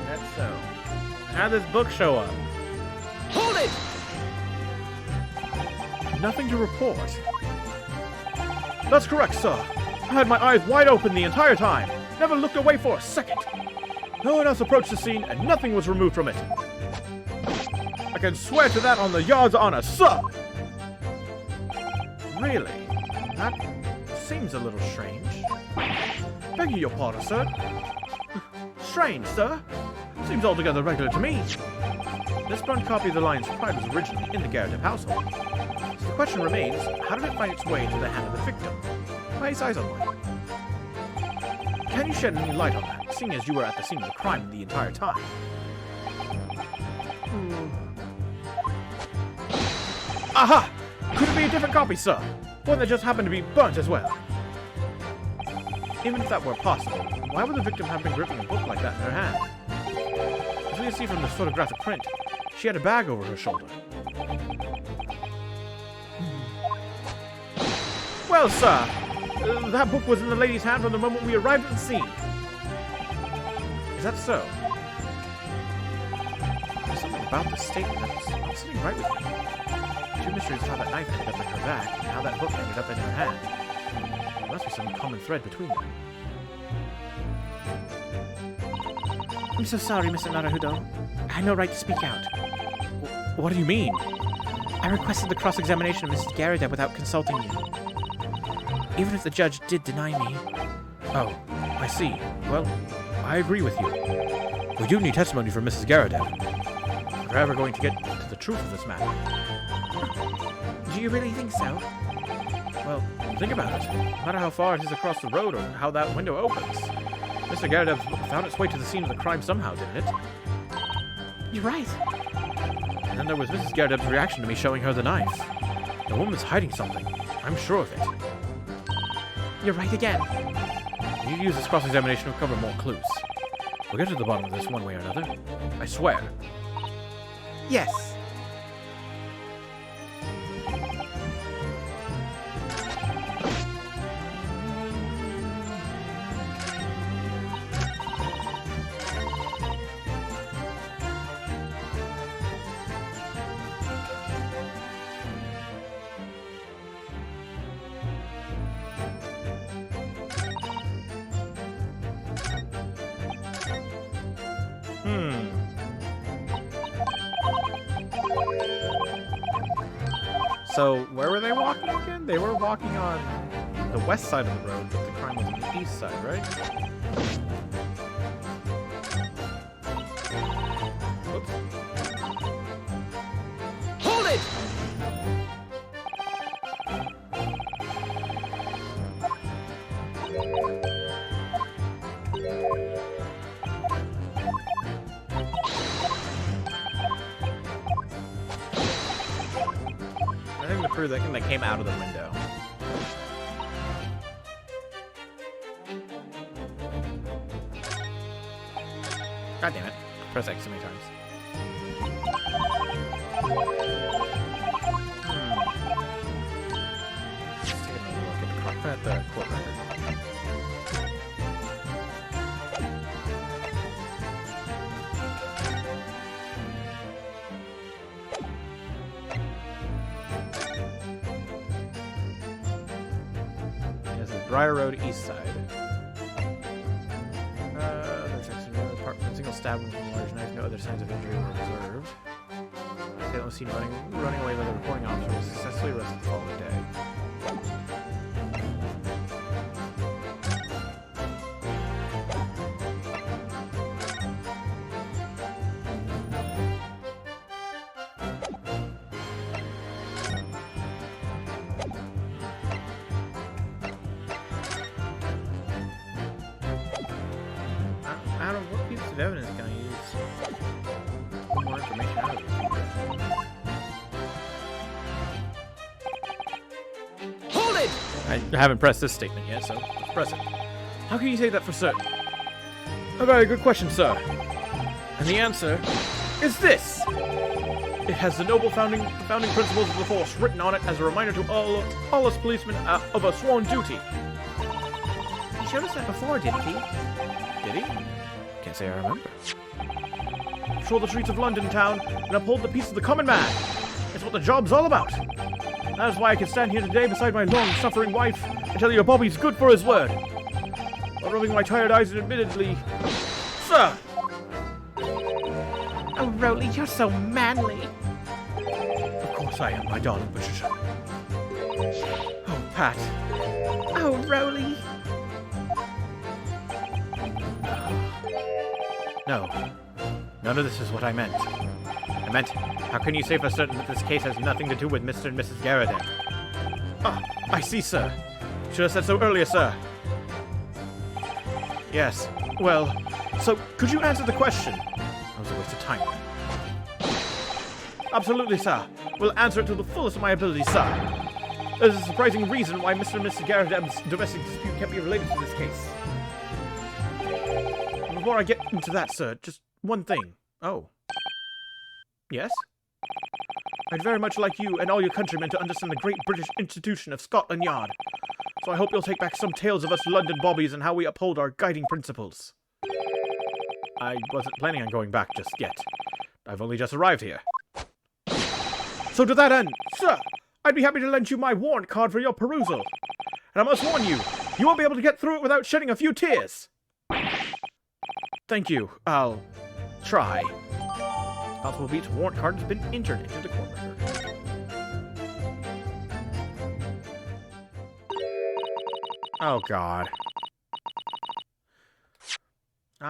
That's so. How'd this book show up? Hold it! Nothing to report. That's correct, sir. I had my eyes wide open the entire time. Never looked away for a second. No one else approached the scene, and nothing was removed from it. I can swear to that on the yard's honor, sir! Really? That seems a little strange. Begging your pardon, sir. Strange, sir. Seems altogether regular to me. This burned copy of the Lion's Pride was originally in the Garrett household. So the question remains, how did it find its way into the hand of the victim? Why his eyes online? Can you shed any light on that, seeing as you were at the scene of the crime the entire time? Aha! Could it be a different copy, sir? One that just happened to be burnt as well? Even if that were possible, why would the victim have been gripping a book like that in her hand? As we can see from this photographic print, she had a bag over her shoulder. Well, sir, that book was in the lady's hand from the moment we arrived at the scene. Is that so? There's something about this statement that's not sitting right with me. Two mysteries: how that knife ended up in her bag, and how that book ended up in her hand. There must be some common thread between them. I'm so sorry, Mr. Naruhodo. I had no right to speak out. What do you mean? I requested the cross-examination of Mrs. Garrett without consulting you. Even if the judge did deny me. Oh, I see. Well, I agree with you. We do need testimony from Mrs. Garradev. If we're ever going to get to the truth of this matter. Do you really think so? Well, think about it. No matter how far it is across the road or how that window opens. Mr. Garradev found its way to the scene of the crime somehow, didn't it? You're right. And then there was Mrs. Garradev's reaction to me showing her the knife. The woman's hiding something. I'm sure of it. You're right again. We need to use this cross-examination to uncover more clues. We'll get to the bottom of this one way or another. I swear. Yes. So, where were they walking again? They were walking on the west side of the road, but the crime was on the east side, right? Whoops. Hold it! I think the crew that came out of the window. God damn it. Press X too many times. Let's take another look at the Briar Road, east side. A single stab with a large knife. No other signs of injury were observed. Salem was seen running away by the reporting officer was successfully arrested the following day. Out of what piece of evidence can I use more information out of it? Hold it! I haven't pressed this statement yet, so let's press it. How can you say that for certain? A very good question, sir. And the answer is this! It has the noble founding principles of the force written on it as a reminder to all us policemen of a sworn duty. He showed us that before, didn't he? Did he? Can't say I remember. Patrol the streets of London town and uphold the peace of the common man. It's what the job's all about. That is why I can stand here today beside my long-suffering wife and tell you Bobby's good for his word. While rubbing my tired eyes and admittedly, sir. Oh, Rowley, you're so manly. Of course I am, my darling Patricia. Oh, Pat. Oh, Rowley. No. None of this is what I meant. I meant, how can you say for certain that this case has nothing to do with Mr. and Mrs. Garrett? Ah, I see, sir. Should have said so earlier, sir. Yes. Well, so could you answer the question? That was a waste of time. Absolutely, sir. We'll answer it to the fullest of my ability, sir. There's a surprising reason why Mr. and Mrs. Garrett's domestic dispute can't be related to this case. Before I get into that, sir, just one thing. Oh. Yes? I'd very much like you and all your countrymen to understand the great British institution of Scotland Yard. So I hope you'll take back some tales of us London bobbies and how we uphold our guiding principles. I wasn't planning on going back just yet. I've only just arrived here. So to that end, sir, I'd be happy to lend you my warrant card for your perusal. And I must warn you, you won't be able to get through it without shedding a few tears. Thank you. I'll try. Constable Beat's warrant card has been entered into the court record. Oh God.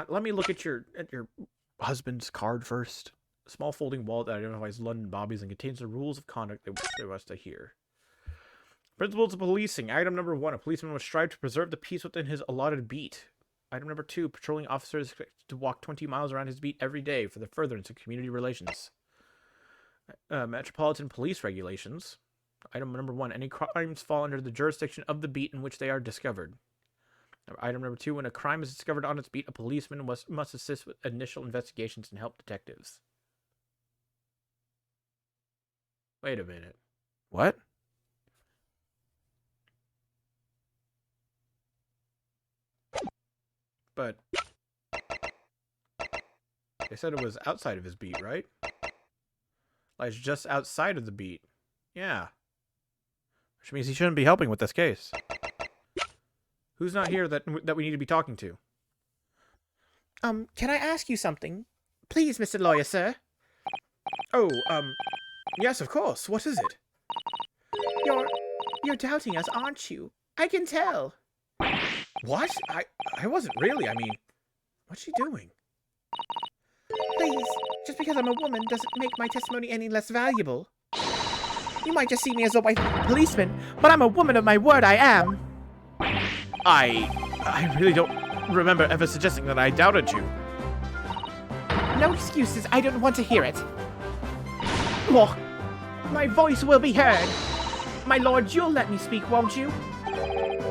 Let me look at your husband's card first. A small folding wallet that identifies London bobbies and contains the rules of conduct that they must adhere. Principles of policing. Item number 1. A policeman must strive to preserve the peace within his allotted beat. Item number 2, patrolling officers is expected to walk 20 miles around his beat every day for the furtherance of community relations. Metropolitan police regulations. Item number 1, any crimes fall under the jurisdiction of the beat in which they are discovered. Item number 2, when a crime is discovered on its beat, a policeman must assist with initial investigations and help detectives. Wait a minute. What? But they said it was outside of his beat, right? Like it's just outside of the beat. Yeah. Which means he shouldn't be helping with this case. Who's not here that we need to be talking to? Can I ask you something? Please, Mr. Lawyer, sir. Oh, yes, of course. What is it? You're doubting us, aren't you? I can tell. What? I wasn't really. I mean, what's she doing? Please, just because I'm a woman doesn't make my testimony any less valuable. You might just see me as a white policeman, but I'm a woman of my word, I am. I really don't remember ever suggesting that I doubted you. No excuses, I don't want to hear it. Look, my voice will be heard. My lord, you'll let me speak, won't you?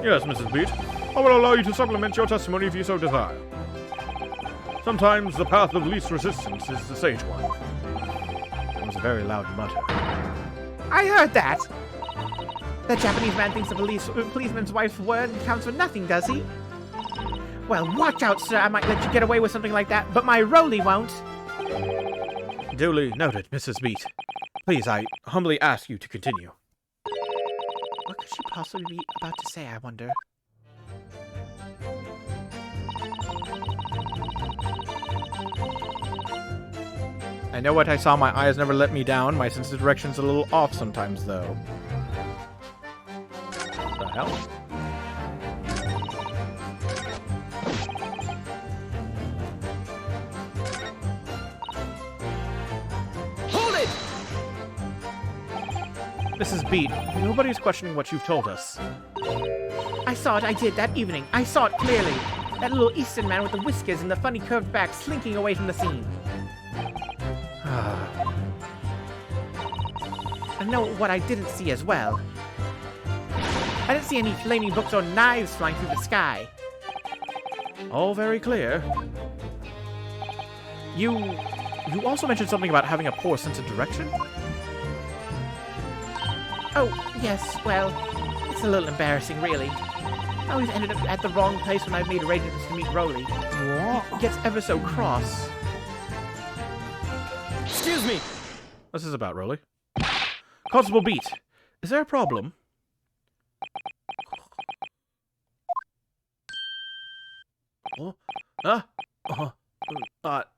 Yes, Mrs. Beat. I will allow you to supplement your testimony if you so desire. Sometimes the path of least resistance is the sage one. That was a very loud mutter. I heard that. The Japanese man thinks a policeman's wife's word counts for nothing, does he? Well, watch out, sir. I might let you get away with something like that, but my Rowley won't. Duly noted, Mrs. Beat. Please, I humbly ask you to continue. What could she possibly be about to say, I wonder? I know what I saw. My eyes never let me down. My sense of direction's a little off sometimes, though. The hell? Hold it! Mrs. Beat, nobody's questioning what you've told us. I saw it, I did, that evening. I saw it clearly. That little Eastern man with the whiskers and the funny curved back slinking away from the scene. I know what I didn't see as well. I didn't see any flaming books or knives flying through the sky. All very clear. You also mentioned something about having a poor sense of direction? Oh, yes, well, it's a little embarrassing, really. I always ended up at the wrong place when I made arrangements to meet Roly. What? Gets ever so cross. Excuse me! What's this about, Roly? Constable Beat, is there a problem? Oh?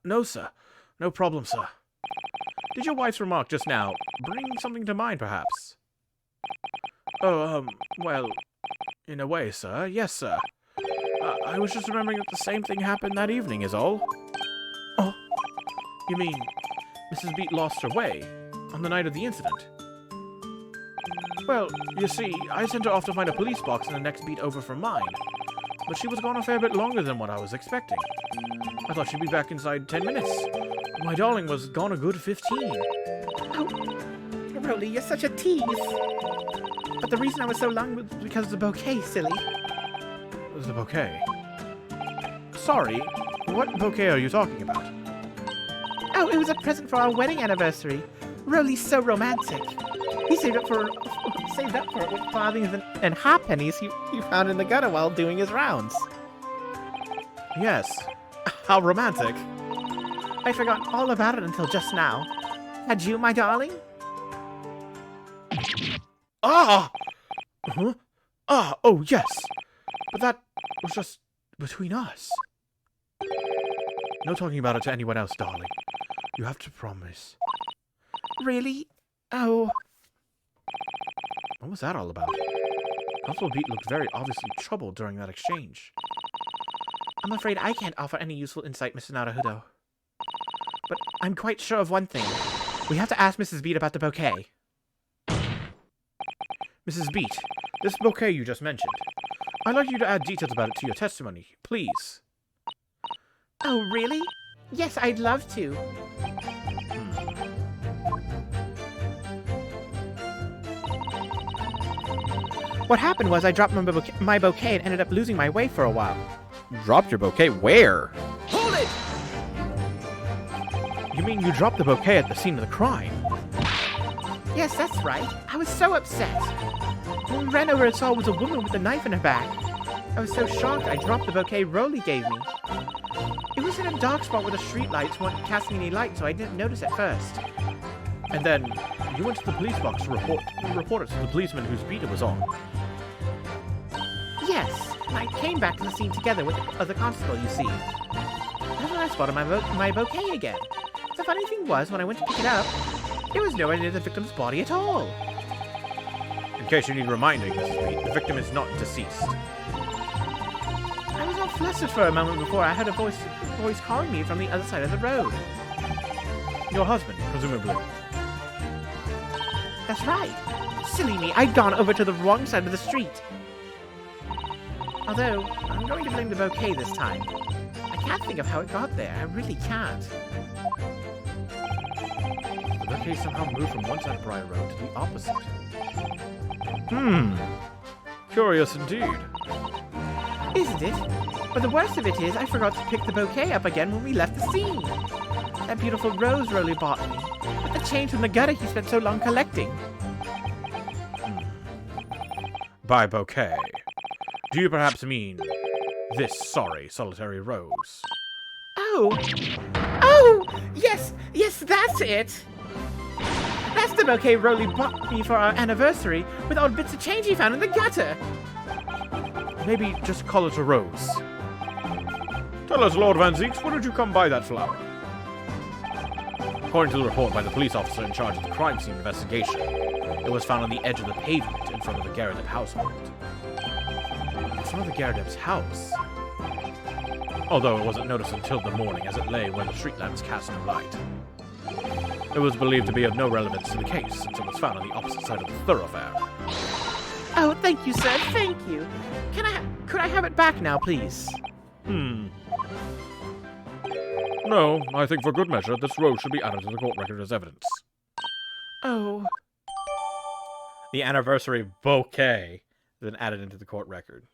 No, sir. No problem, sir. Did your wife's remark just now bring something to mind, perhaps? Oh, well, in a way, sir. Yes, sir. I was just remembering that the same thing happened that evening, is all. Oh, you mean Mrs. Beat lost her way on the night of the incident? Well, you see, I sent her off to find a police box in the next beat over from mine, but she was gone a fair bit longer than what I was expecting. I thought she'd be back inside 10 minutes. My darling was gone a good 15. Oh, Roly, you're such a tease. But the reason I was so long was because of the bouquet, silly. It was the bouquet. Sorry, what bouquet are you talking about? Oh, it was a present for our wedding anniversary. Roly's so romantic. He saved up for it with farthings and halfpennies he found in the gutter while doing his rounds. Yes. How romantic. I forgot all about it until just now. Had you, my darling? Ah! Huh? Ah, oh, yes. But that was just between us. No talking about it to anyone else, darling. You have to promise. Really? Oh. What was that all about? Constable Beat looked very obviously troubled during that exchange. I'm afraid I can't offer any useful insight, Mr. Naruhodo. But I'm quite sure of one thing. We have to ask Mrs. Beat about the bouquet. Mrs. Beat, this bouquet you just mentioned. I'd like you to add details about it to your testimony, please. Oh, really? Yes, I'd love to. What happened was I dropped my bouquet and ended up losing my way for a while. Dropped your bouquet where? Hold it! You mean you dropped the bouquet at the scene of the crime? Yes, that's right. I was so upset. When we ran over and saw was a woman with a knife in her back. I was so shocked I dropped the bouquet Roly gave me. It was in a dark spot where the streetlights weren't casting any light, so I didn't notice at first. And then you went to the police box to report it to the policeman whose beat it was on. Yes, and I came back to the scene together with the other constable, you see. That's when I spotted my bouquet again. The funny thing was, when I went to pick it up, it was nowhere near the victim's body at all. In case you need reminding, Mrs. Beat, the victim is not deceased. I was all flustered for a moment before I heard a voice calling me from the other side of the road. Your husband, presumably. That's right. Silly me, I'd gone over to the wrong side of the street. Although, I'm going to blame the bouquet this time. I can't think of how it got there. I really can't. The bouquet somehow moved from one side of Briar Road to the opposite. Curious indeed. Isn't it? But the worst of it is, I forgot to pick the bouquet up again when we left the scene. That beautiful rose Roly bought me. With the change from the gutter he spent so long collecting. By bouquet, do you perhaps mean this sorry solitary rose? Oh, yes, that's it. That's the bouquet Roly bought me for our anniversary with all bits of change he found in the gutter. Maybe just call it a rose. Tell us, Lord Van Zeeks, where did you come by that flower? According to the report by the police officer in charge of the crime scene investigation, it was found on the edge of the pavement in front of the Garrett household. In front of the Garrett's house? Although it wasn't noticed until the morning as it lay where the street lamps cast no light. It was believed to be of no relevance to the case until it was found on the opposite side of the thoroughfare. Oh, thank you, sir. Thank you. Could I have it back now, please? No, I think for good measure, this rose should be added to the court record as evidence. Oh. The anniversary bouquet has been added into the court record.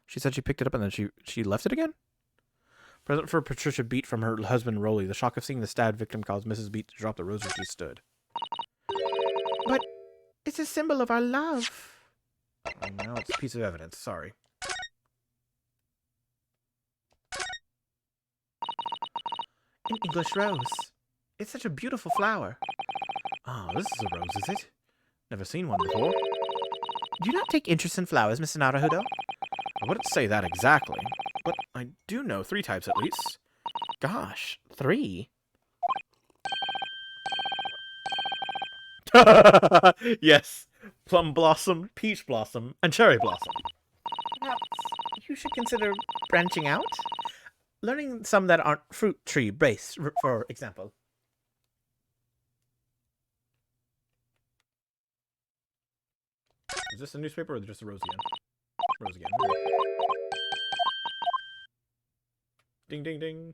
She said she picked it up and then she left it again? Present for Patricia Beat from her husband Rolly. The shock of seeing the stabbed victim caused Mrs. Beat to drop the rose where she stood. But it's a symbol of our love. And now it's a piece of evidence. Sorry. An English rose. It's such a beautiful flower. Oh, this is a rose, is it? Never seen one before. Do you not take interest in flowers, Mr. Naruhodo? I wouldn't say that exactly, but I do know 3 types at least. Gosh, 3? Yes. Plum blossom, peach blossom, and cherry blossom. Perhaps you should consider branching out? Learning some that aren't fruit tree based, for example. Is this a newspaper or just a rose again? Rose again. Ding, ding, ding.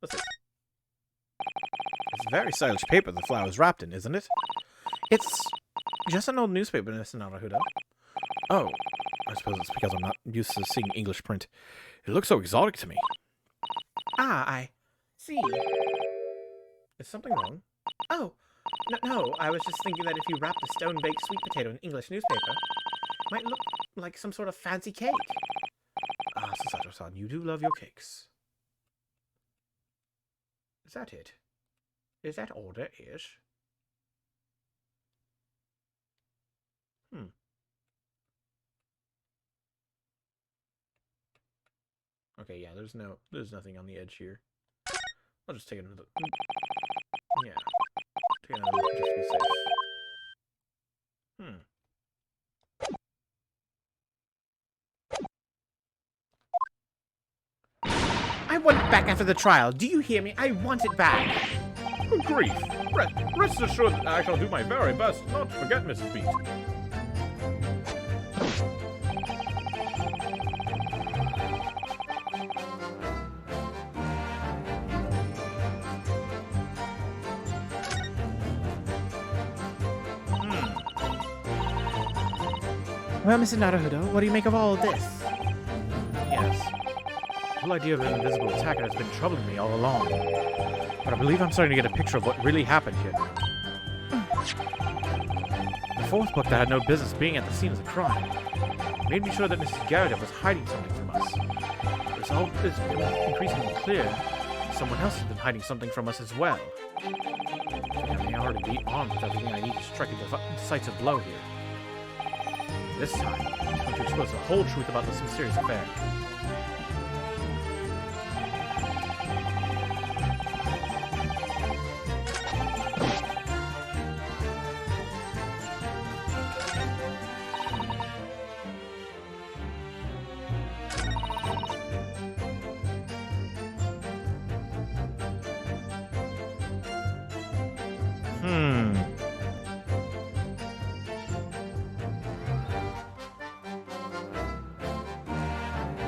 What's this? It's very stylish paper the flower's wrapped in, isn't it? It's just an old newspaper, Mr. Naruhodo. Oh, I suppose it's because I'm not used to seeing English print. It looks so exotic to me. Ah, I see. Is something wrong? Oh, no, I was just thinking that if you wrapped a stone-baked sweet potato in English newspaper, it might look like some sort of fancy cake. Ah, Sasato-san, you do love your cakes. Is that it? Is that all there is? Okay, yeah, there's nothing on the edge here. I'll just take another. Yeah, take another look just to be safe. I want it back after the trial. Do you hear me? I want it back. Good grief. Rest assured that I shall do my very best not to forget Mrs. Beat. Well, Mr. Naruhodo, what do you make of all of this? Yes. The whole idea of an invisible attacker has been troubling me all along. But I believe I'm starting to get a picture of what really happened here. The 4th book that had no business being at the scene of the crime made me sure that Mrs. Garrett was hiding something from us. The result is increasingly clear that someone else has been hiding something from us as well. I may already be armed with everything I need to strike a decisive blow here. This time, I'm going to expose the whole truth about this mysterious affair.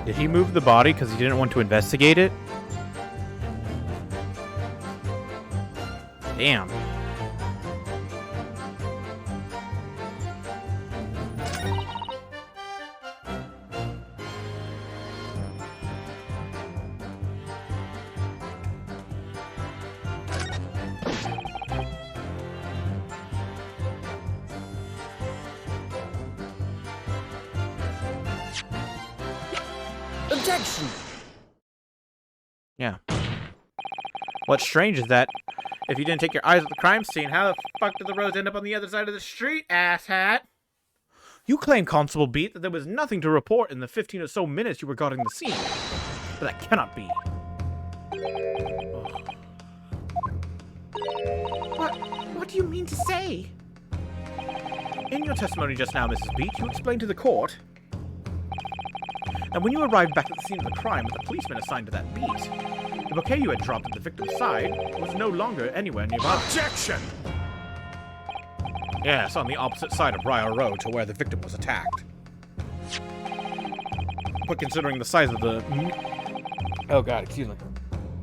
Did he move the body because he didn't want to investigate it? Damn. Objection! Yeah. What's strange is that if you didn't take your eyes off the crime scene, how the fuck did the rose end up on the other side of the street, asshat? You claim, Constable Beat, that there was nothing to report in the 15 or so minutes you were guarding the scene. But that cannot be. What do you mean to say? In your testimony just now, Mrs. Beach, you explained to the court that when you arrived back at the scene of the crime with the policeman assigned to that beat, the bouquet you had dropped at the victim's side was no longer anywhere nearby. Objection! Yes, on the opposite side of Briar Road to where the victim was attacked. But considering the size of the... Oh god, excuse me.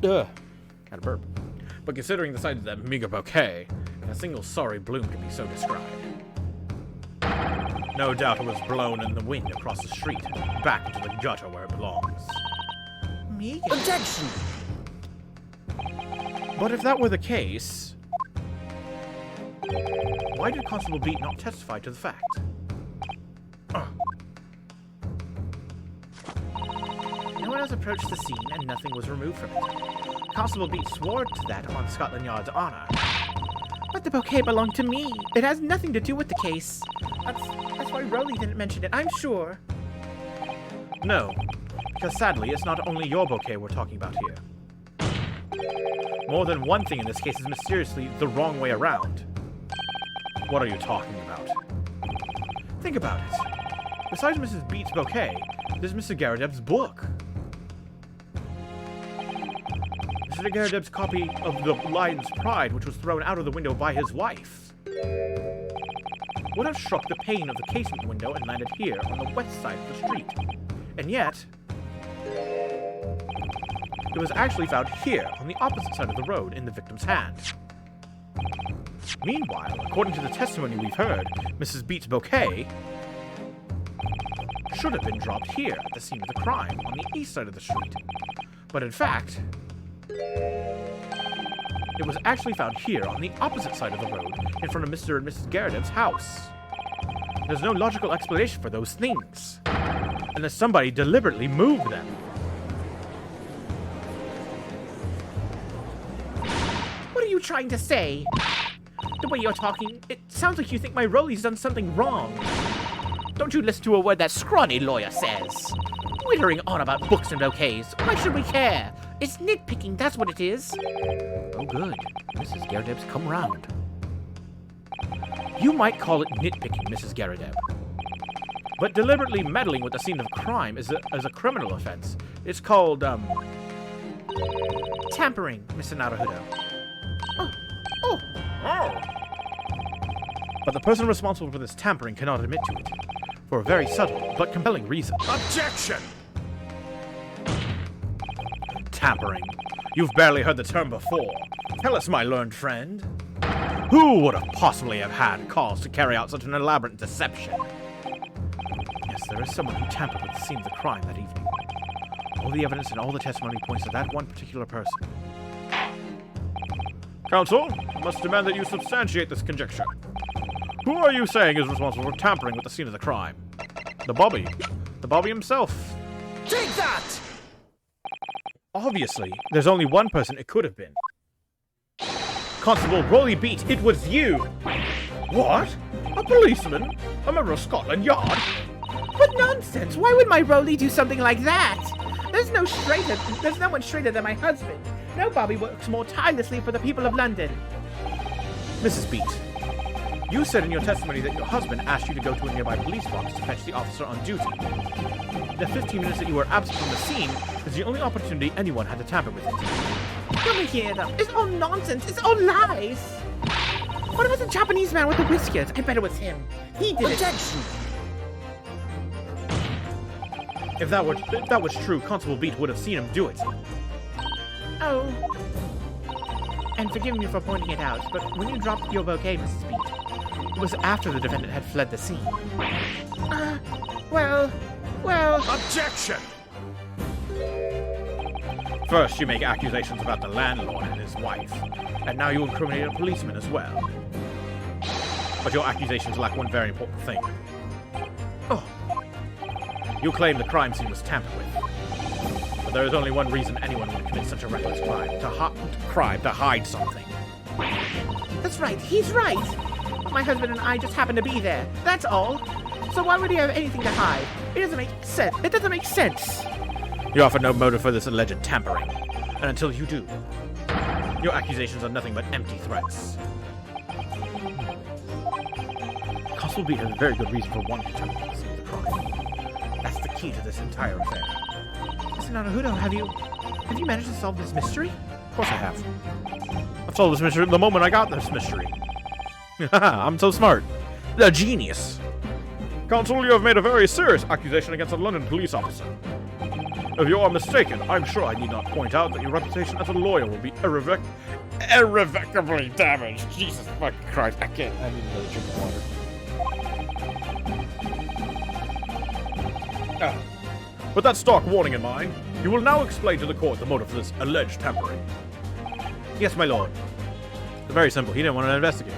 Ugh. Had a burp. But considering the size of that meager bouquet, a single sorry bloom can be so described. No doubt it was blown in the wind across the street, back into the gutter where it belongs. Meager? Objection! But if that were the case, why did Constable Beat not testify to the fact? No one else approached the scene and nothing was removed from it. Constable Beat swore to that on Scotland Yard's honor. But the bouquet belonged to me. It has nothing to do with the case. That's why Rowley didn't mention it, I'm sure. No, because sadly, it's not only your bouquet we're talking about here. More than one thing in this case is mysteriously the wrong way around. What are you talking about? Think about it. Besides Mrs. Beat's bouquet, there's Mr. Garrideb's book. Mr. Garrideb's copy of The Lion's Pride, which was thrown out of the window by his wife, would have struck the pane of the casement window and landed here on the west side of the street. And yet, it was actually found here on the opposite side of the road in the victim's hand. Meanwhile, according to the testimony we've heard, Mrs. Beat's bouquet should have been dropped here at the scene of the crime on the east side of the street. But in fact, it was actually found here on the opposite side of the road in front of Mr. and Mrs. Garrideb's house. There's no logical explanation for those things, unless somebody deliberately moved them. What are you trying to say? The way you're talking, it sounds like you think my Rowley's done something wrong. Don't you listen to a word that scrawny lawyer says. Wittering on about books and bouquets. Why should we care? It's nitpicking, that's what it is. Oh good, Mrs. Garrideb's come round. You might call it nitpicking, Mrs. Garrideb. But deliberately meddling with the scene of crime is a criminal offense. It's called, Tampering, Mr. Naruhodo. But the person responsible for this tampering cannot admit to it, for a very subtle but compelling reason. Objection! Tampering. You've barely heard the term before. Tell us, my learned friend. Who would have possibly have had cause to carry out such an elaborate deception? Yes, there is someone who tampered with the scene of the crime that evening. All the evidence and all the testimony points to that one particular person. Counsel, I must demand that you substantiate this conjecture. Who are you saying is responsible for tampering with the scene of the crime? The Bobby. The Bobby himself. Take that! Obviously, there's only one person it could have been. Constable Rolly Beat, it was you! What? A policeman? A member of Scotland Yard? What nonsense! Why would my Rowley do something like that? There's no one straighter than my husband. No Bobby works more tirelessly for the people of London. Mrs. Beat, you said in your testimony that your husband asked you to go to a nearby police box to fetch the officer on duty. The 15 minutes that you were absent from the scene is the only opportunity anyone had to tamper with it. Let me hear them. It's all nonsense. It's all lies. What about the Japanese man with the whiskers? I bet it was him. He did Objection! If that was true, Constable Beat would have seen him do it. Oh. And forgive me for pointing it out, but when you dropped your bouquet, Mrs. Beat, it was after the defendant had fled the scene. Well... Objection! First, you make accusations about the landlord and his wife, and now you incriminate a policeman as well. But your accusations lack one very important thing. You claim the crime scene was tampered with. But there is only one reason anyone would commit such a reckless crime, to hide something. That's right, he's right. My husband and I just happened to be there. That's all. So why would he have anything to hide? It doesn't make sense. It doesn't make sense. You offer no motive for this alleged tampering. And until you do, your accusations are nothing but empty threats. Constable Beat has a very good reason for wanting to tell the scene of the crime. That's the key to this entire affair. Mr. Naruto, have you managed to solve this mystery? Of course I have. I've solved this mystery the moment I got this mystery. I'm so smart. A genius. Constable, you have made a very serious accusation against a London police officer. If you are mistaken, I'm sure I need not point out that your reputation as a lawyer will be irrevocably damaged. Jesus fucking Christ, I need another drink of water. With that stark warning in mind, you will now explain to the court the motive for this alleged tampering. Yes, my lord. Very simple. He didn't want to investigate.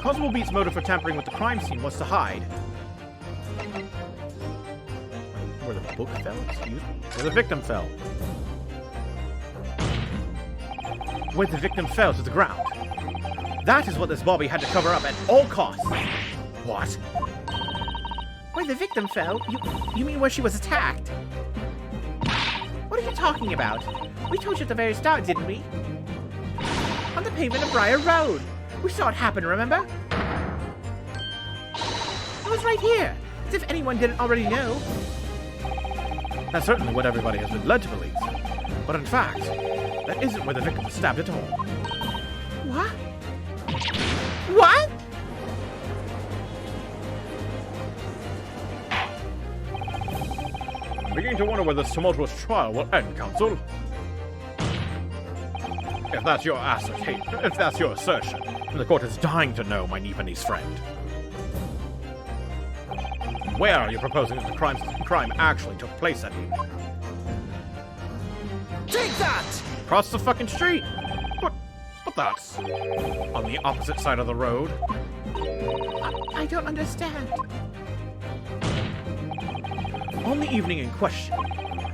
Constable Beat's motive for tampering with the crime scene was to hide. Where the book fell, excuse me? Where the victim fell. Where the victim fell to the ground. That is what this Bobby had to cover up at all costs. What? Where the victim fell? You mean where she was attacked? What are you talking about? We told you at the very start, didn't we? On the pavement of Briar Road. We saw it happen, remember? It was right here, as if anyone didn't already know. That's certainly what everybody has been led to believe. But in fact, that isn't where the victim was stabbed at all. What? What? I'm beginning to wonder where this tumultuous trial will end, Counsel. If that's your assertion, then the court is dying to know, my Nipponese friend. Where are you proposing that the crime actually took place at you? Take that! Across the fucking street! But that's on the opposite side of the road. I don't understand. On the evening in question,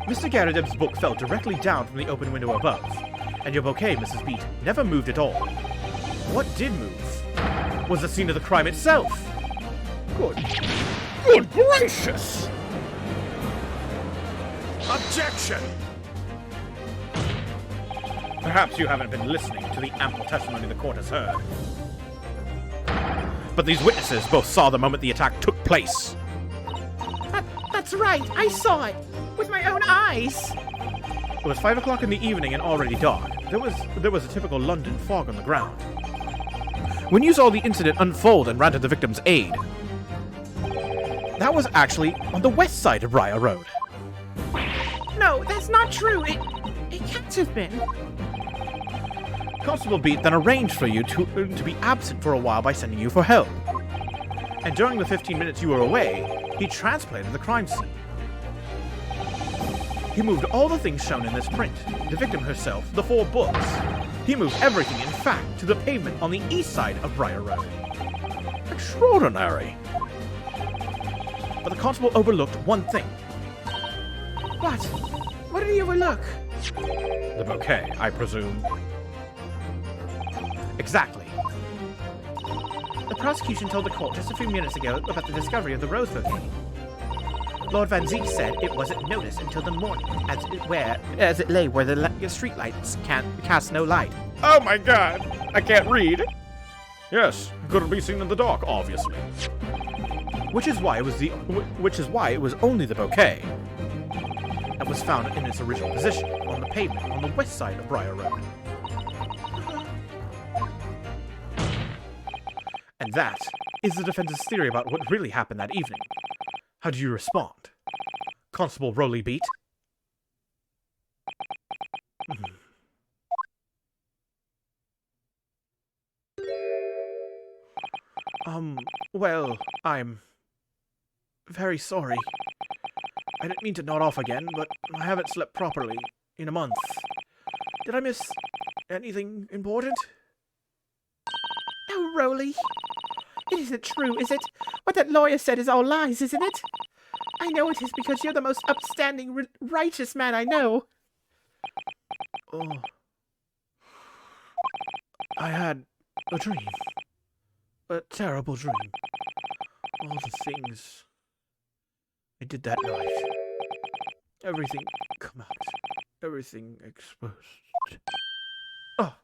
Mr. Garrideb's book fell directly down from the open window above, and your bouquet, Mrs. Beat, never moved at all. What did move was the scene of the crime itself. Good gracious! Objection! Perhaps you haven't been listening to the ample testimony the court has heard. But these witnesses both saw the moment the attack took place. That's right. I saw it with my own eyes. It was 5 o'clock in the evening and already dark. There was a typical London fog on the ground. When you saw the incident unfold and ran to the victim's aid, that was actually on the west side of Briar Road. No, that's not true. It can't have been. Constable Beat then arranged for you to be absent for a while by sending you for help. And during the 15 minutes you were away, he transplanted the crime scene. He moved all the things shown in this print, the victim herself, the 4 books. He moved everything, in fact, to the pavement on the east side of Briar Road. Extraordinary. But the constable overlooked one thing. What? What did he overlook? The bouquet, I presume. Exactly. The prosecution told the court just a few minutes ago about the discovery of the rose bouquet. Lord Van Zeke said it wasn't noticed until the morning, as it lay where the streetlights cast no light. Oh my god! I can't read! Yes, couldn't be seen in the dark, obviously. Which is why it was only the bouquet that was found in its original position, on the pavement on the west side of Briar Road. And that is the defense's theory about what really happened that evening. How do you respond, Constable Roly Beat? Well, I'm very sorry. I didn't mean to nod off again, but I haven't slept properly in a month. Did I miss anything important? No, Roly. It isn't true, is it? What that lawyer said is all lies, isn't it? I know it is because you're the most upstanding, righteous man I know. Oh. I had a dream. A terrible dream. All the things I did that night. everything come out. Everything exposed. Oh.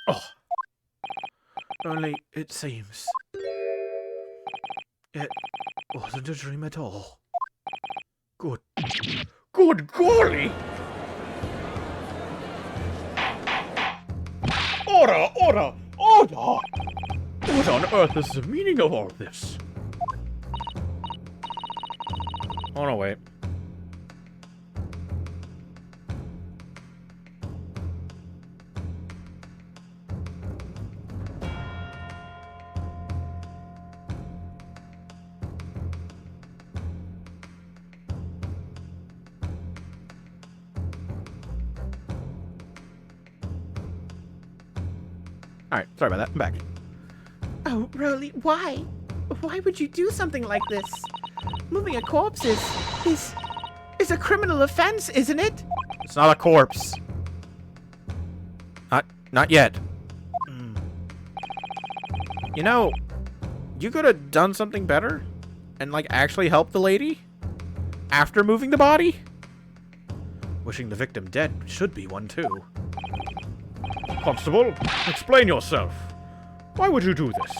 Oh. Only it seems it wasn't a dream at all. Good golly! Order! Order! Order! What on earth is the meaning of all this? Oh no, wait. Alright, sorry about that. I'm back. Oh, Roly, why? Why would you do something like this? Moving a corpse is a criminal offense, isn't it? It's not a corpse. Not yet. You know, you could have done something better and, like, actually helped the lady after moving the body. Wishing the victim dead should be one, too. Constable, explain yourself. Why would you do this?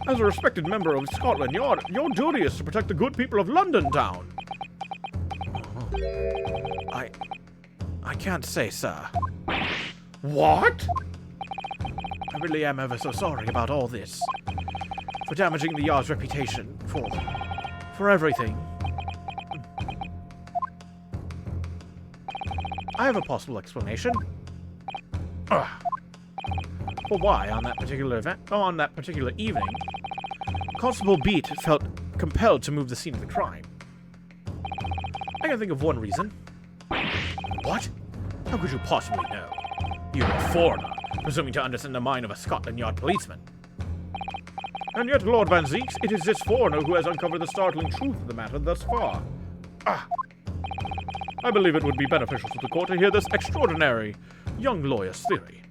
As a respected member of Scotland Yard, your duty is to protect the good people of London Town. I can't say, sir. What? I really am ever so sorry about all this. For damaging the Yard's reputation, for everything. I have a possible explanation. For why, on that particular evening, Constable Beat felt compelled to move the scene of the crime. I can think of one reason. What? How could you possibly know? You're a foreigner, presuming to understand the mind of a Scotland Yard policeman. And yet, Lord Van Zeeks, it is this foreigner who has uncovered the startling truth of the matter thus far. I believe it would be beneficial to the court to hear this extraordinary young lawyer's theory.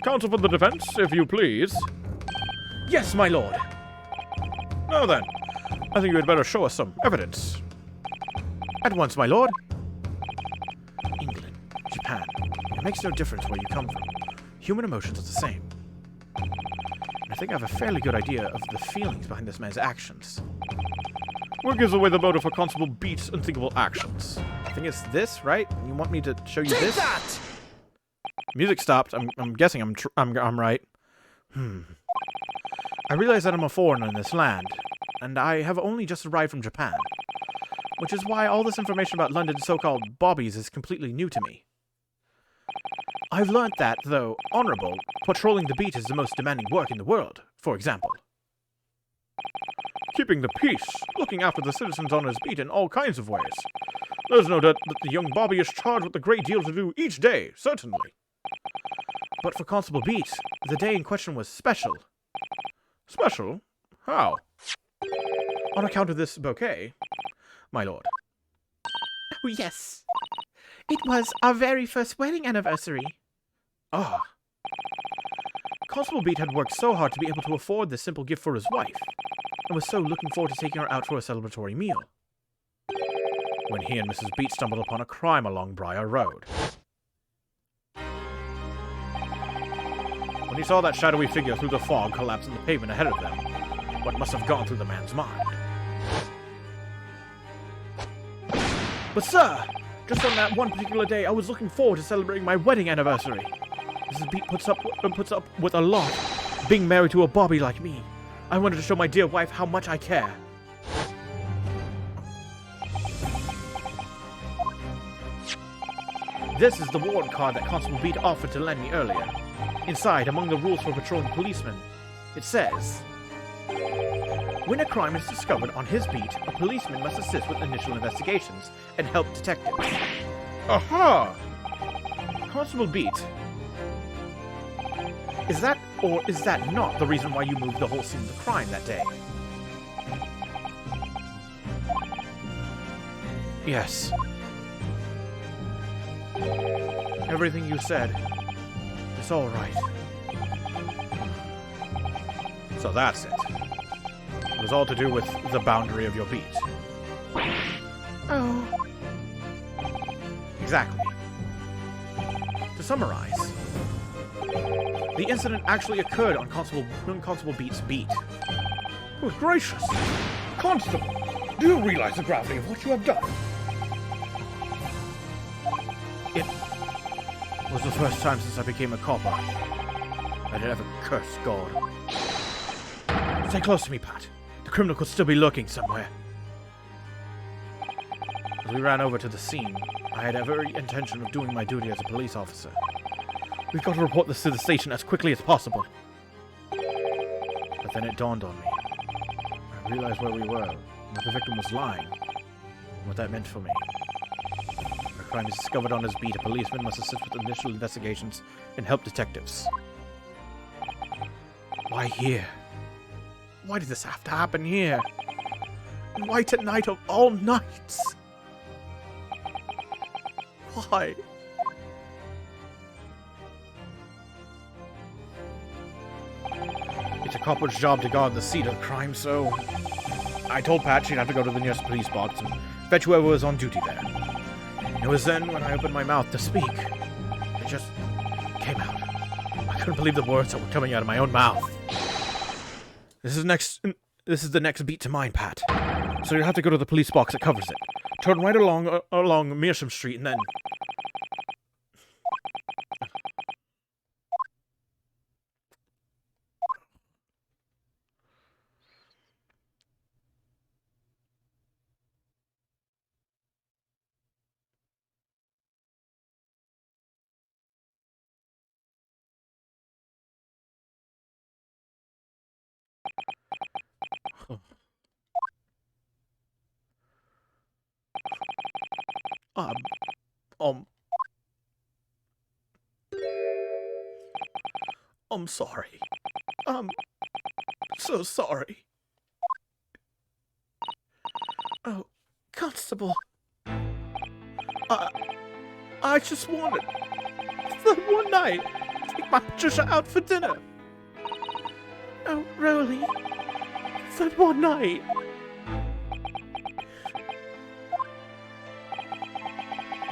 Counsel for the defense, if you please. Yes, my lord. Now then, I think you had better show us some evidence. At once, my lord. England, Japan. It makes no difference where you come from. Human emotions are the same. And I think I have a fairly good idea of the feelings behind this man's actions. What gives away the motive for Constable Beat's unthinkable actions? I think it's this, right? You want me to show you this? That! Music stopped. I'm guessing I'm right. I realize that I'm a foreigner in this land, and I have only just arrived from Japan, which is why all this information about London's so-called bobbies is completely new to me. I've learnt that, though honorable, patrolling the beat is the most demanding work in the world, for example. Keeping the peace, looking after the citizens on his beat in all kinds of ways. There's no doubt that the young bobby is charged with a great deal to do each day, certainly. But for Constable Beat, the day in question was special. Special? How? On account of this bouquet, my lord. Oh, yes. It was our very first wedding anniversary. Ah. Constable Beat had worked so hard to be able to afford this simple gift for his wife, and was so looking forward to taking her out for a celebratory meal, when he and Mrs. Beat stumbled upon a crime along Briar Road. When he saw that shadowy figure through the fog collapse on the pavement ahead of them, what must have gone through the man's mind? But sir, just on that one particular day, I was looking forward to celebrating my wedding anniversary. Mrs. Beat puts up with a lot, being married to a bobby like me. I wanted to show my dear wife how much I care. This is the warrant card that Constable Beat offered to lend me earlier. Inside, among the rules for patrolling policemen, it says, when a crime is discovered on his beat, a policeman must assist with initial investigations and help detectives. Aha! Constable Beat, is that or is that not the reason why you moved the whole scene of the crime that day? Yes. Everything you said is all right. So that's it. It was all to do with the boundary of your beat. Oh, Exactly. To summarize, the incident actually occurred on Constable Beat's beat. Good gracious! Constable, do you realize the gravity of what you have done? It was the first time since I became a copper that I'd ever cursed God. Stay close to me, Pat. The criminal could still be lurking somewhere. As we ran over to the scene, I had every intention of doing my duty as a police officer. We've got to report this to the station as quickly as possible. But then it dawned on me. I realized where we were, that the victim was lying, and what that meant for me. If a crime is discovered on his beat, a policeman must assist with initial investigations and help detectives. Why here? Why did this have to happen here? And why tonight of all nights? Why? It's a copper's job to guard the scene of the crime, so I told Pat she'd have to go to the nearest police box and fetch whoever was on duty there. It was then when I opened my mouth to speak. It just came out. I couldn't believe the words that were coming out of my own mouth. This is the next beat to mine, Pat. So you'll have to go to the police box that covers it. Turn right along Mearsham Street and then... I'm sorry. I'm so sorry. Oh, Constable. I just wanted that one night to take my Patricia out for dinner. Oh, Rolly. That one night.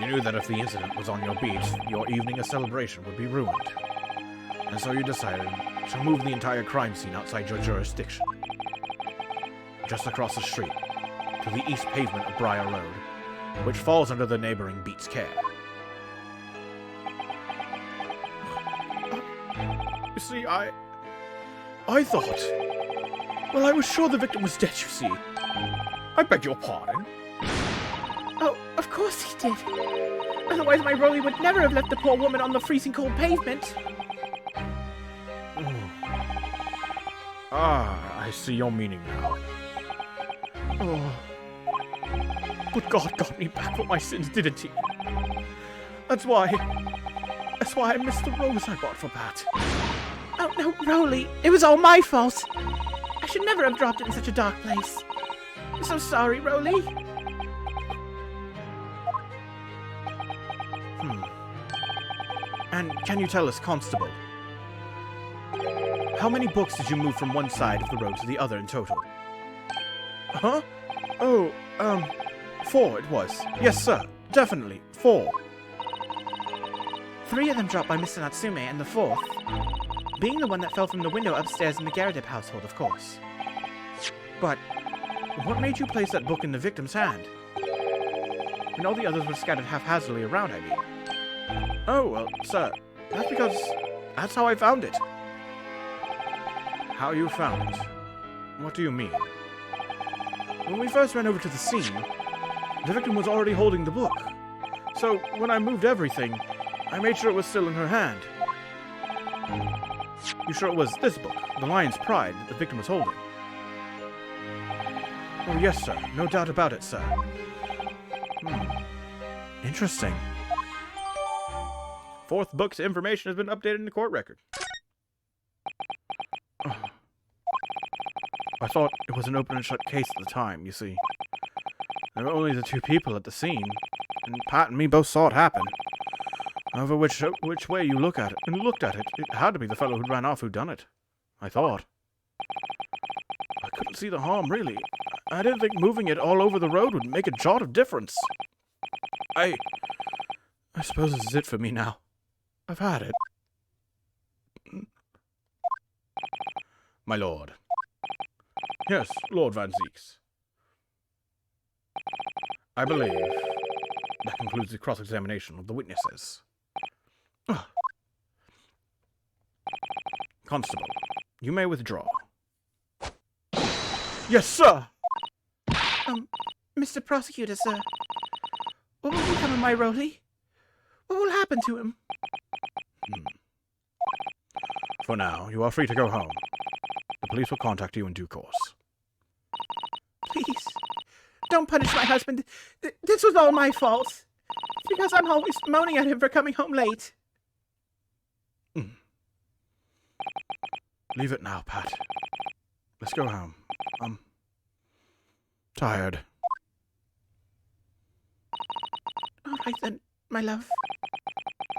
You knew that if the incident was on your beat, your evening of celebration would be ruined. And so you decided to move the entire crime scene outside your jurisdiction. Just across the street, to the east pavement of Briar Road, which falls under the neighboring beat's care. You see, I thought... Well, I was sure the victim was dead, you see. I beg your pardon. Oh, of course he did. Otherwise my Rolly would never have left the poor woman on the freezing cold pavement. I see your meaning now. Oh. But God got me back for my sins, didn't he? That's why I missed the rose I bought for Pat. Oh, no, Rolly. It was all my fault. I should never have dropped it in such a dark place. I'm so sorry, Rolly. And can you tell us, Constable, how many books did you move from one side of the road to the other in total? Huh? Oh, 4 it was. Yes, sir. Definitely. 4. 3 of them dropped by Mr. Natsume, and the 4th being the one that fell from the window upstairs in the Garadip household, of course. But what made you place that book in the victim's hand? And all the others were scattered haphazardly around, I mean. Oh, well, sir, that's because that's how I found it. How you found it? What do you mean? When we first ran over to the scene, the victim was already holding the book. So, when I moved everything, I made sure it was still in her hand. You sure it was this book, The Lion's Pride, that the victim was holding? Oh, yes, sir. No doubt about it, sir. Interesting. 4th book's information has been updated in the court record. I thought it was an open and shut case at the time, you see. There were only the 2 people at the scene, and Pat and me both saw it happen. However, which way you looked at it, it had to be the fellow who ran off who done it. I thought. I couldn't see the harm, really. I didn't think moving it all over the road would make a jot of difference. I suppose this is it for me now. I've had it. My lord. Yes, Lord Van Zieks. I believe that concludes the cross-examination of the witnesses. Constable, you may withdraw. Yes, sir! Mr. Prosecutor, sir. What will become of my Roly? What will happen to him? For now, you are free to go home. The police will contact you in due course. Please, don't punish my husband. This was all my fault. It's because I'm always moaning at him for coming home late. Leave it now, Pat. Let's go home. I'm tired. All right then, my love.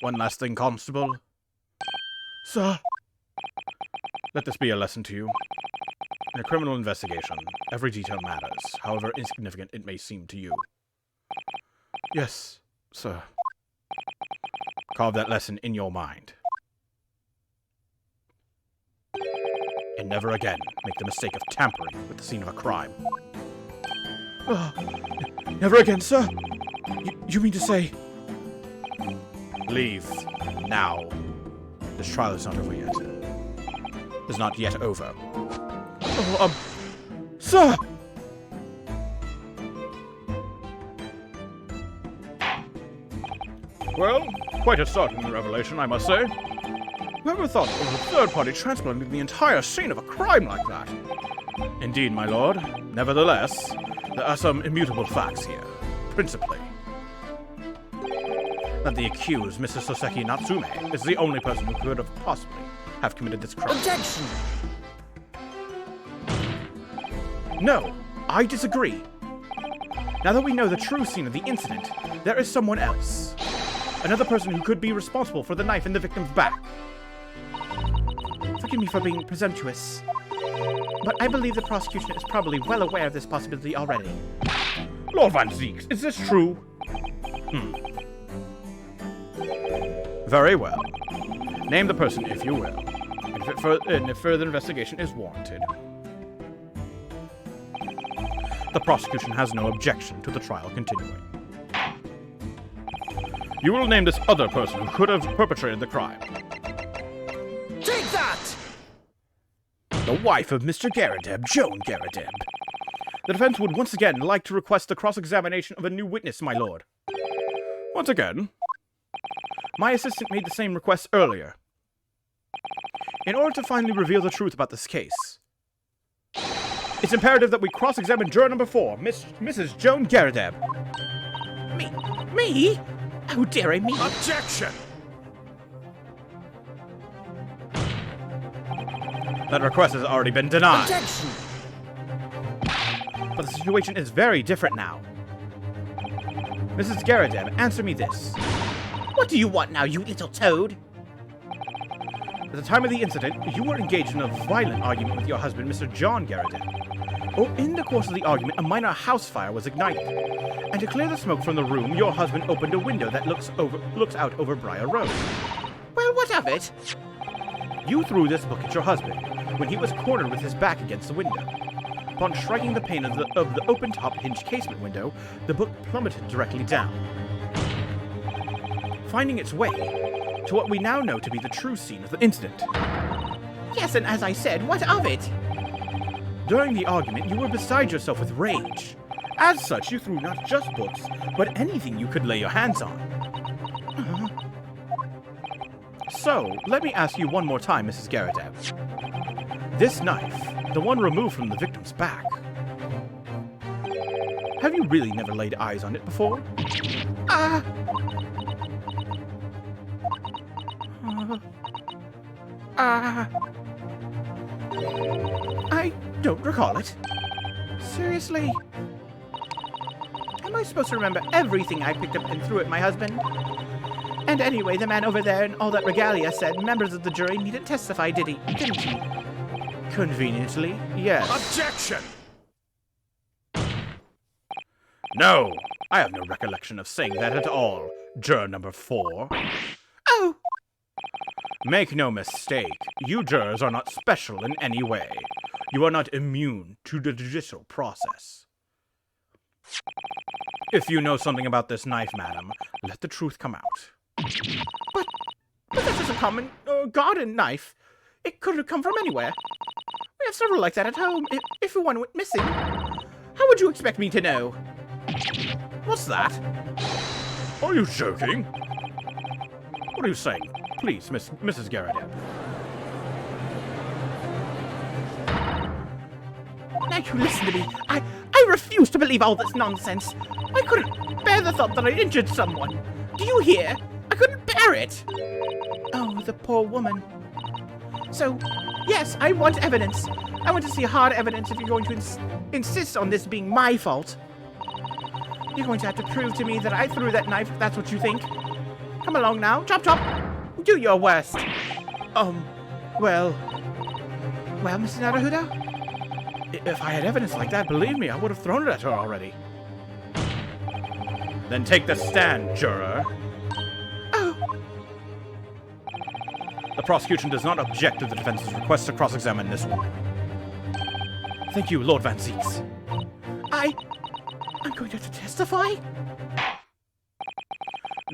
One last thing, Constable. Sir! Let this be a lesson to you. In a criminal investigation, every detail matters, however insignificant it may seem to you. Yes, sir. Carve that lesson in your mind. And never again make the mistake of tampering with the scene of a crime. Never again, sir? You mean to say... Leave. Now. This trial is not over yet. Is not yet over. Sir! Well, quite a startling revelation, I must say. Whoever thought of a third party transplanting the entire scene of a crime like that? Indeed, my lord. Nevertheless, there are some immutable facts here. Principally, that the accused, Mrs. Soseki Natsume, is the only person who could have possibly have committed this crime. Objection! No, I disagree. Now that we know the true scene of the incident, there is someone else. Another person who could be responsible for the knife in the victim's back. Forgive me for being presumptuous, but I believe the prosecution is probably well aware of this possibility already. Lord Van Zieks, is this true? Very well. Name the person if you will, and if further investigation is warranted. The prosecution has no objection to the trial continuing. You will name this other person who could have perpetrated the crime. Take that! The wife of Mr. Garadeb, Joan Garadeb. The defense would once again like to request the cross-examination of a new witness, my lord. Once again? My assistant made the same request earlier. In order to finally reveal the truth about this case, it's imperative that we cross-examine juror number 4, Mrs. Joan Garadeb. Me? How dare I me? Objection! That request has already been denied. Objection! But the situation is very different now. Mrs. Garadeb, answer me this. What do you want now, you little toad? At the time of the incident, you were engaged in a violent argument with your husband, Mr. John Garadeb. In the course of the argument, a minor house fire was ignited. And to clear the smoke from the room, your husband opened a window that looks out over Briar Road. Well, what of it? You threw this book at your husband when he was cornered with his back against the window. Upon striking the pane of the open-top hinged casement window, the book plummeted directly down, finding its way to what we now know to be the true scene of the incident. Yes, and as I said, what of it? During the argument, you were beside yourself with rage. As such, you threw not just books, but anything you could lay your hands on. So, let me ask you one more time, Mrs. Garadeb. This knife, the one removed from the victim's back, have you really never laid eyes on it before? I don't recall it. Seriously? Am I supposed to remember everything I picked up and threw at my husband? And anyway, the man over there and all that regalia said members of the jury needn't testify, didn't he? Conveniently, yes. Objection! No! I have no recollection of saying that at all, juror number 4. Oh, Make no mistake, you jurors are not special in any way. You are not immune to the judicial process. If you know something about this knife, madam, let the truth come out. but that's just a common garden knife. It could have come from anywhere. We have several like that at home. If one went missing, how would you expect me to know? What's that? Are you joking? What are you saying? Please, Mrs. Garrett. Now you listen to me. I refuse to believe all this nonsense. I couldn't bear the thought that I injured someone. Do you hear? I couldn't bear it. Oh, the poor woman. So, yes, I want evidence. I want to see hard evidence if you're going to insist on this being my fault. You're going to have to prove to me that I threw that knife, if that's what you think. Come along now. Chop, chop. Do your worst. Well, Mr. Naruhodo? If I had evidence like that, believe me, I would have thrown it at her already. Then take the stand, juror. Oh, The prosecution does not object to the defense's request to cross-examine this woman. Thank you, Lord Van Zieks. I'm going to have to testify?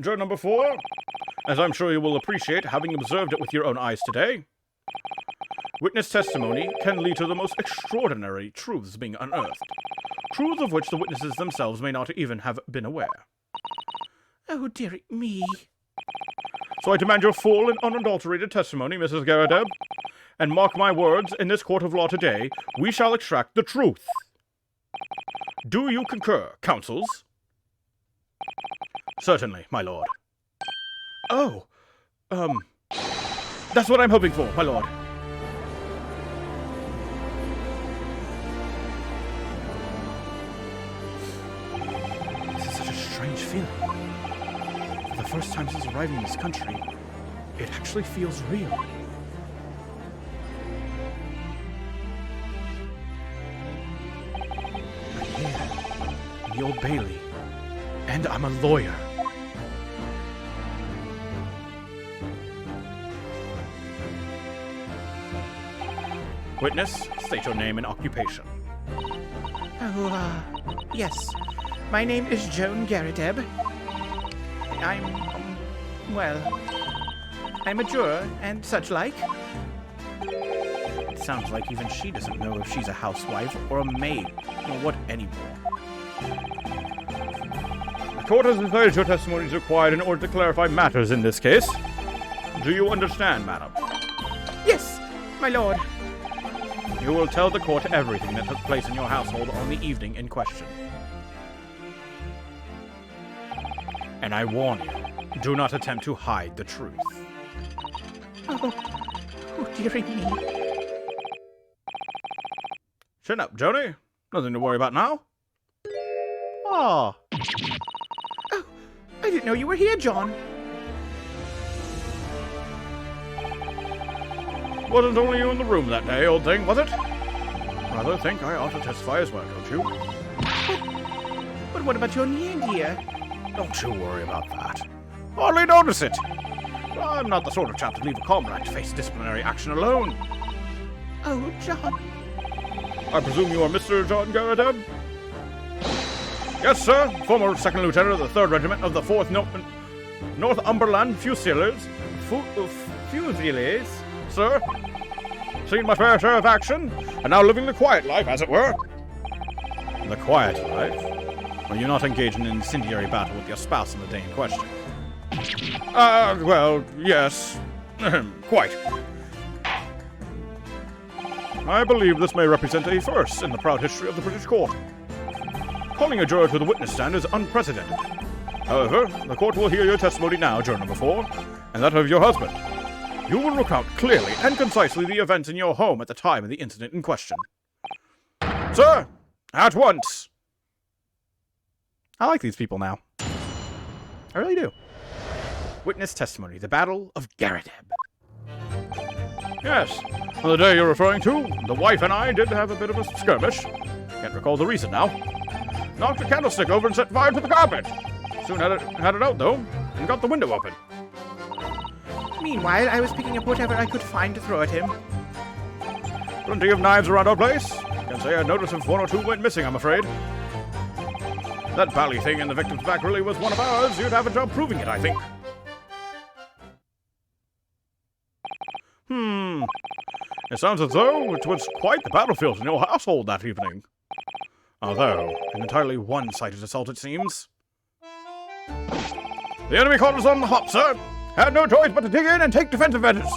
Juror number 4, as I'm sure you will appreciate, having observed it with your own eyes today, witness testimony can lead to the most extraordinary truths being unearthed, truths of which the witnesses themselves may not even have been aware. Oh, dearie me. So I demand your full and unadulterated testimony, Mrs. Garradeb, and mark my words, in this court of law today, we shall extract the truth. Do you concur, counsels? Certainly, my lord. Oh, that's what I'm hoping for, my lord. This is such a strange feeling. For the first time since arriving in this country, it actually feels real. I'm here, in the Old Bailey, and I'm a lawyer. Witness, state your name and occupation. Oh, yes. My name is Joan Garradeb. I'm a juror and such like. It sounds like even she doesn't know if she's a housewife or a maid, or what anymore. The court has decided your testimony is required in order to clarify matters in this case. Do you understand, madam? Yes, my lord. You will tell the court everything that took place in your household on the evening in question. And I warn you, do not attempt to hide the truth. Oh, dearie me. Chin up, Joni. Nothing to worry about now. Oh, I didn't know you were here, John. Wasn't only you in the room that day, old thing, was it? Rather think I ought to testify as well, don't you? But what about your knee, dear? Don't you worry about that. Hardly notice it. I'm not the sort of chap to leave a comrade to face disciplinary action alone. Oh, John. I presume you are Mr. John Garradeb? Yes, sir. Former second lieutenant of the 3rd Regiment of the 4th Northumberland Fusiliers. Fusiliers, sir. Seen my fair share of action, and now living the quiet life, as it were. The quiet life? Are you not engaged in an incendiary battle with your spouse on the day in question? Well, yes. Quite. I believe this may represent a first in the proud history of the British court. Calling a juror to the witness stand is unprecedented. However, the court will hear your testimony now, juror number 4, and that of your husband. You will recount clearly and concisely the events in your home at the time of the incident in question. Sir, at once! I like these people now. I really do. Witness testimony, the Battle of Garradeb. Yes, on the day you're referring to, the wife and I did have a bit of a skirmish. Can't recall the reason now. knocked a candlestick over and set fire to the carpet. Soon had it out, though, and got the window open. Meanwhile, I was picking up whatever I could find to throw at him. Plenty of knives around our place. Can't say I noticed if one or two went missing, I'm afraid. That bally thing in the victim's back really was one of ours. You'd have a job proving it, I think. It sounds as though it was quite the battlefield in your household that evening. Although, an entirely one-sided assault, it seems. The enemy caught us on the hop, sir. Had no choice but to dig in and take defensive measures.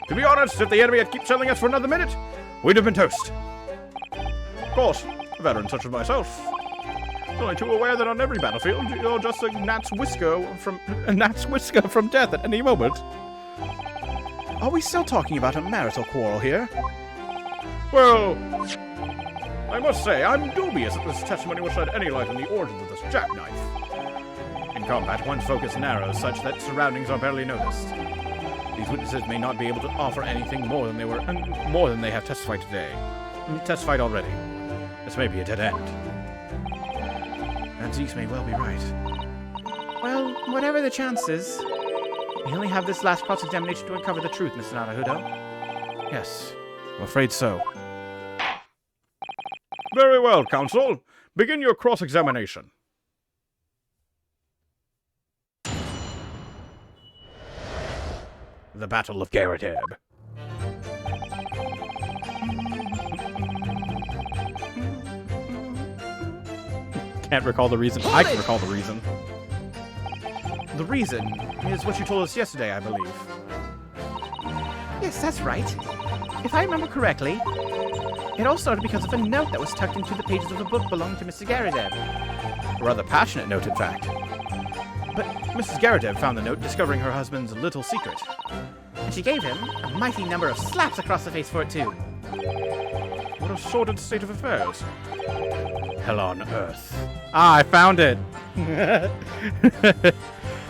To be honest, if the enemy had kept shelling us for another minute, we'd have been toast. Of course, a veteran such as myself is only too aware that on every battlefield, you're just a gnat's whisker from death at any moment. Are we still talking about a marital quarrel here? Well, I must say, I'm dubious that this testimony will shed any light on the origins of this jackknife. In combat, one's focus narrows such that surroundings are barely noticed. These witnesses may not be able to offer anything more than they have testified already. This may be a dead end. And Zeus may well be right. Well, whatever the chances, we only have this last cross-examination to uncover the truth, Mr. Naruto. Yes, I'm afraid so. Very well, counsel. Begin your cross-examination. The Battle of Garadeb. Can't recall the reason. I can recall the reason. The reason is what you told us yesterday, I believe. Yes, that's right. If I remember correctly, it all started because of a note that was tucked into the pages of a book belonging to Mr. Garadeb. A rather passionate note, in fact. But Mrs. Garadeb found the note, discovering her husband's little secret. And she gave him a mighty number of slaps across the face for it, too. What a sordid state of affairs. Hell on Earth. Ah, I found it!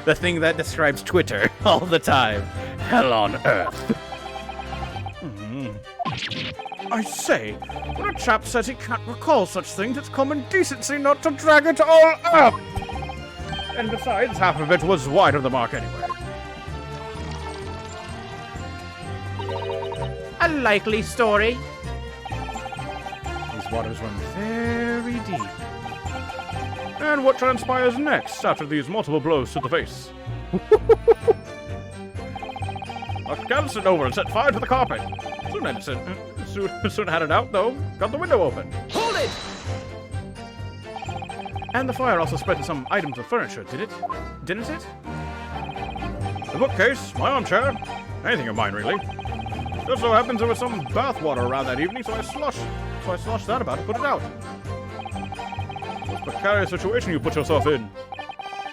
The thing that describes Twitter all the time. Hell on Earth. I say, when a chap says he can't recall such things, it's common decency not to drag it all up! And besides, half of it was wide of the mark anyway. A likely story. These waters run very deep. And what transpires next after these multiple blows to the face? Knocked the candlestick over and set fire to the carpet. Soon had it out, though. Got the window open. Hold it! And the fire also spread to some items of furniture, didn't it? The bookcase, my armchair, anything of mine, really. Just so happens there was some bath water around that evening, so I sloshed that about and put it out. What a precarious situation you put yourself in.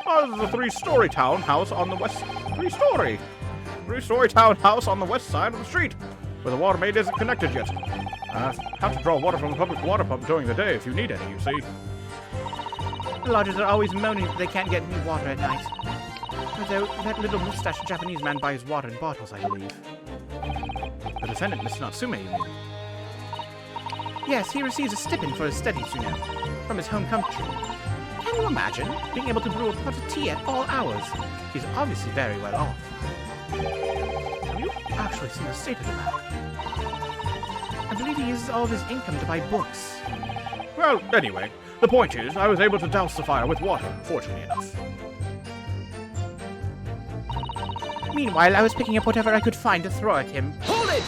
Oh, this is a three-story townhouse on the west... Three-story townhouse on the west side of the street, where the water main isn't connected yet. I have to draw water from the public water pump during the day if you need any, you see. The lodgers are always moaning that they can't get any water at night. Although that little mustached Japanese man buys water in bottles, I believe. The defendant, Mr. Natsume, you mean? Yes, he receives a stipend for his studies, you know, from his home country. Can you imagine being able to brew a pot of tea at all hours? He's obviously very well off. Have you actually seen the state of the man? I believe he uses all of his income to buy books. Well, anyway, the point is, I was able to douse the fire with water, fortunately enough. Meanwhile, I was picking up whatever I could find to throw at him. Hold it!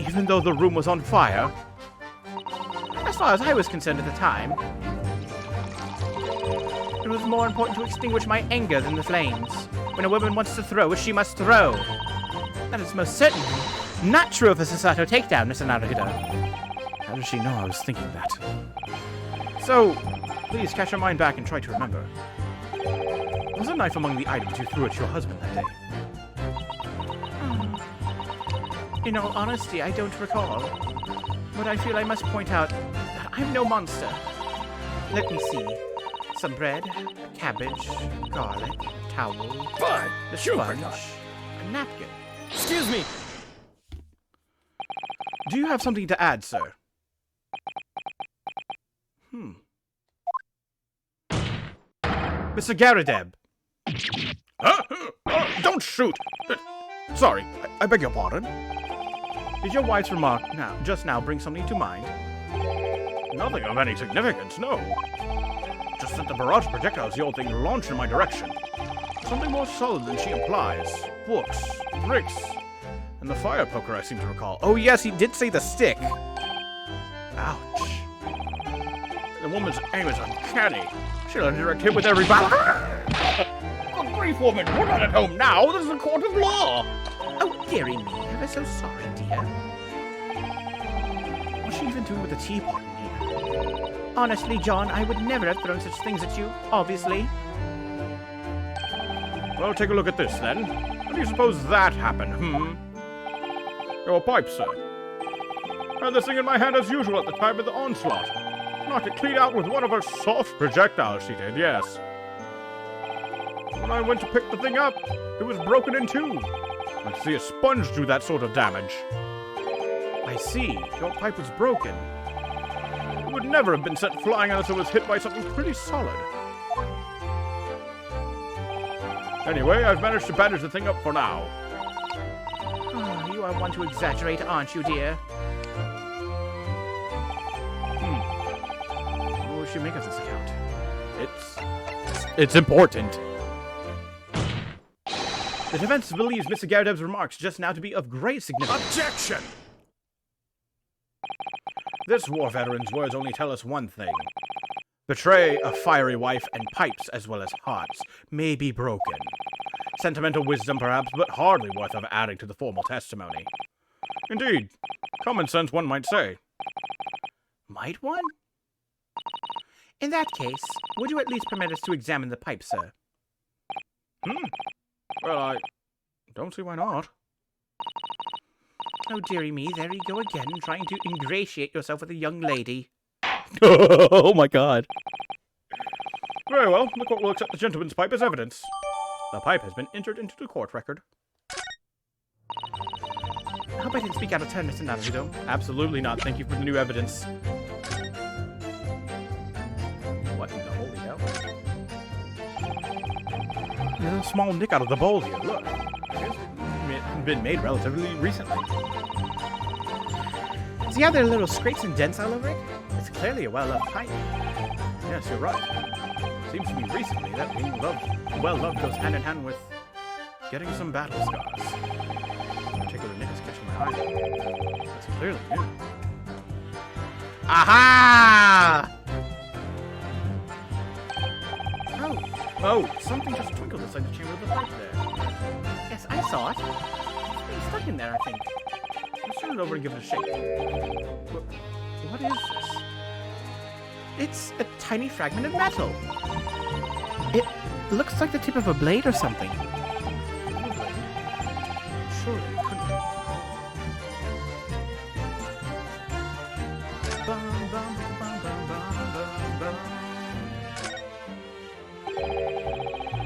Even though the room was on fire? As far as I was concerned at the time, it was more important to extinguish my anger than the flames. When a woman wants to throw, she must throw. That is most certainly not true of a Sasato takedown, Mr. Naruto. How does she know I was thinking that? So, please catch your mind back and try to remember. Was a knife among the items you threw at your husband that day? In all honesty, I don't recall. But I feel I must point out that I'm no monster. Let me see. Some bread, cabbage, garlic, towel, the sponge, a napkin. Excuse me! Do you have something to add, sir? Mr. Garadeb! Huh? Don't shoot! Sorry, I beg your pardon. Did your wife's remark just now bring something to mind? Nothing of any significance, no. Just that the barrage of projectiles the old thing launched in my direction. Something more solid than she implies. Books, bricks, and the fire poker I seem to recall. Oh yes, he did say the stick. Ouch. The woman's aim is uncanny. She'll have a direct hit with every battle. Good grief, woman! We're not at home now. This is a court of law. Oh, dearie me, ever so sorry, dear. What's she even doing with the teapot in here? Honestly, John, I would never have thrown such things at you, obviously. Well, take a look at this, then. How do you suppose that happened, Your pipe, sir. I had this thing in my hand as usual at the time of the onslaught. Knocked it clean out with one of her soft projectiles, she did, yes. When I went to pick the thing up, it was broken in two. I could see a sponge do that sort of damage. I see. Your pipe was broken. It would never have been sent flying unless it was hit by something pretty solid. Anyway, I've managed to bandage the thing up for now. Oh, you are one to exaggerate, aren't you, dear? What will she make of this account? It's important. The defense believes Mr. Garadeb's remarks just now to be of great significance. Objection! This war veteran's words only tell us one thing. Betray a fiery wife and pipes as well as hearts may be broken. Sentimental wisdom perhaps, but hardly worth of adding to the formal testimony. Indeed. Common sense, one might say. Might one? In that case, would you at least permit us to examine the pipe, sir? Well, I don't see why not. Oh, dearie me, there you go again, trying to ingratiate yourself with a young lady. Oh my god. Very well, the court will accept the gentleman's pipe as evidence. The pipe has been entered into the court record. I hope I didn't speak out of turn, Mr. Naruto. Absolutely not. Thank you for the new evidence. What in the holy hell? There's a small nick out of the bowl here. Look. It's been made relatively recently. See how there are little scrapes and dents all over it? It's clearly a well-loved pipe. Yes, you're right. Seems to be recently that being well-loved goes hand in hand with getting some battle scars. This particular nick is catching my eye. It's clearly new. Aha! Oh, something just twinkled inside the chamber of the pipe there. Yes, I saw it. It's pretty stuck in there, I think. Let's turn it over and give it a shake. What is this? It's a tiny fragment of metal. It looks like the tip of a blade or something. Surely it couldn't be.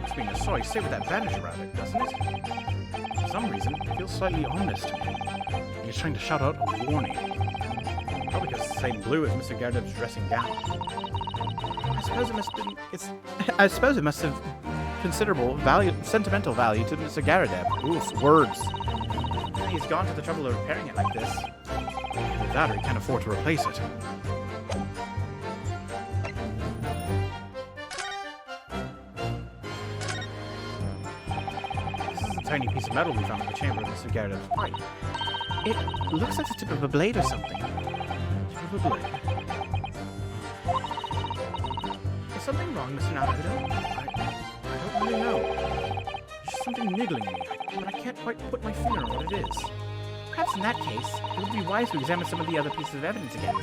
This being a sorry state with that bandage around it, doesn't it? For some reason, it feels slightly ominous to me. Like he's trying to shout out a warning. Probably because it's the same blue as Mr. Garadeb's dressing gown. I suppose it must have considerable sentimental value to Mr. Garadeb. Oof, words. He's gone to the trouble of repairing it like this. With that, or he can't afford to replace it. This is a tiny piece of metal we found in the chamber of Mr. Garadeb's pipe. It looks like the tip of a blade or something. Tip of a blade. Is something wrong, Mr. Naruto? I don't really know. There's just something niggling me, but I can't quite put my finger on what it is. Perhaps in that case, it would be wise to examine some of the other pieces of evidence again.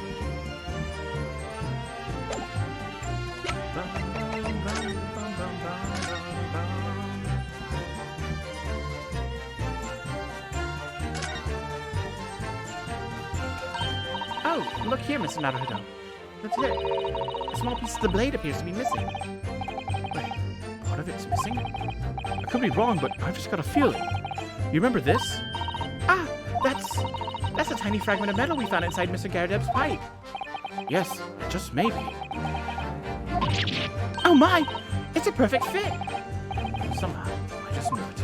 Oh, look here, Mr. Naruto. That's it. A small piece of the blade appears to be missing. Wait, part of it's missing? I could be wrong, but I've just got a feeling. You remember this? Ah, that's a tiny fragment of metal we found inside Mr. Garadeb's pipe. Yes, just maybe. Oh my! It's a perfect fit! Somehow, I just knew it.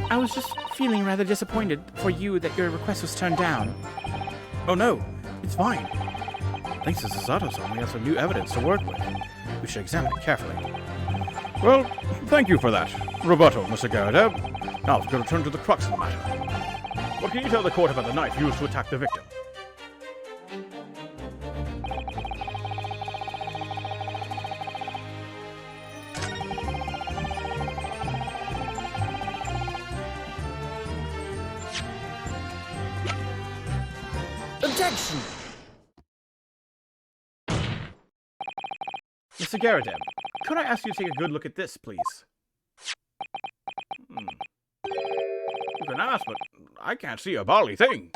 I was just feeling rather disappointed for you that your request was turned down. Oh no, it's fine. Thanks to Susato-san, we have some new evidence to work with. We should examine it carefully. Well, thank you for that rebuttal, Mr. Garrett. Now we've got to return to the crux of the matter. What can you tell the court about the knife used to attack the victim? Objection! Mr. Garradeb, could I ask you to take a good look at this, please? You can ask, but I can't see a bally thing.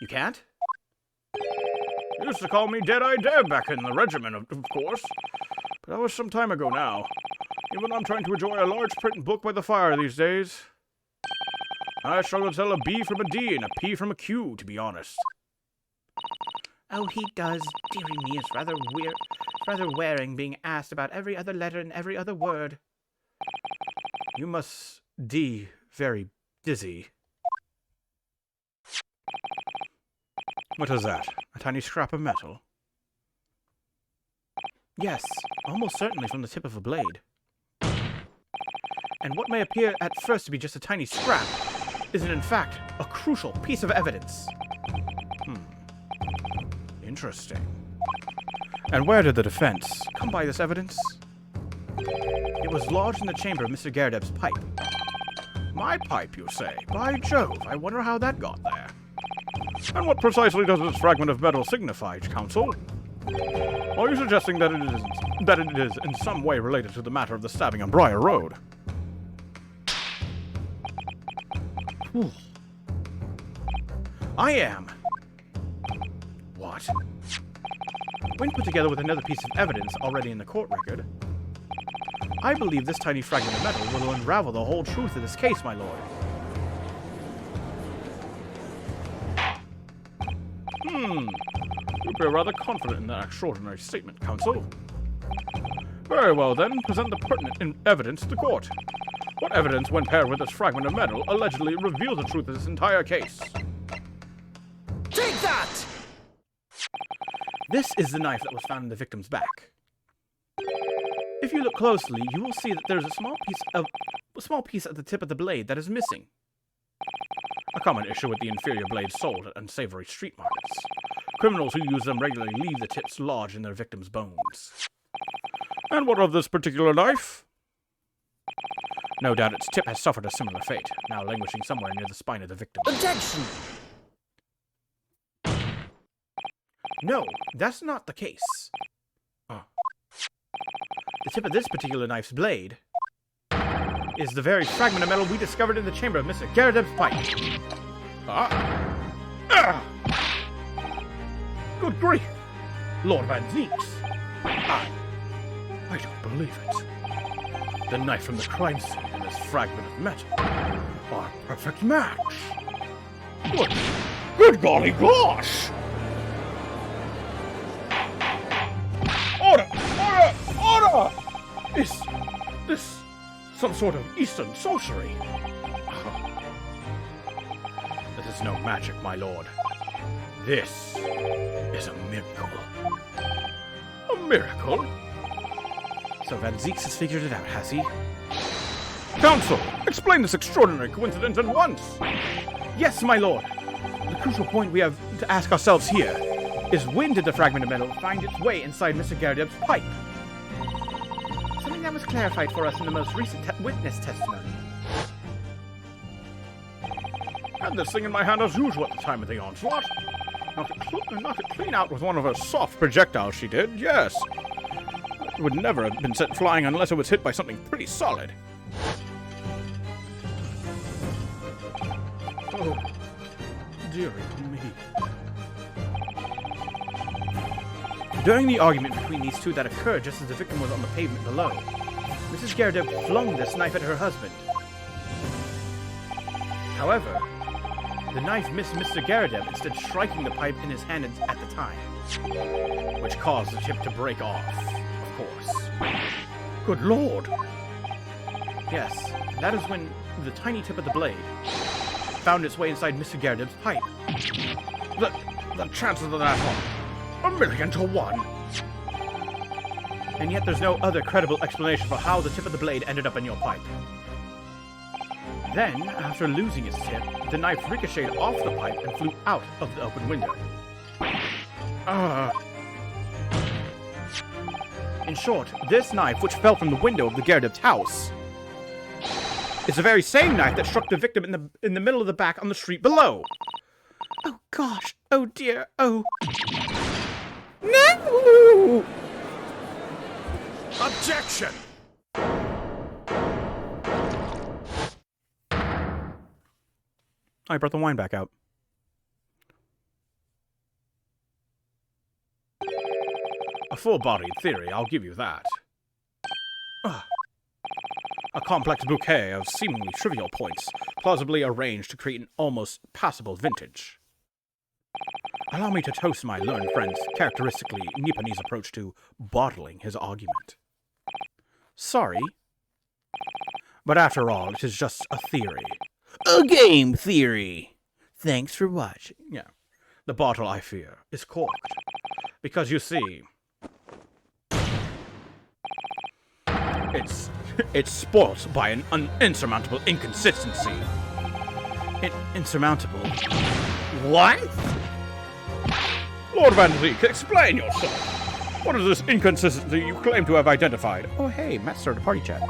You can't? You used to call me Dead-Eye Deb back in the regiment, of course. But that was some time ago now. Even I'm trying to enjoy a large print book by the fire these days. I struggle to tell a B from a D and a P from a Q, to be honest. Oh, he does. Dearie me, it's rather weird, rather wearing being asked about every other letter and every other word. You must be very dizzy. What is that? A tiny scrap of metal? Yes, almost certainly from the tip of a blade. And what may appear at first to be just a tiny scrap is in fact a crucial piece of evidence. Interesting. And where did the defense come by this evidence? It was lodged in the chamber of Mr. Garradeb's pipe. My pipe, you say? By Jove, I wonder how that got there. And what precisely does this fragment of metal signify, Counsel? Are you suggesting that it is in some way related to the matter of the stabbing on Briar Road? I am. What? When put together with another piece of evidence already in the court record, I believe this tiny fragment of metal will unravel the whole truth of this case, my lord. You appear rather confident in that extraordinary statement, Counsel. Very well, then, present the pertinent evidence to the court. What evidence, when paired with this fragment of metal, allegedly reveals the truth of this entire case? Take that! This is the knife that was found in the victim's back. If you look closely, you will see that there's a small piece at the tip of the blade that is missing. A common issue with the inferior blades sold at unsavory street markets. Criminals who use them regularly leave the tips lodged in their victims' bones. And what of this particular knife? No doubt its tip has suffered a similar fate, now languishing somewhere near the spine of the victim. Objection! No, that's not the case. The tip of this particular knife's blade is the very fragment of metal we discovered in the chamber of Mr. Garradeb's pipe. Good grief! Lord Van Zeeks! I don't believe it. The knife from the crime scene and this fragment of metal are a perfect match. What? Good golly gosh! Order! Order! Order! Is this some sort of Eastern sorcery? This is no magic, my lord. This is a miracle. A miracle? So Van Zeeks has figured it out, has he? Counsel, explain this extraordinary coincidence at once! Yes, my lord. The crucial point we have to ask ourselves here is when did the fragment of metal find its way inside Mr. Garradeb's pipe? Something that was clarified for us in the most recent witness testimony. Had this thing in my hand as usual at the time of the onslaught. Knocked it clean out with one of her soft projectiles, she did, yes. It would never have been sent flying unless it was hit by something pretty solid. Oh, dearie me. During the argument between these two that occurred just as the victim was on the pavement below, Mrs. Garradeb flung this knife at her husband. However, the knife missed Mr. Garadeb, instead striking the pipe in his hand at the time, which caused the tip to break off, of course. Good lord! Yes, that is when the tiny tip of the blade found its way inside Mr. Garadeb's pipe. The chances of that are 1,000,000 to 1. And yet there's no other credible explanation for how the tip of the blade ended up in your pipe. Then, after losing its tip, the knife ricocheted off the pipe and flew out of the open window. In short, this knife, which fell from the window of the Garadeb's house, is the very same knife that struck the victim in the middle of the back on the street below. Oh gosh. Oh dear. Oh. No! Objection! I brought the wine back out. A full-bodied theory, I'll give you that. A complex bouquet of seemingly trivial points, plausibly arranged to create an almost passable vintage. Allow me to toast my learned friend's characteristically Nipponese approach to bottling his argument. Sorry, but after all, it is just a theory. A game theory. Thanks for watching. Yeah, the bottle, I fear, is corked. Because you see, it's spoilt by an insurmountable inconsistency. Insurmountable? What? Lord Van Zeke, explain yourself. What is this inconsistency you claim to have identified? Oh, hey, Matt started a party chat.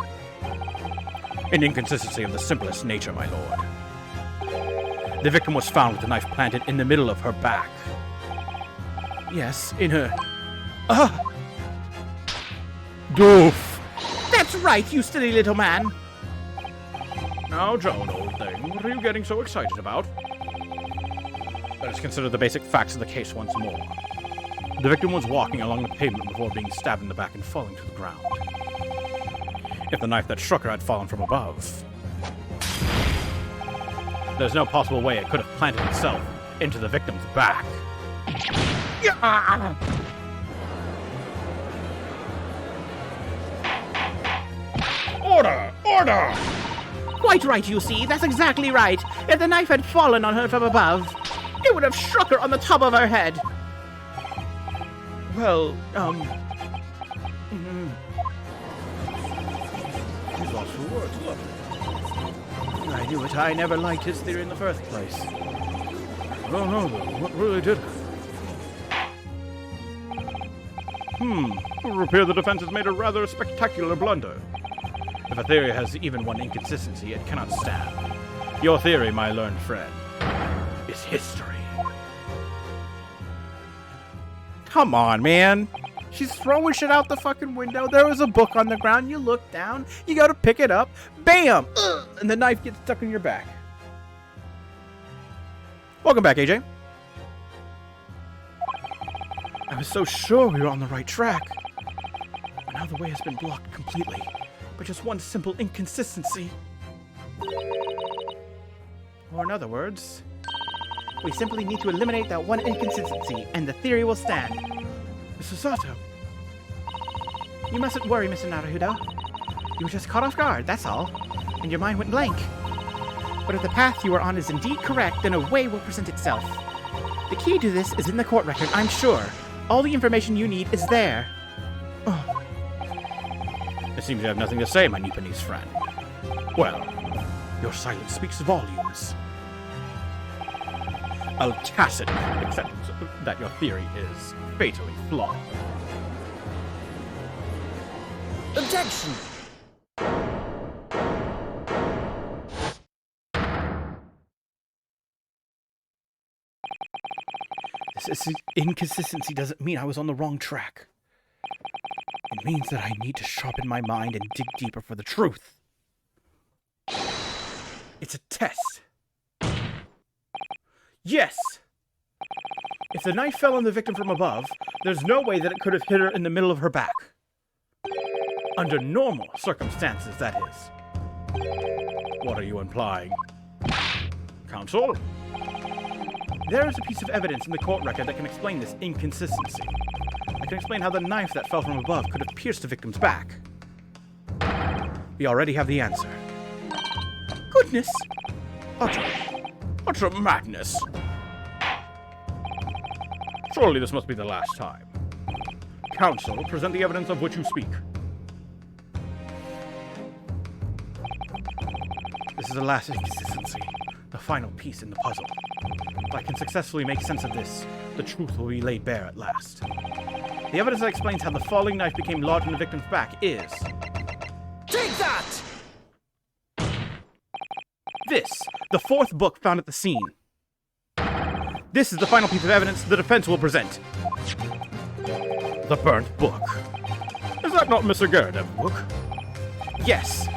An inconsistency of the simplest nature, my lord. The victim was found with the knife planted in the middle of her back. Yes, in her... Doof! That's right, you silly little man. Now, Joan, old thing, what are you getting so excited about? Let us consider the basic facts of the case once more. The victim was walking along the pavement before being stabbed in the back and falling to the ground. If the knife that struck her had fallen from above, there's no possible way it could have planted itself into the victim's back. Order! Order! Quite right, you see. That's exactly right. If the knife had fallen on her from above, it would have struck her on the top of her head. Well, He's lost for words, look. I knew it. I never liked his theory in the first place. I don't know, though. What really did it? It would appear the defense has made a rather spectacular blunder. If a theory has even one inconsistency, it cannot stand. Your theory, my learned friend, is history. Come on, man. She's throwing shit out the fucking window. There was a book on the ground. You look down. You go to pick it up. Bam! And the knife gets stuck in your back. Welcome back, AJ. I was so sure we were on the right track. But now the way has been blocked completely by just one simple inconsistency. Or in other words, we simply need to eliminate that one inconsistency, and the theory will stand. Mr. Sato. You mustn't worry, Mr. Naruhodo. You were just caught off guard, that's all, and your mind went blank. But if the path you are on is indeed correct, then a way will present itself. The key to this is in the court record, I'm sure. All the information you need is there. Oh. It seems you have nothing to say, my Nipponese friend. Well, your silence speaks volumes. I'll tacit acceptance that your theory is fatally flawed. Objection! This inconsistency doesn't mean I was on the wrong track. It means that I need to sharpen my mind and dig deeper for the truth. It's a test. Yes! If the knife fell on the victim from above, there's no way that it could have hit her in the middle of her back. Under normal circumstances, that is. What are you implying? Counsel? There is a piece of evidence in the court record that can explain this inconsistency. It can explain how the knife that fell from above could have pierced the victim's back. We already have the answer. Goodness! Utter madness. Surely this must be the last time. Counsel, present the evidence of which you speak. This is the last inconsistency, the final piece in the puzzle. If I can successfully make sense of this, the truth will be laid bare at last. The evidence that explains how the falling knife became lodged in the victim's back is... Take that! This, the fourth book found at the scene. This is the final piece of evidence the defense will present. The burnt book. Is that not Mr. Garredeb's book? Yes,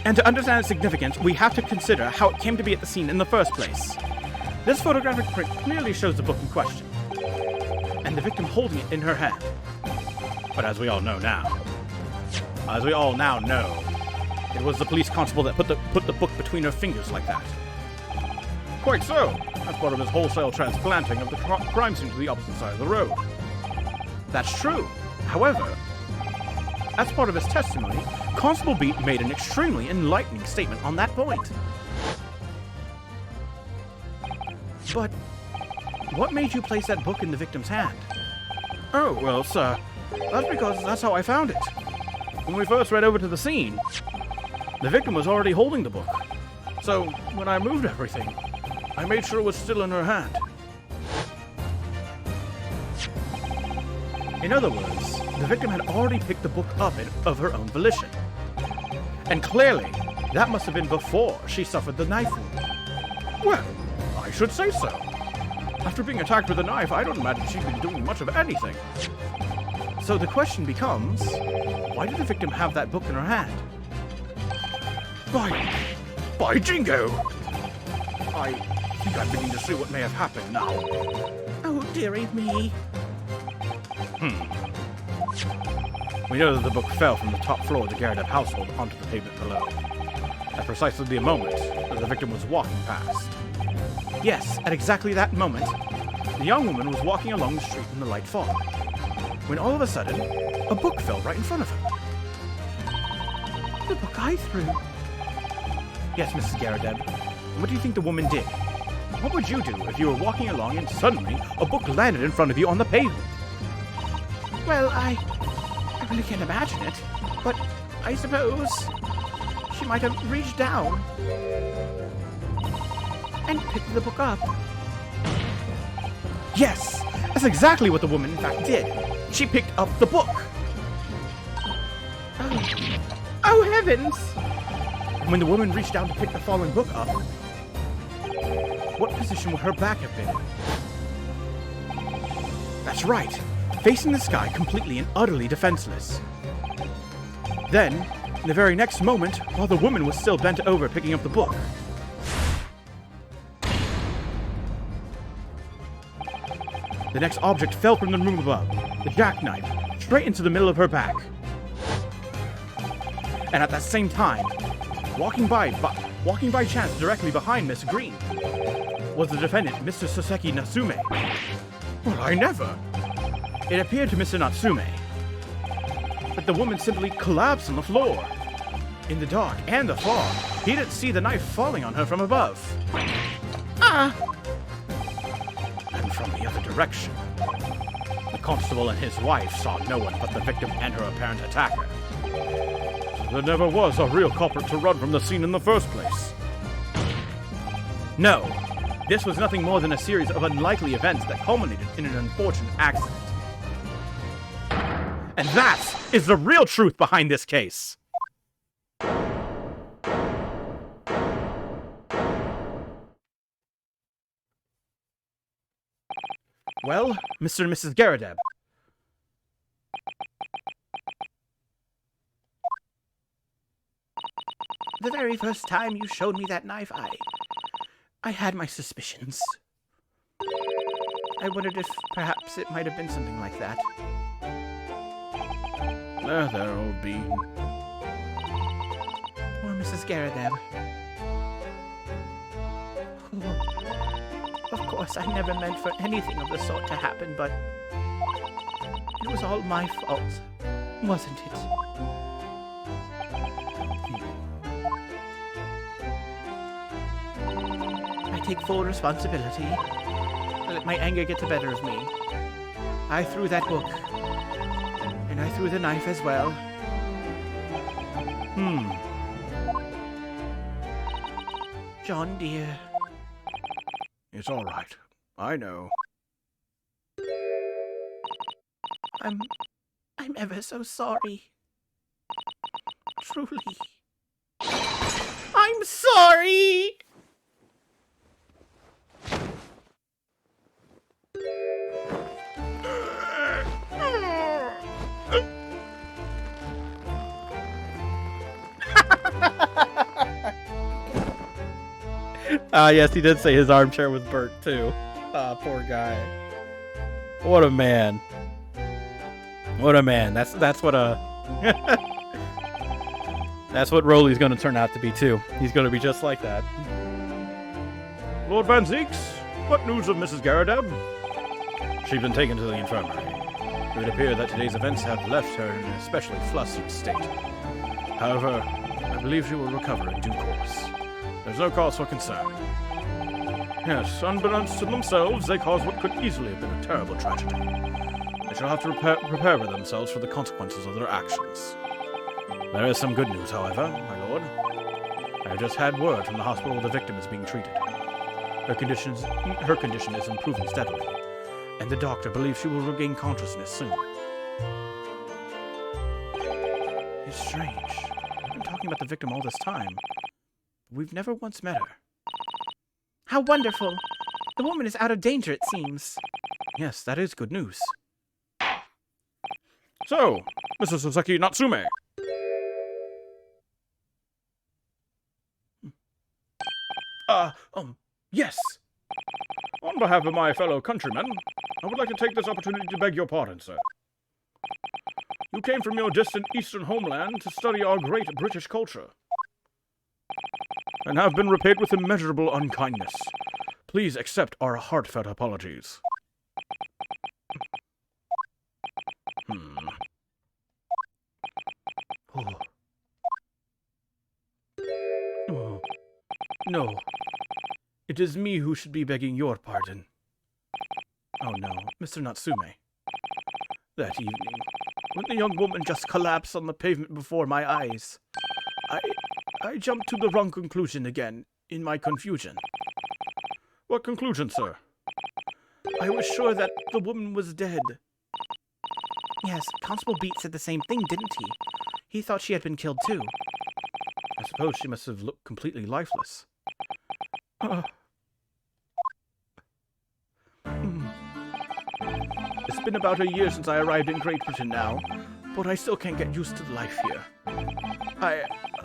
and to understand its significance, we have to consider how it came to be at the scene in the first place. This photographic print clearly shows the book in question, and the victim holding it in her hand. But as we all know now, it was the police constable that put the book between her fingers like that. Quite so. As part of his wholesale transplanting of the crime scene to the opposite side of the road. That's true. However, as part of his testimony, Constable Beat made an extremely enlightening statement on that point. But what made you place that book in the victim's hand? Oh, well, sir, that's because that's how I found it. When we first ran over to the scene, the victim was already holding the book. So, when I moved everything, I made sure it was still in her hand. In other words, the victim had already picked the book up of her own volition. And clearly, that must have been before she suffered the knife wound. Well, I should say so. After being attacked with a knife, I don't imagine she'd been doing much of anything. So the question becomes, why did the victim have that book in her hand? By jingo! I think I'm beginning to see what may have happened now. Oh, dearie me. We know that the book fell from the top floor of the Garredeb household onto the pavement below. At precisely the moment that the victim was walking past. Yes, at exactly that moment, the young woman was walking along the street in the light fog, when all of a sudden, a book fell right in front of her. The book I threw. Yes, Mrs. Garredeb. What do you think the woman did? What would you do if you were walking along and suddenly a book landed in front of you on the pavement? Well, I really can't imagine it, but I suppose she might have reached down and picked the book up. Yes, that's exactly what the woman in fact did. She picked up the book. Oh heavens! And when the woman reached down to pick the fallen book up, what position would her back have been in? That's right, facing the sky completely and utterly defenseless. Then, in the very next moment, while the woman was still bent over picking up the book, the next object fell from the room above, the jackknife, straight into the middle of her back. And at that same time, walking by chance directly behind Miss Green, was the defendant, Mr. Soseki Natsume. Well, I never. It appeared to Mr. Natsume that the woman simply collapsed on the floor. In the dark and the fog, he didn't see the knife falling on her from above. And from the other direction, the constable and his wife saw no one but the victim and her apparent attacker. So there never was a real culprit to run from the scene in the first place. No, this was nothing more than a series of unlikely events that culminated in an unfortunate accident. And that is the real truth behind this case. Well, Mr. and Mrs. Garredeb. The very first time you showed me that knife, I had my suspicions. I wondered if perhaps it might have been something like that. There, old bean. Poor Mrs. Garredeb. Oh, course, I never meant for anything of the sort to happen, but it was all my fault, wasn't it? I take full responsibility. I let my anger get the better of me. I threw that book. And I threw the knife as well. John, dear. It's all right. I know. I'm ever so sorry. Truly. I'm sorry! Yes, he did say his armchair was burnt too. Poor guy. What a man. What a man. That's what a that's what Rolly's gonna turn out to be too. He's gonna be just like that. Lord Van Zeeks, what news of Mrs. Garadeb? She's been taken to the infirmary. It would appear that today's events have left her in an especially flustered state. However, I believe she will recover in due course. There's no cause for concern. Yes, unbeknownst to themselves, they caused what could easily have been a terrible tragedy. They shall have to prepare themselves for the consequences of their actions. There is some good news, however, my lord. I have just had word from the hospital where the victim is being treated. Her condition is improving steadily, and the doctor believes she will regain consciousness soon. It's strange. We've been talking about the victim all this time. We've never once met her. How wonderful! The woman is out of danger, it seems. Yes, that is good news. So, Mrs. Sasaki Natsume. Yes. On behalf of my fellow countrymen, I would like to take this opportunity to beg your pardon, sir. You came from your distant eastern homeland to study our great British culture, and have been repaid with immeasurable unkindness. Please accept our heartfelt apologies. Oh. No. It is me who should be begging your pardon. Oh no, Mr. Natsume. That evening, when the young woman just collapsed on the pavement before my eyes, I jumped to the wrong conclusion again, in my confusion. What conclusion, sir? I was sure that the woman was dead. Yes, Constable Beat said the same thing, didn't he? He thought she had been killed too. I suppose she must have looked completely lifeless. It's been about a year since I arrived in Great Britain now, but I still can't get used to the life here.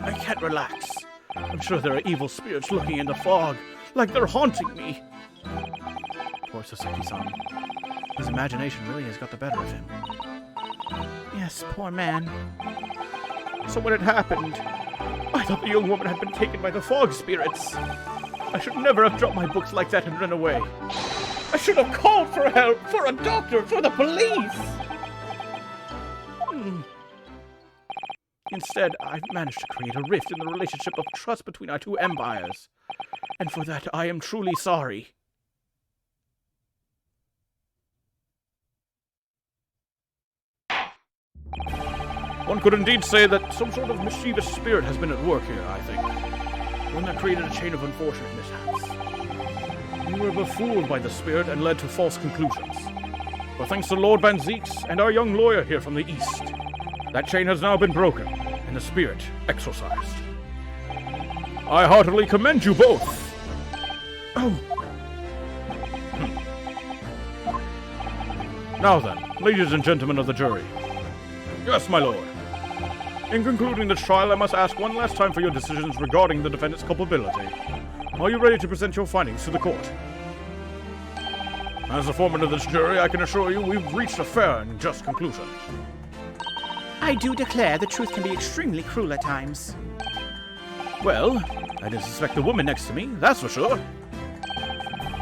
I can't relax. I'm sure there are evil spirits lurking in the fog, like they're haunting me. Poor Sasaki-san. His imagination really has got the better of him. Yes, poor man. So when it happened, I thought the young woman had been taken by the fog spirits. I should never have dropped my books like that and run away. I should have called for help, for a doctor, for the police! Instead, I've managed to create a rift in the relationship of trust between our two empires. And for that, I am truly sorry. One could indeed say that some sort of mischievous spirit has been at work here, I think. One that created a chain of unfortunate mishaps. We were befooled by the spirit and led to false conclusions. But thanks to Lord Van Zeeks and our young lawyer here from the east, that chain has now been broken and the spirit exorcised. I heartily commend you both. Now then, ladies and gentlemen of the jury. Yes, my lord. In concluding this trial, I must ask one last time for your decisions regarding the defendant's culpability. Are you ready to present your findings to the court? As the foreman of this jury, I can assure you we've reached a fair and just conclusion. I do declare the truth can be extremely cruel at times. Well, I didn't suspect the woman next to me, that's for sure.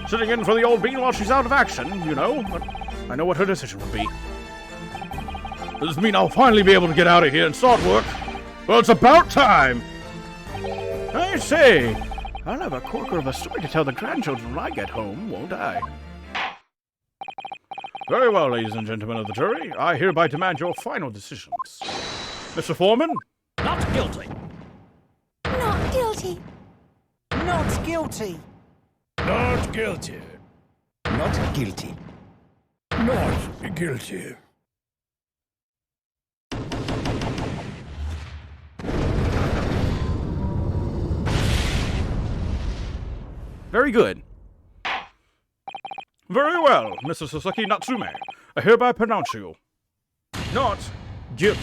Sitting in for the old bean while she's out of action, you know, but I know what her decision would be. Does this mean I'll finally be able to get out of here and start work? Well, it's about time! I say, I'll have a corker of a story to tell the grandchildren when I get home, won't I? Very well, ladies and gentlemen of the jury. I hereby demand your final decisions. Mr. Foreman? Not guilty. Not guilty. Not guilty. Not guilty. Not guilty. Not guilty. Very good. Very well, Mr. Sasaki Natsume. I hereby pronounce you not guilty.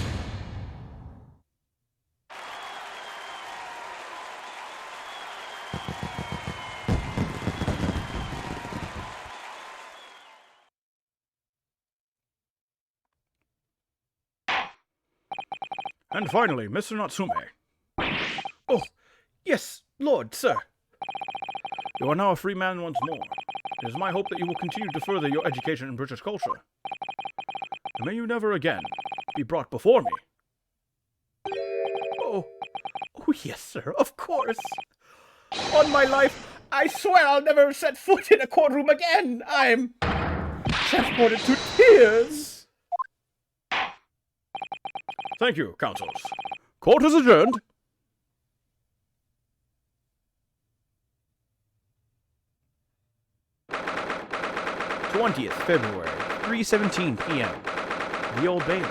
And finally, Mr. Natsume. Oh, yes, Lord, sir. You are now a free man once more. It is my hope that you will continue to further your education in British culture. And may you never again be brought before me. Oh, yes, sir, of course. On my life, I swear I'll never set foot in a courtroom again. I'm transported to tears. Thank you, counsels. Court is adjourned. February, 3:17 p.m. The Old Bailey.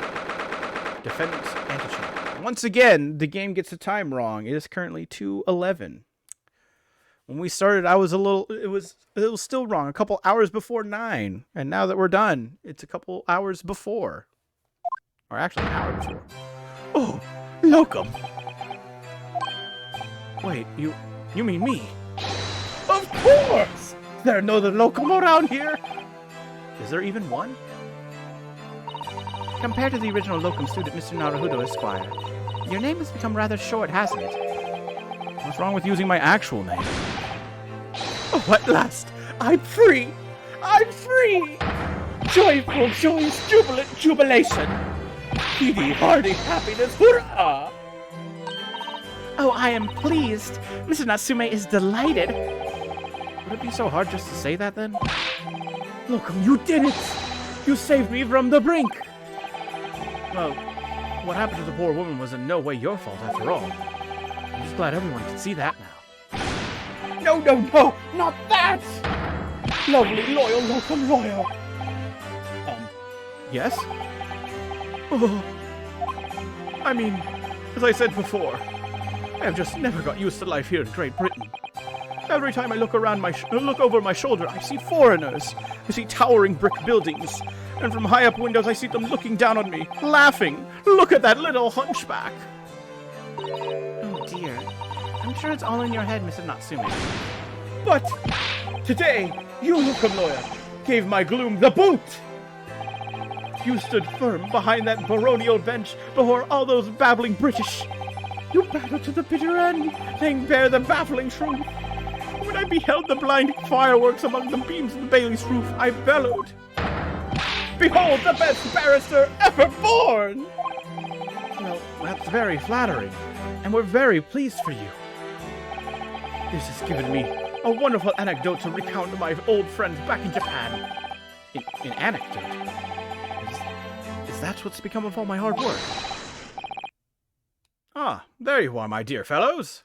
Defendant's antechamber. Once again, the game gets the time wrong. It is currently 2:11. When we started, I was a little. It was still wrong. A couple hours before 9, and now that we're done, it's a couple hours before, or actually an hour before. Oh, Locum. Wait, you mean me? Of course. There are no other Locum around here. Is there even one? Compared to the original locum student, Mr. Naruhodo, Esquire, your name has become rather short, hasn't it? What's wrong with using my actual name? Oh, at last, I'm free. I'm free. Joyful, joyous, jubilant jubilation. Speedy, hearty happiness, hurrah! Oh, I am pleased. Mr. Natsume is delighted. Would it be so hard just to say that then? Locum, you did it! You saved me from the brink! Well, what happened to the poor woman was in no way your fault after all. I'm just glad everyone can see that now. No, not that! Lovely, loyal Locum Royal. Yes? Oh, I mean, as I said before, I have just never got used to life here in Great Britain. Every time I look around look over my shoulder, I see foreigners. I see towering brick buildings. And from high up windows, I see them looking down on me, laughing. Look at that little hunchback. Oh, dear. I'm sure it's all in your head, Mr. Natsume. But today, you, Locum Lawyer, gave my gloom the boot. You stood firm behind that baronial bench before all those babbling British. You battled to the bitter end, laying bare the baffling truth. When I beheld the blinding fireworks among the beams of the Bailey's roof, I bellowed, "Behold the best barrister ever born!" Well, that's very flattering, and we're very pleased for you. This has given me a wonderful anecdote to recount to my old friends back in Japan. An anecdote? Is that what's become of all my hard work? Ah, there you are, my dear fellows.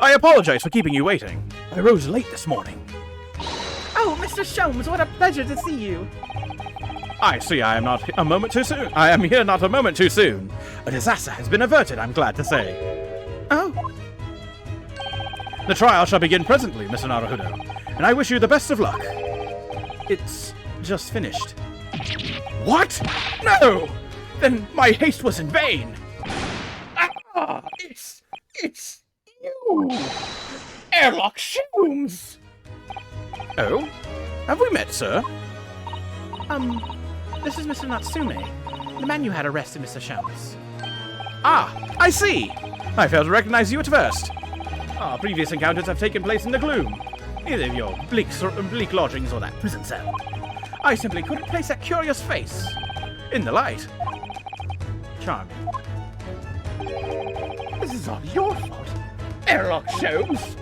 I apologize for keeping you waiting. I rose late this morning. Oh, Mr. Sholmes, what a pleasure to see you. I see I am not a moment too soon. I am here not a moment too soon. A disaster has been averted, I'm glad to say. Oh, The trial shall begin presently, Mr. Naruhodo, and I wish you the best of luck. It's just finished. What? No! Then my haste was in vain. Ah, it's you, Airlock Sholmes. Oh? Have we met, sir? this is Mr. Natsume, the man you had arrested, Mr. Sholmes. Ah, I see. I failed to recognize you at first. Our previous encounters have taken place in the gloom. Neither of your bleak lodgings or that prison cell. I simply couldn't place that curious face in the light. Charming. This is all your fault. Airlock shows.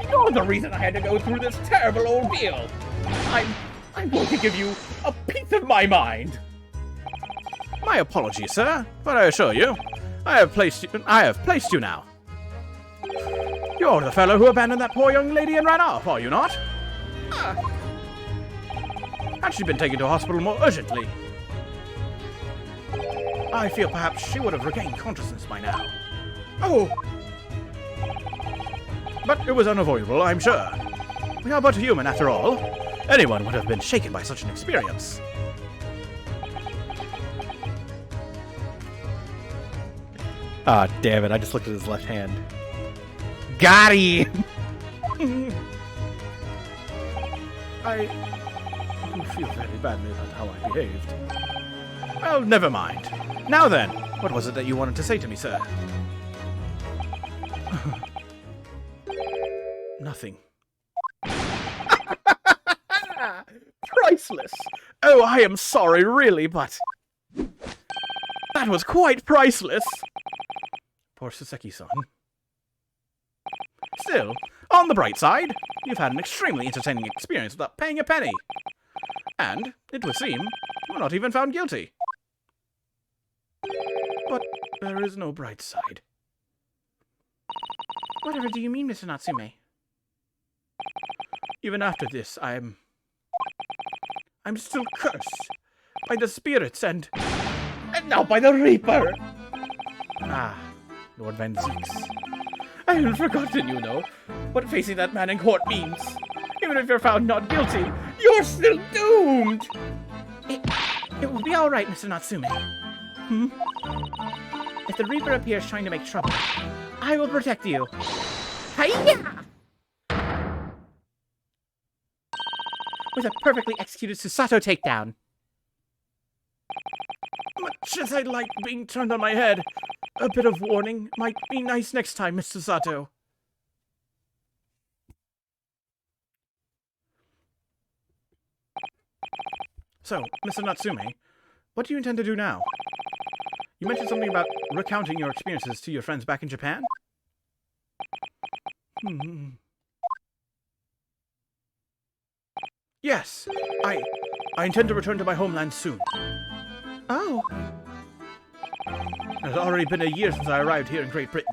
You're the reason I had to go through this terrible ordeal. I'm going to give you a piece of my mind. My apologies, sir, but I assure you, I have placed you now. You're the fellow who abandoned that poor young lady and ran off, are you not? Had she been taken to hospital more urgently, I feel perhaps she would have regained consciousness by now. Oh! But it was unavoidable, I'm sure. We are but human, after all. Anyone would have been shaken by such an experience. Ah, damn it, I just looked at his left hand. Got him! I do feel very badly about how I behaved. Well, never mind. Now then, what was it that you wanted to say to me, sir? Nothing. Priceless! Oh, I am sorry, really, but... that was quite priceless! Poor Soseki-san. Still, on the bright side, you've had an extremely entertaining experience without paying a penny. And, it would seem, you were not even found guilty. But there is no bright side. Whatever do you mean, Mr. Natsume? Even after this, I'm still cursed by the spirits and now by the Reaper! Ah, Lord Van Zeeks. I had forgotten, you know, what facing that man in court means. Even if you're found not guilty, you're still doomed! It will be all right, Mr. Natsume. If the Reaper appears trying to make trouble, I will protect you. Hiya! With a perfectly executed Susato takedown. Much as I'd like being turned on my head, a bit of warning might be nice next time, Mr. Sato. So, Mr. Natsume, what do you intend to do now? You mentioned something about recounting your experiences to your friends back in Japan? Yes, I intend to return to my homeland soon. Oh. It has already been a year since I arrived here in Great Britain.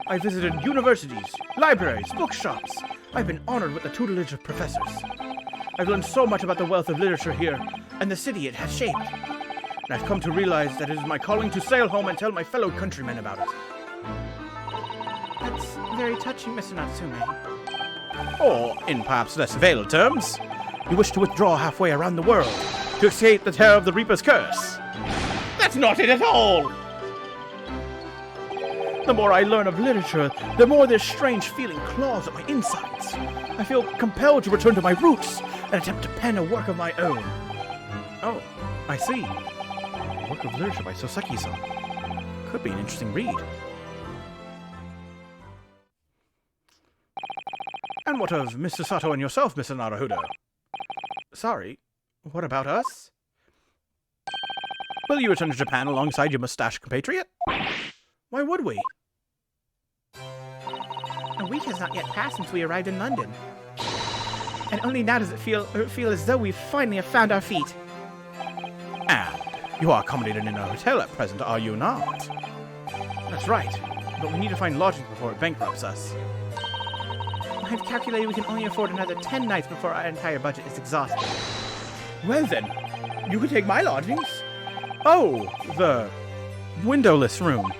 I visited universities, libraries, bookshops. I've been honored with the tutelage of professors. I've learned so much about the wealth of literature here and the city it has shaped. And I've come to realize that it is my calling to sail home and tell my fellow countrymen about it. That's very touching, Mr. Natsume. Or, in perhaps less veiled terms, you wish to withdraw halfway around the world to escape the terror of the Reaper's curse. That's not it at all! The more I learn of literature, the more this strange feeling claws at my insides. I feel compelled to return to my roots and attempt to pen a work of my own. Oh, I see. A work of literature by Soseki-san. Could be an interesting read. And what of Mr. Sato and yourself, Mr. Naruhodo? Sorry, what about us? Will you return to Japan alongside your mustached compatriot? Why would we? A week has not yet passed since we arrived in London. And only now does it feel as though we finally have found our feet. And you are accommodated in a hotel at present, are you not? That's right, but we need to find lodgings before it bankrupts us. I've calculated we can only afford another 10 nights before our entire budget is exhausted. Well then, you could take my lodgings. Oh, the windowless room.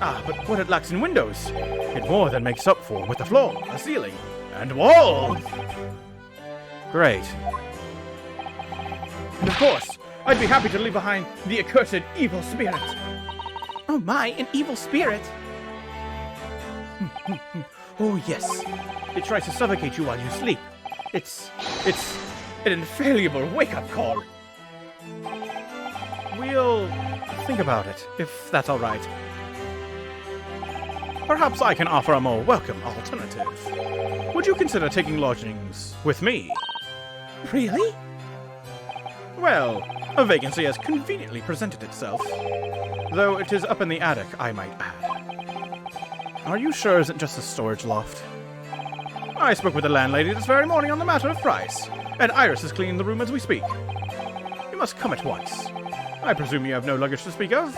Ah, but what it lacks in windows, it more than makes up for with a floor, a ceiling, and walls. Great. And of course, I'd be happy to leave behind the accursed evil spirit. Oh my, an evil spirit! Oh yes, it tries to suffocate you while you sleep. It's an infallible wake-up call. We'll think about it, if that's all right. Perhaps I can offer a more welcome alternative. Would you consider taking lodgings with me? Really? Well, a vacancy has conveniently presented itself. Though it is up in the attic, I might add. Are you sure it isn't just a storage loft? I spoke with the landlady this very morning on the matter of price, and Iris is cleaning the room as we speak. You must come at once. I presume you have no luggage to speak of?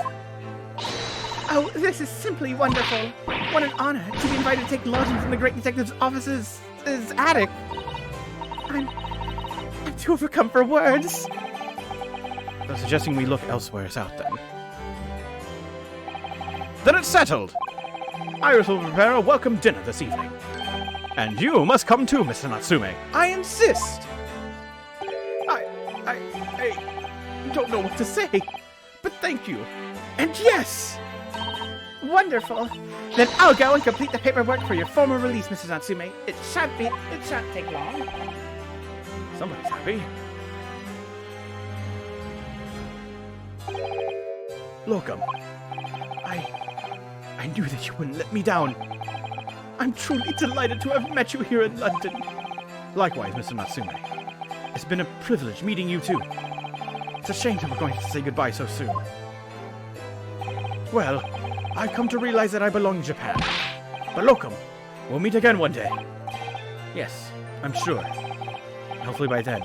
Oh, this is simply wonderful. What an honor to be invited to take lodgings in the Great Detective's office's attic. I'm too overcome for words. So suggesting we look elsewhere is out then. Then it's settled! Iris will prepare a welcome dinner this evening. And you must come too, Mr. Natsume. I insist! I don't know what to say, but thank you. And yes! Wonderful. Then I'll go and complete the paperwork for your formal release, Mrs. Natsume. It shan't take long. Somebody's happy. Locum, I knew that you wouldn't let me down. I'm truly delighted to have met you here in London. Likewise, Mr. Natsume. It's been a privilege meeting you too. It's a shame that we're going to say goodbye so soon. Well, I've come to realize that I belong in Japan. But Locum, we'll meet again one day. Yes, I'm sure. Hopefully by then,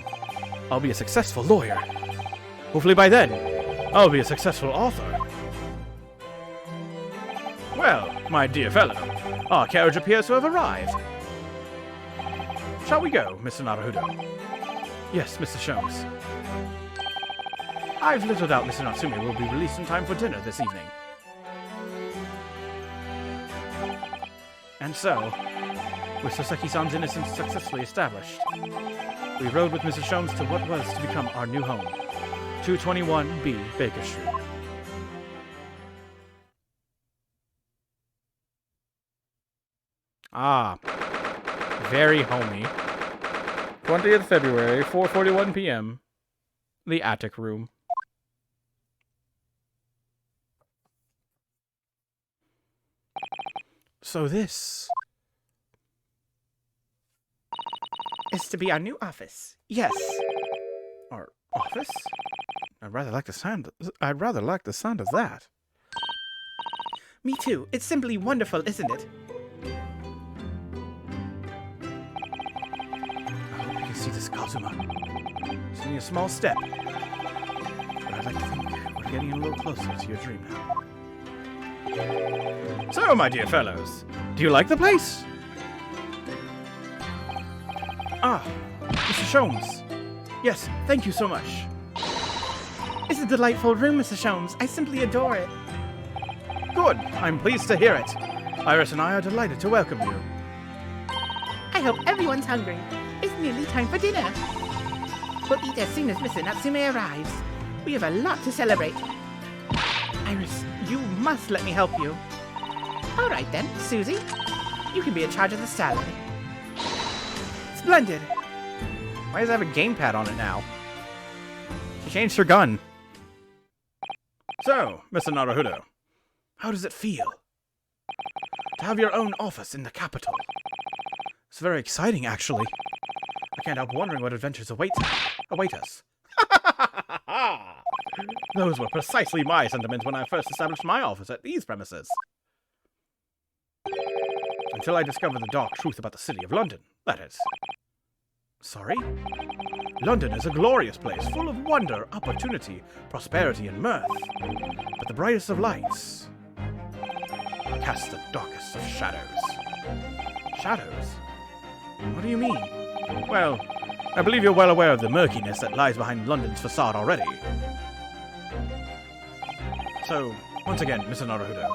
I'll be a successful lawyer. Hopefully by then, I'll be a successful author. Well, my dear fellow, our carriage appears to have arrived. Shall we go, Mr. Naruhodo? Yes, Mr. Sholmes. I've little doubt Mr. Natsume will be released in time for dinner this evening. And so, with Soseki-san's innocence successfully established, we rode with Mrs. Sholmes to what was to become our new home, 221B Baker Street. Ah, very homey. 20th February, 4:41 p.m. The attic room. So this is to be our new office. Yes. Our office? I'd rather like the sound of that. Me too. It's simply wonderful, isn't it? I hope you can see this, Kazuma. It's only a small step. But I'd like to think we're getting a little closer to your dream now. So, my dear fellows, do you like the place? Ah, Mr. Sholmes. Yes, thank you so much. It's a delightful room, Mr. Sholmes. I simply adore it. Good, I'm pleased to hear it. Iris and I are delighted to welcome you. I hope everyone's hungry. It's nearly time for dinner. We'll eat as soon as Mr. Natsume arrives. We have a lot to celebrate. Iris, you must let me help you. All right then, Susie. You can be in charge of the salad. Splendid. Why does it have a gamepad on it now? She changed her gun. So, Mr. Naruhodo, how does it feel to have your own office in the capital? It's very exciting, actually. I can't help wondering what adventures await us. Those were precisely my sentiments when I first established my office at these premises. Until I discovered the dark truth about the city of London, that is. Sorry? London is a glorious place, full of wonder, opportunity, prosperity, and mirth. But the brightest of lights cast the darkest of shadows. Shadows? What do you mean? Well, I believe you're well aware of the murkiness that lies behind London's facade already. So, once again, Mr. Naruhodo.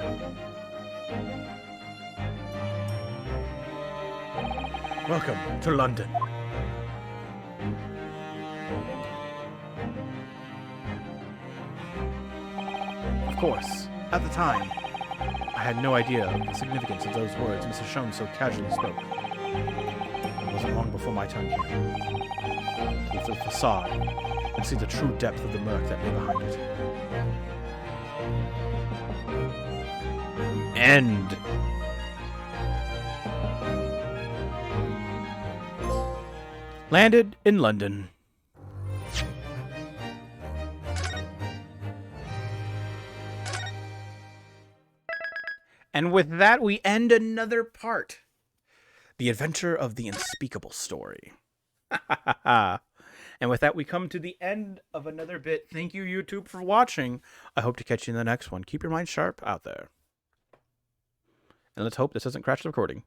Welcome to London. Of course, at the time, I had no idea of the significance of those words Mr. Sholmes so casually spoke. It wasn't long before my time came to lift the facade and see the true depth of the murk that lay behind it. End. landed in London. And with that, we end another part. The adventure of the unspeakable story. And with that, we come to the end of another bit. Thank you, YouTube, for watching. I hope to catch you in the next one. Keep your mind sharp out there. And let's hope this doesn't crash the recording.